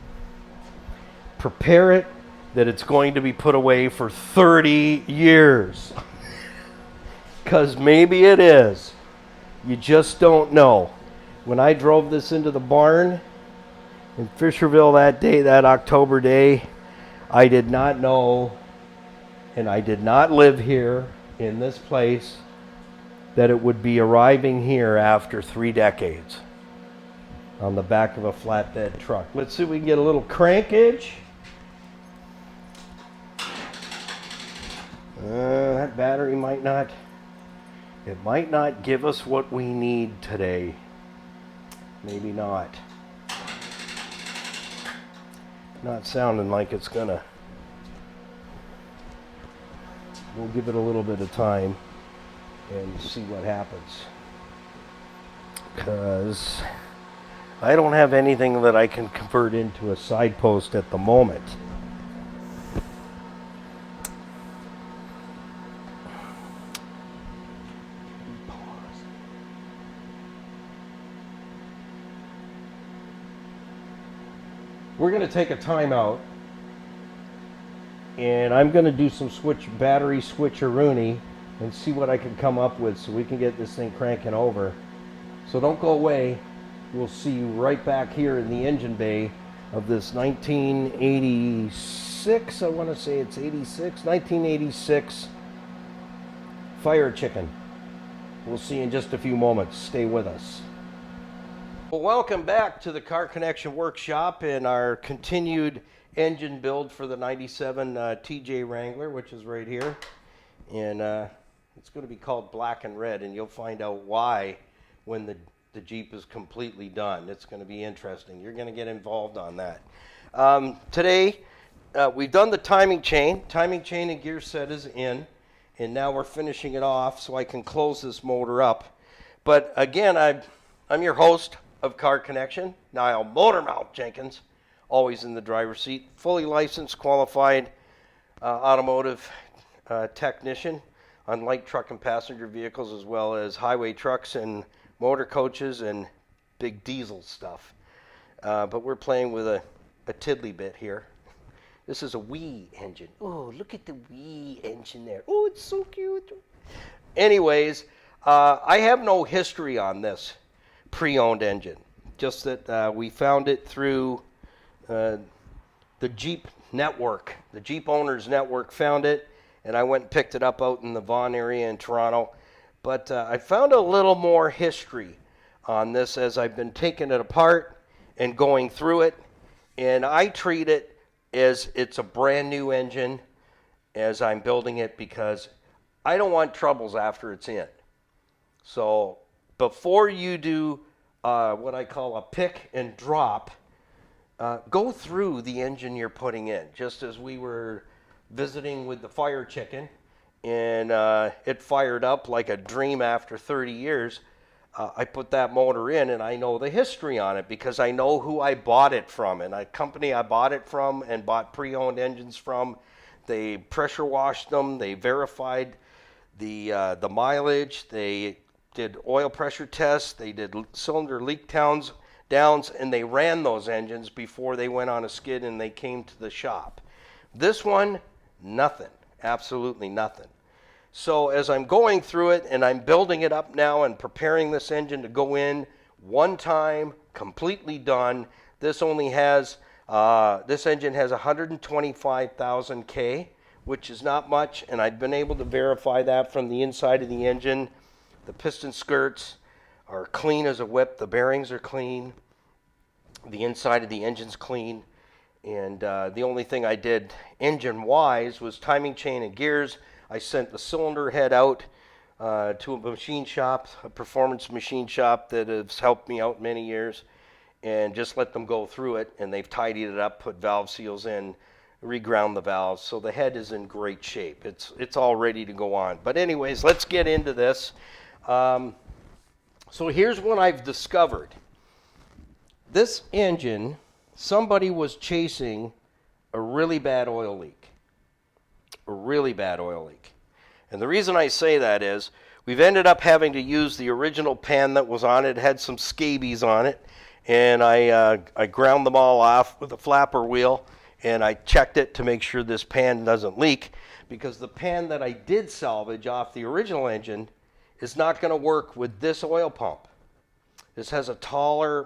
Prepare it that it's going to be put away for 30 years. Because maybe it is. You just don't know. When I drove this into the barn in Fisherville that day, that October day, I did not know, and I did not live here in this place, that it would be arriving here after 3 decades on the back of a flatbed truck. Let's see if we can get a little crankage. That battery might not give us what we need today. Maybe not. Not sounding like it's gonna. We'll give it a little bit of time and see what happens. Because I don't have anything that I can convert into a side post at the moment. We're going to take a timeout, and I'm going to do some battery switcheroonie and see what I can come up with so we can get this thing cranking over. So don't go away. We'll see you right back here in the engine bay of this 1986, I want to say it's 86, 1986 Fire Chicken. We'll see you in just a few moments. Stay with us. Well, welcome back to the Car Connection Workshop and our continued engine build for the 97 TJ Wrangler, which is right here. And it's going to be called Black and Red, and you'll find out why when the Jeep is completely done. It's going to be interesting. You're going to get involved on that. Today, we've done the timing chain. Timing chain and gear set is in, and now we're finishing it off so I can close this motor up. But again, I'm your host of Car Connection, Niall Motormouth Jenkins, always in the driver's seat, fully licensed, qualified automotive technician on light truck and passenger vehicles, as well as highway trucks and motor coaches and big diesel stuff. But we're playing with a tiddly bit here. This is a wee engine. Oh, look at the wee engine there. Oh, it's so cute. Anyways, I have no history on this pre-owned engine, just that we found it through the Jeep network. The Jeep Owners Network found it, and I went and picked it up out in the Vaughan area in Toronto. But I found a little more history on this as I've been taking it apart and going through it, and I treat it as it's a brand new engine as I'm building it, because I don't want troubles after it's in. So before you do what I call a pick and drop, go through the engine you're putting in. Just as we were visiting with the fire chicken, and it fired up like a dream after 30 years. I put that motor in, and I know the history on it because I know who I bought it from. And a company I bought it from and bought pre-owned engines from, they pressure washed them. They verified the mileage. They did oil pressure tests. They did cylinder leak downs, and they ran those engines before they went on a skid and they came to the shop. This one, nothing. Absolutely nothing. So as I'm going through it and I'm building it up now and preparing this engine to go in one time, completely done, this engine has 125,000 K, which is not much, and I've been able to verify that from the inside of the engine. The piston skirts are clean as a whip. The bearings are clean. The inside of the engine's clean. And the only thing I did engine-wise was timing chain and gears. I sent the cylinder head out to a machine shop, a performance machine shop that has helped me out many years, and just let them go through it. And they've tidied it up, put valve seals in, reground the valves. So the head is in great shape. It's all ready to go on. But anyways, let's get into this. So here's what I've discovered. This engine, somebody was chasing a really bad oil leak. A really bad oil leak. And the reason I say that is we've ended up having to use the original pan that was on it. It had some scabies on it. And I ground them all off with a flapper wheel. And I checked it to make sure this pan doesn't leak. Because the pan that I did salvage off the original engine is not going to work with this oil pump. This has a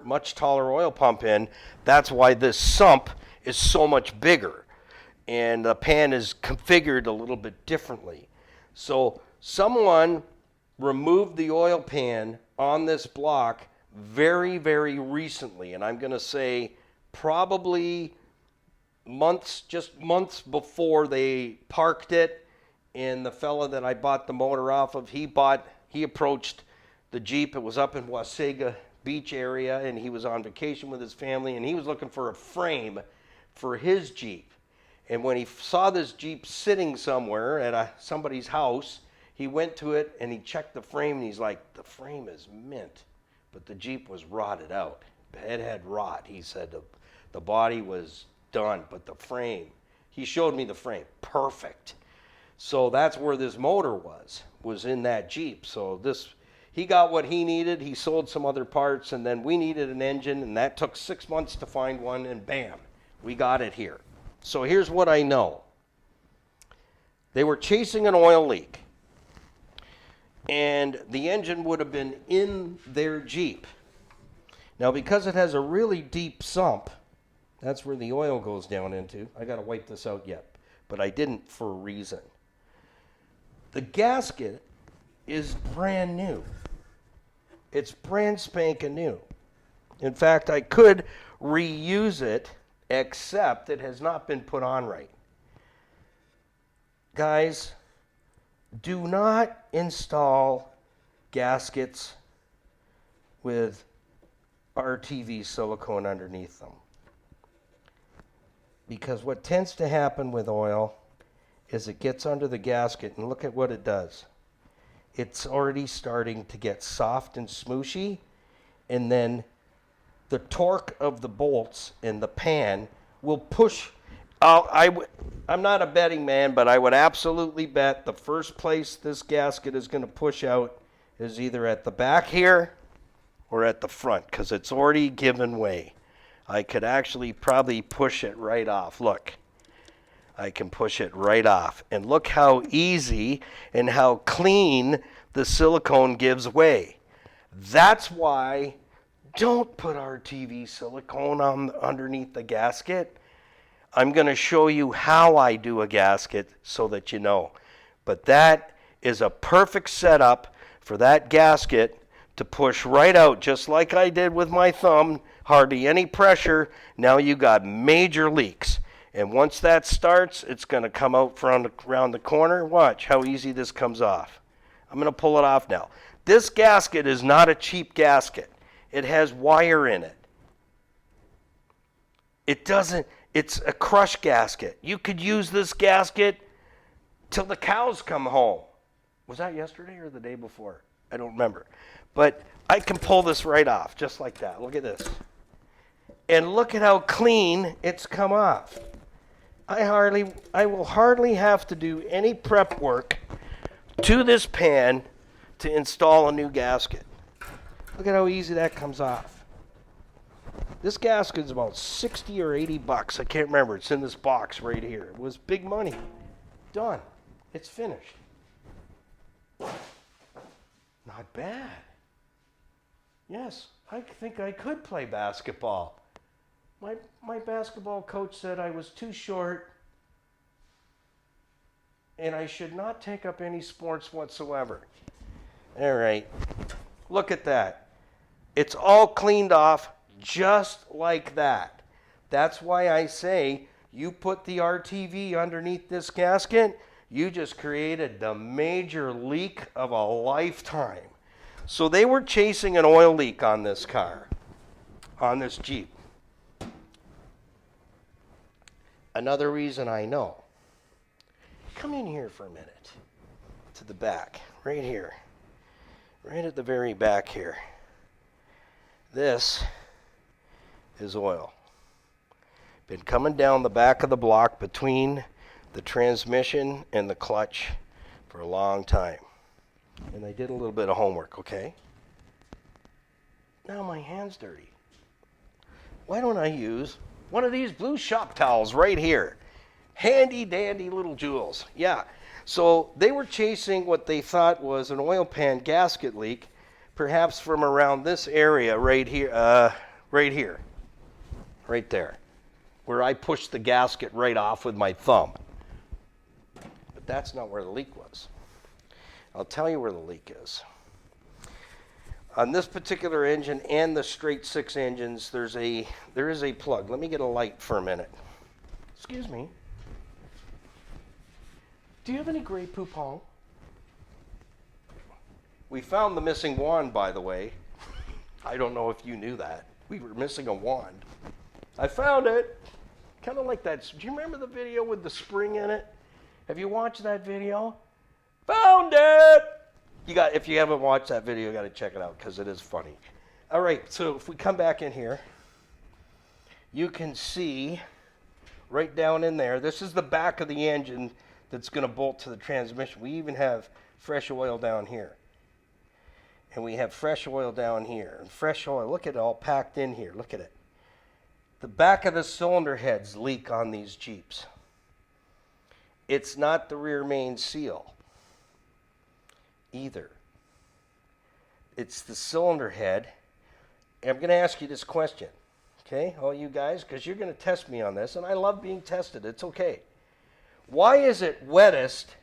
much taller oil pump in. That's why this sump is so much bigger. And the pan is configured a little bit differently. So someone removed the oil pan on this block very, very recently. And I'm going to say probably just months before they parked it. And the fella that I bought the motor off of, he approached the Jeep. It was up in Wasaga Beach area, and he was on vacation with his family, and he was looking for a frame for his Jeep. And when he saw this Jeep sitting somewhere at somebody's house, he went to it and he checked the frame, and he's like, the frame is mint, but the Jeep was rotted out. It had rot. He said the body was done, but the frame, he showed me the frame, perfect. So that's where this motor was in that Jeep. So he got what he needed. He sold some other parts, and then we needed an engine, and that took 6 months to find one, and bam, we got it here. So here's what I know. They were chasing an oil leak, and the engine would have been in their Jeep. Now, because it has a really deep sump, that's where the oil goes down into. I got to wipe this out yet, but I didn't for a reason. The gasket is brand new. It's brand spanking new. In fact, I could reuse it, except it has not been put on right. Guys, do not install gaskets with RTV silicone underneath them. Because what tends to happen with oil is it gets under the gasket, and look at what it does. It's already starting to get soft and smooshy, and then the torque of the bolts in the pan will push. I'm not a betting man, but I would absolutely bet the first place this gasket is going to push out is either at the back here or at the front, because it's already given way. I could actually probably push it right off. Look, I can push it right off. And look how easy and how clean the silicone gives way. That's why don't put RTV silicone on underneath the gasket. I'm going to show you how I do a gasket so that you know. But that is a perfect setup for that gasket to push right out, just like I did with my thumb. Hardly any pressure. Now you got major leaks. And once that starts, it's going to come out from around the corner. Watch how easy this comes off. I'm going to pull it off now. This gasket is not a cheap gasket. It has wire in it. It's a crush gasket. You could use this gasket till the cows come home. Was that yesterday or the day before? I don't remember. But I can pull this right off, just like that. Look at this. And look at how clean it's come off. I will hardly have to do any prep work to this pan to install a new gasket. Look at how easy that comes off. This gasket is about 60 or 80 bucks. I can't remember. It's in this box right here. It was big money. Done. It's finished. Not bad. Yes, I think I could play basketball. My basketball coach said I was too short and I should not take up any sports whatsoever. All right. Look at that. It's all cleaned off just like that. That's why I say you put the RTV underneath this gasket, you just created the major leak of a lifetime. So they were chasing an oil leak on this car, on this Jeep. Another reason I know. Come in here for a minute. To the back, right here. Right at the very back here. This is oil. Been coming down the back of the block between the transmission and the clutch for a long time. And I did a little bit of homework, okay? Now my hand's dirty. Why don't I use one of these blue shop towels right here? Handy dandy little jewels. Yeah. So they were chasing what they thought was an oil pan gasket leak, perhaps from around this area right here, right there, where I pushed the gasket right off with my thumb. But that's not where the leak was. I'll tell you where the leak is. On this particular engine and the straight six engines, there is a plug. Let me get a light for a minute. Excuse me. Do you have any Grey Poupon? We found the missing wand, by the way. I don't know if you knew that. We were missing a wand. I found it. Kind of like that. Do you remember the video with the spring in it? Have you watched that video? Found it! If you haven't watched that video, you got to check it out because it is funny. All right, so if we come back in here, you can see right down in there, this is the back of the engine that's going to bolt to the transmission. We even have fresh oil down here. And we have fresh oil down here. And fresh oil, look at it all packed in here. Look at it. The back of the cylinder heads leak on these Jeeps. It's not the rear main seal either. It's the cylinder head. And I'm going to ask you this question, okay, all you guys, because you're going to test me on this, and I love being tested. It's okay. Why is it wettest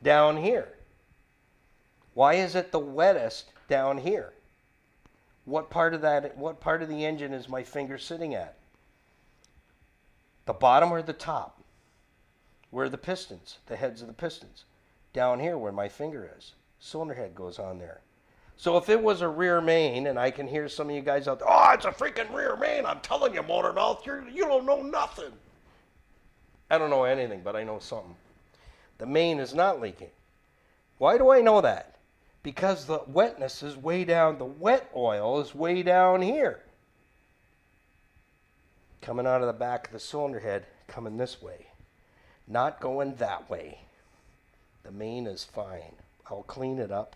down here? Why is it the wettest down here? What part of the engine is my finger sitting at? The bottom or the top? Where are the pistons, the heads of the pistons? Down here where my finger is. Cylinder head goes on there. So if it was a rear main, and I can hear some of you guys out there, oh, it's a freaking rear main. I'm telling you, motor mouth, you don't know nothing. I don't know anything, but I know something. The main is not leaking. Why do I know that? Because the wetness is way down, the wet oil is way down here. Coming out of the back of the cylinder head, coming this way. Not going that way. The main is fine. I'll clean it up.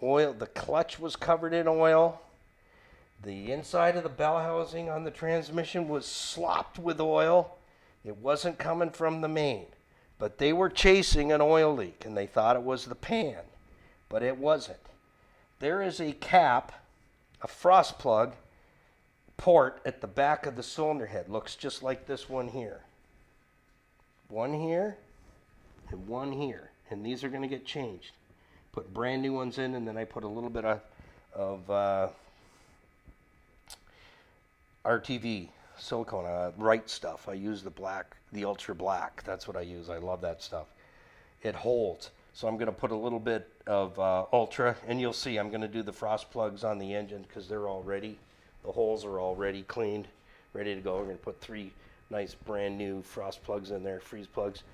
Oil, the clutch was covered in oil. The inside of the bell housing on the transmission was slopped with oil. It wasn't coming from the main. But they were chasing an oil leak, and they thought it was the pan. But it wasn't. There is a cap, a frost plug port at the back of the cylinder head. Looks just like this one here. One here and one here. And these are going to get changed. Put brand new ones in, and then I put a little bit of RTV silicone, right stuff. I use the black, the ultra black. That's what I use. I love that stuff. It holds. So I'm going to put a little bit of Ultra, and you'll see I'm going to do the frost plugs on the engine because they're all ready. The holes are already cleaned, ready to go. We're going to put 3 nice brand new frost plugs in there, freeze plugs.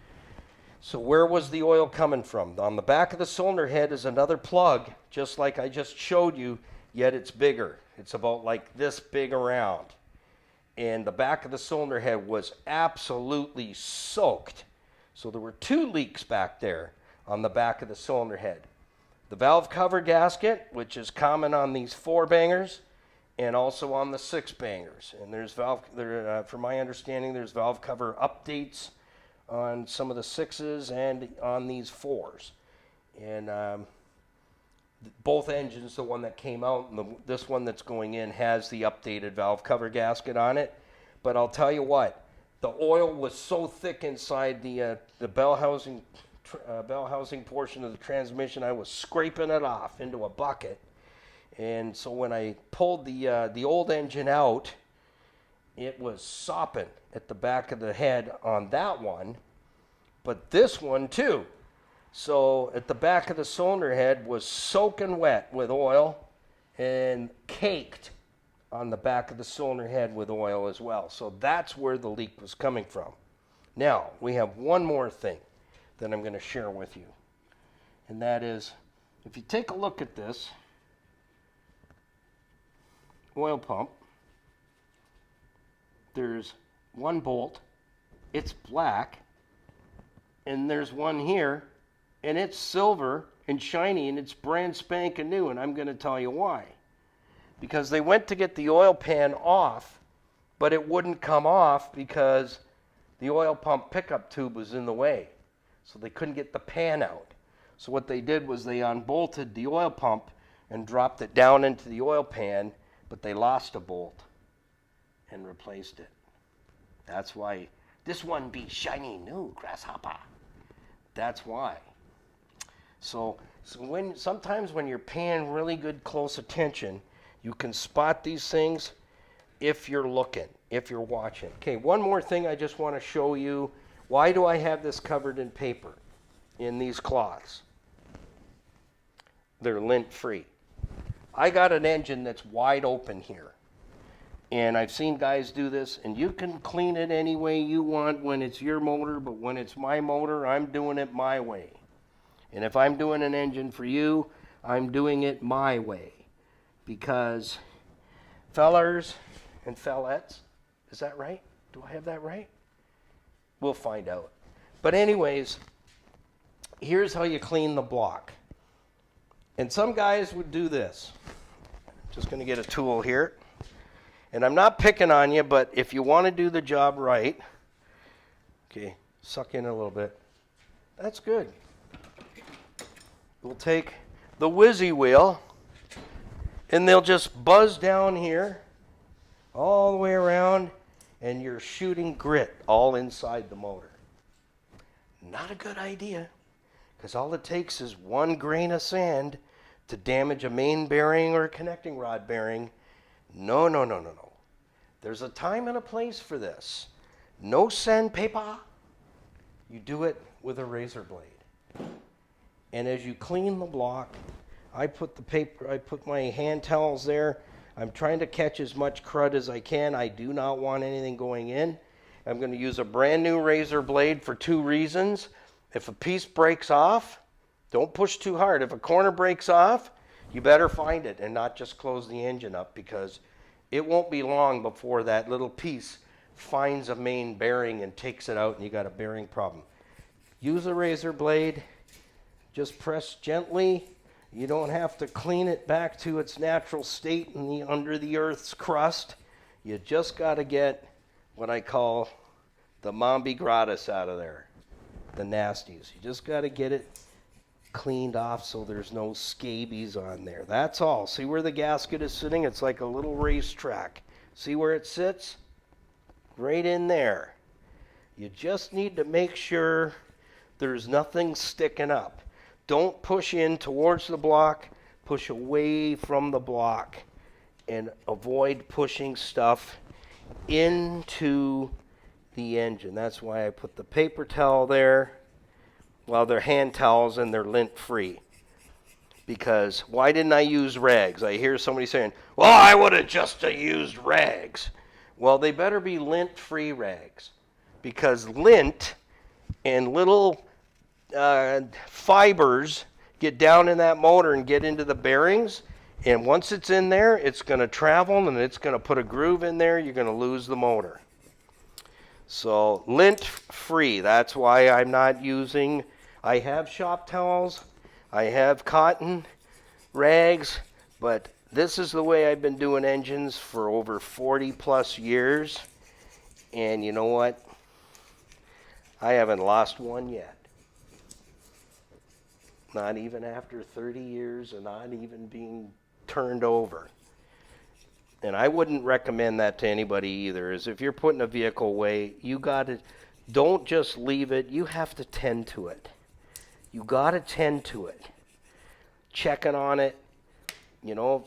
So where was the oil coming from? On the back of the cylinder head is another plug, just like I just showed you, yet it's bigger. It's about like this big around. And the back of the cylinder head was absolutely soaked. So there were 2 leaks back there on the back of the cylinder head. The valve cover gasket, which is common on these 4-bangers, and also on the 6-bangers. And there's from my understanding, there's valve cover updates on some of the 6s and on these 4s. And both engines, the one that came out and this one that's going in, has the updated valve cover gasket on it. But I'll tell you what, the oil was so thick inside the bell housing portion of the transmission, I was scraping it off into a bucket. And so when I pulled the old engine out, it was sopping at the back of the head on that one, but this one too. So at the back of the cylinder head was soaking wet with oil and caked on the back of the cylinder head with oil as well. So that's where the leak was coming from. Now, we have one more thing that I'm going to share with you. And that is, if you take a look at this oil pump, there's one bolt, it's black, and there's one here, and it's silver and shiny, and it's brand spanking new, and I'm going to tell you why. Because they went to get the oil pan off, but it wouldn't come off because the oil pump pickup tube was in the way. So they couldn't get the pan out. So what they did was they unbolted the oil pump and dropped it down into the oil pan, but they lost a bolt and replaced it. That's why this one be shiny new, grasshopper. That's why. So sometimes when you're paying really good close attention, you can spot these things if you're looking, if you're watching. Okay, one more thing I just want to show you. Why do I have this covered in paper in these cloths? They're lint-free. I got an engine that's wide open here. And I've seen guys do this, and you can clean it any way you want when it's your motor, but when it's my motor, I'm doing it my way. And if I'm doing an engine for you, I'm doing it my way. Because fellers and fellettes, is that right? Do I have that right? We'll find out. But anyways, here's how you clean the block. And some guys would do this. Just going to get a tool here. And I'm not picking on you, but if you want to do the job right, okay, suck in a little bit. That's good. We'll take the whizzy wheel, and they'll just buzz down here all the way around, and you're shooting grit all inside the motor. Not a good idea, because all it takes is 1 grain of sand to damage a main bearing or a connecting rod bearing. No. There's a time and a place for this. No sandpaper. You do it with a razor blade. And as you clean the block, I put my hand towels there. I'm trying to catch as much crud as I can. I do not want anything going in. I'm going to use a brand new razor blade for 2 reasons. If a piece breaks off, don't push too hard. If a corner breaks off, you better find it and not just close the engine up, because it won't be long before that little piece finds a main bearing and takes it out, and you got a bearing problem. Use a razor blade. Just press gently. You don't have to clean it back to its natural state under the earth's crust. You just got to get what I call the Mambi gratis out of there, the nasties. You just got to get it cleaned off so there's no scabies on there. That's all. See where the gasket is sitting? It's like a little racetrack. See where it sits? Right in there. You just need to make sure there's nothing sticking up. Don't push in towards the block. Push away from the block, and avoid pushing stuff into the engine. That's why I put the paper towel there. Well, they're hand towels and they're lint free. Because why didn't I use rags? I hear somebody saying, well, I would have just used rags. Well, they better be lint free rags. Because lint and little fibers get down in that motor and get into the bearings. And once it's in there, it's going to travel and it's going to put a groove in there. You're going to lose the motor. So lint free. That's why I'm not using. I have shop towels. I have cotton rags. But this is the way I've been doing engines for over 40 plus years. And you know what? I haven't lost one yet. Not even after 30 years and not even being turned over. And I wouldn't recommend that to anybody either. Is if you're putting a vehicle away, you got to, don't just leave it. You have to tend to it. You got to tend to it. Checking on it,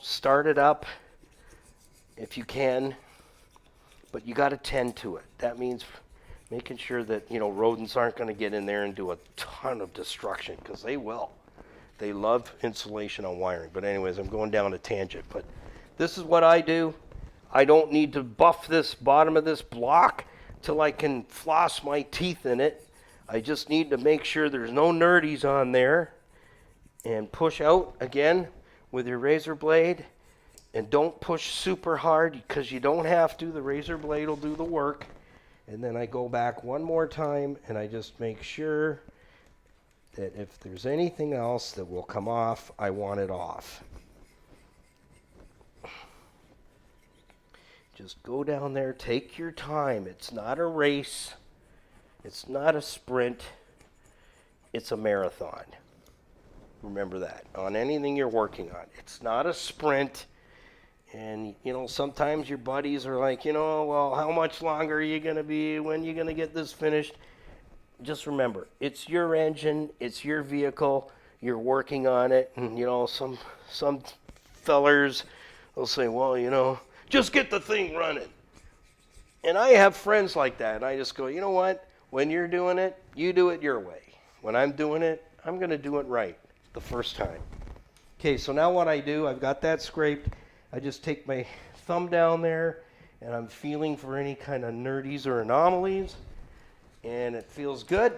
start it up if you can. But you got to tend to it. That means making sure that, rodents aren't going to get in there and do a ton of destruction, because they will. They love insulation on wiring. But anyways, I'm going down a tangent. But this is what I do. I don't need to buff this bottom of this block till I can floss my teeth in it. I just need to make sure there's no nerdies on there. And push out again with your razor blade. And don't push super hard, because you don't have to. The razor blade will do the work. And then I go back one more time and I just make sure that if there's anything else that will come off, I want it off. Just go down there, take your time. It's not a race. It's not a sprint. It's a marathon. Remember that on anything you're working on. It's not a sprint. And, sometimes your buddies are like, well, how much longer are you going to be? When are you going to get this finished? Just remember, it's your engine. It's your vehicle. You're working on it. And, some fellers will say, well, just get the thing running. And I have friends like that. And I just go, you know what? When you're doing it, you do it your way. When I'm doing it, I'm going to do it right the first time. Okay, so now what I do, I've got that scraped. I just take my thumb down there and I'm feeling for any kind of nerdies or anomalies, and it feels good.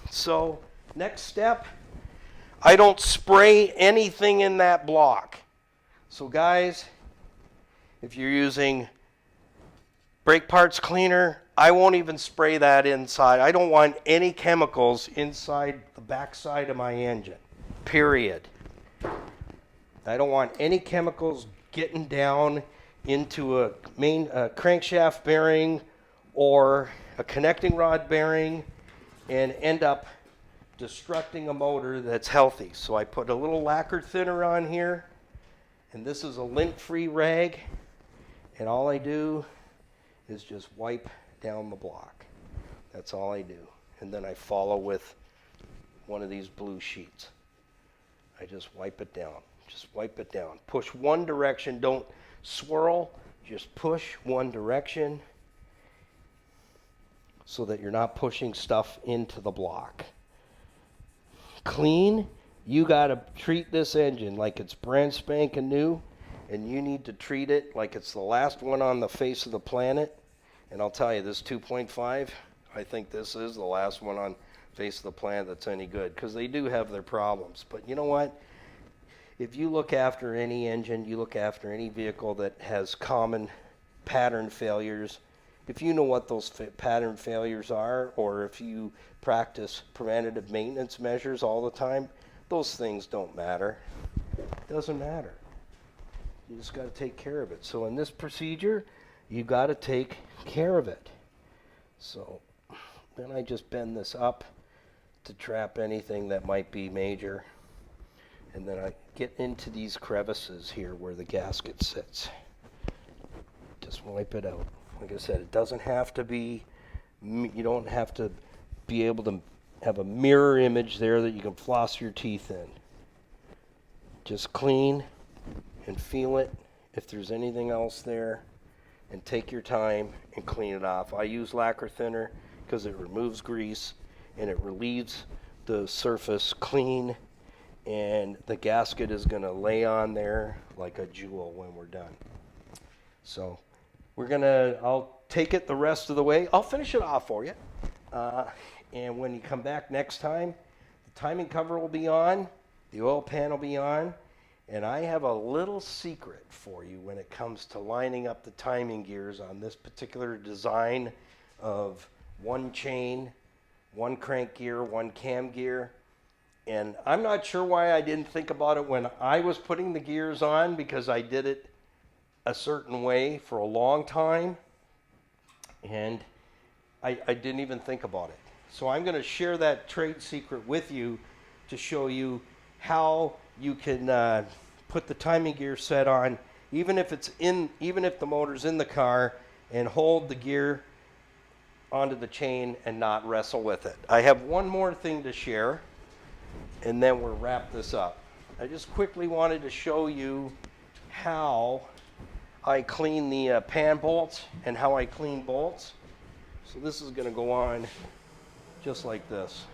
So next step, I don't spray anything in that block. So guys, if you're using brake parts cleaner, I won't even spray that inside. I don't want any chemicals inside the backside of my engine, period. I don't want any chemicals getting down into a main crankshaft bearing or a connecting rod bearing and end up destructing a motor that's healthy. So I put a little lacquer thinner on here, and this is a lint-free rag, and all I do is just wipe down the block. That's all I do. And then I follow with one of these blue sheets. I just wipe it down. Just wipe it down. Push one direction. Don't swirl. Just push one direction so that you're not pushing stuff into the block. Clean. You got to treat this engine like it's brand spanking new, and you need to treat it like it's the last one on the face of the planet. And I'll tell you, this 2.5, I think this is the last one on the face of the planet that's any good, because they do have their problems. But you know what? If you look after any engine, you look after any vehicle that has common pattern failures, if you know what those pattern failures are, or if you practice preventative maintenance measures all the time, those things don't matter. It doesn't matter. You just got to take care of it. So in this procedure, you got to take care of it. So then I just bend this up to trap anything that might be major. And then I get into these crevices here where the gasket sits. Just wipe it out. Like I said, it doesn't have to be, you don't have to be able to have a mirror image there that you can floss your teeth in. Just clean and feel it if there's anything else there, and take your time and clean it off. I use lacquer thinner because it removes grease and it relieves the surface clean, and the gasket is going to lay on there like a jewel when we're done. So I'll take it the rest of the way. I'll finish it off for you. And when you come back next time, the timing cover will be on, the oil pan will be on, and I have a little secret for you when it comes to lining up the timing gears on this particular design of one chain, one crank gear, one cam gear. And I'm not sure why I didn't think about it when I was putting the gears on, because I did it a certain way for a long time, and I didn't even think about it. So I'm going to share that trade secret with you to show you how you can put the timing gear set on, even if the motor's in the car, and hold the gear onto the chain and not wrestle with it. I have one more thing to share, and then we'll wrap this up. I just quickly wanted to show you how I clean the pan bolts and how I clean bolts. So this is going to go on just like this.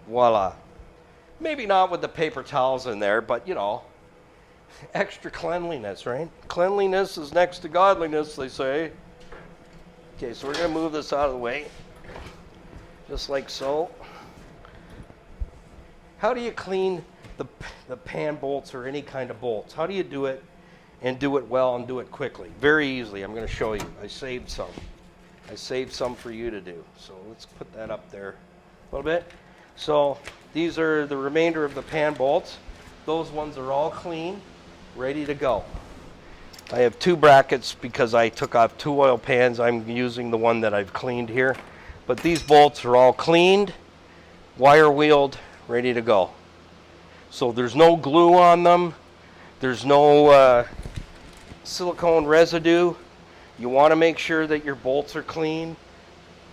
Voila. Maybe not with the paper towels in there, but you know, extra cleanliness, right? Cleanliness is next to godliness, they say. Okay, so we're going to move this out of the way, just like so. How do you clean the pan bolts or any kind of bolts? How do you do it and do it well and do it quickly? Very easily. I'm going to show you. I saved some for you to do. So let's put that up there a little bit. So these are the remainder of the pan bolts. Those ones are all clean, ready to go. I have two brackets because I took off two oil pans. I'm using the one that I've cleaned here. But these bolts are all cleaned, wire wheeled, ready to go. So there's no glue on them. There's no silicone residue. You want to make sure that your bolts are clean.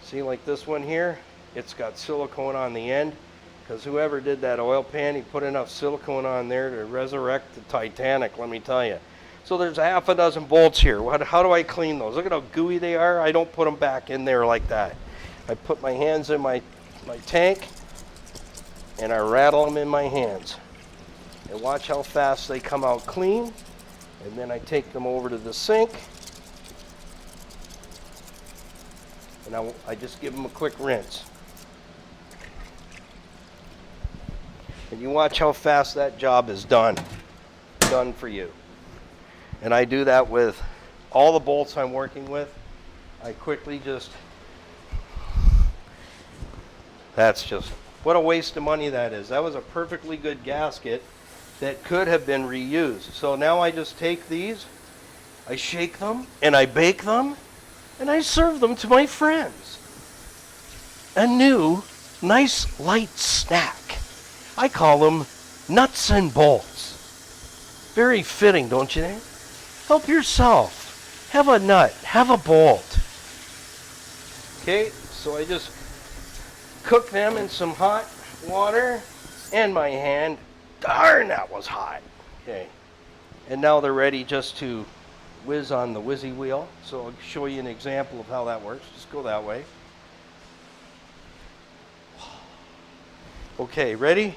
See, like this one here, it's got silicone on the end, because whoever did that oil pan, he put enough silicone on there to resurrect the Titanic, let me tell you. So there's a half a dozen bolts here. How do I clean those? Look at how gooey they are. I don't put them back in there like that. I put my hands in my tank, and I rattle them in my hands. And watch how fast they come out clean. And then I take them over to the sink, and I just give them a quick rinse. And you watch how fast that job is done for you. And I do that with all the bolts I'm working with. I quickly that's just, what a waste of money that is. That was a perfectly good gasket that could have been reused. So now I just take these, I shake them, and I bake them, and I serve them to my friends. A new, nice, light snack. I call them nuts and bolts. Very fitting, don't you think? Help yourself. Have a nut. Have a bolt. Okay, so I just cook them in some hot water and my hand. Darn, that was hot. Okay, and now they're ready just to whiz on the whizzy wheel. So I'll show you an example of how that works. Just go that way. Okay, ready?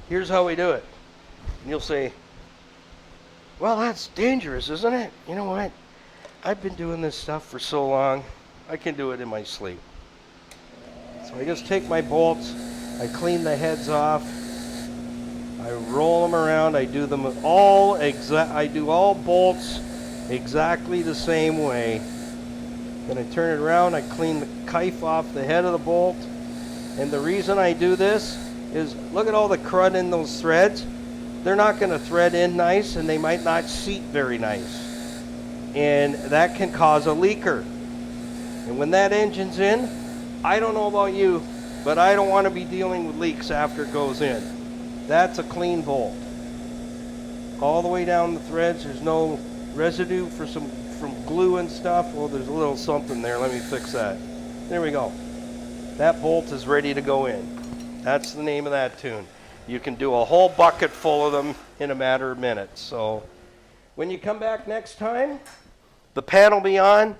Here's how we do it. And you'll say, well, that's dangerous, isn't it? You know what? I've been doing this stuff for so long, I can do it in my sleep. So I just take my bolts, I clean the heads off, I roll them around, I do all bolts exactly the same way. Then I turn it around, I clean the knife off the head of the bolt. And the reason I do this is, look at all the crud in those threads. They're not going to thread in nice, and they might not seat very nice. And that can cause a leaker. And when that engine's in, I don't know about you, but I don't want to be dealing with leaks after it goes in. That's a clean bolt. All the way down the threads, there's no residue from glue and stuff. Well, there's a little something there. Let me fix that. There we go. That bolt is ready to go in. That's the name of that tune. You can do a whole bucket full of them in a matter of minutes. So when you come back next time, the pan will be on,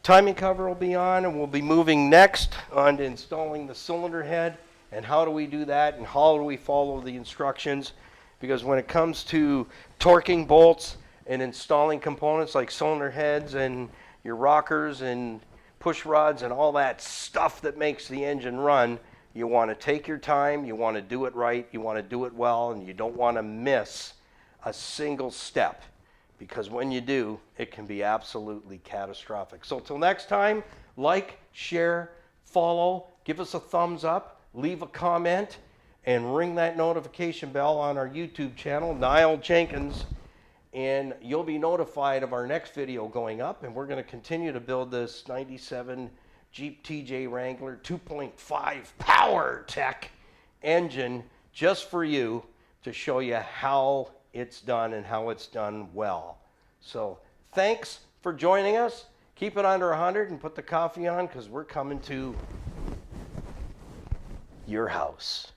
timing cover will be on, and we'll be moving next on to installing the cylinder head. And how do we do that, and how do we follow the instructions? Because when it comes to torquing bolts and installing components like cylinder heads and your rockers and push rods and all that stuff that makes the engine run, you want to take your time, you want to do it right, you want to do it well, and you don't want to miss a single step. Because when you do, it can be absolutely catastrophic. So till next time, like, share, follow, give us a thumbs up, leave a comment, and ring that notification bell on our YouTube channel, Niall Jenkins, and you'll be notified of our next video going up. And we're going to continue to build this 97 Jeep TJ Wrangler 2.5 power tech engine just for you, to show you how it's done and how it's done well. So thanks for joining us. Keep it under 100 and put the coffee on, because we're coming to your house.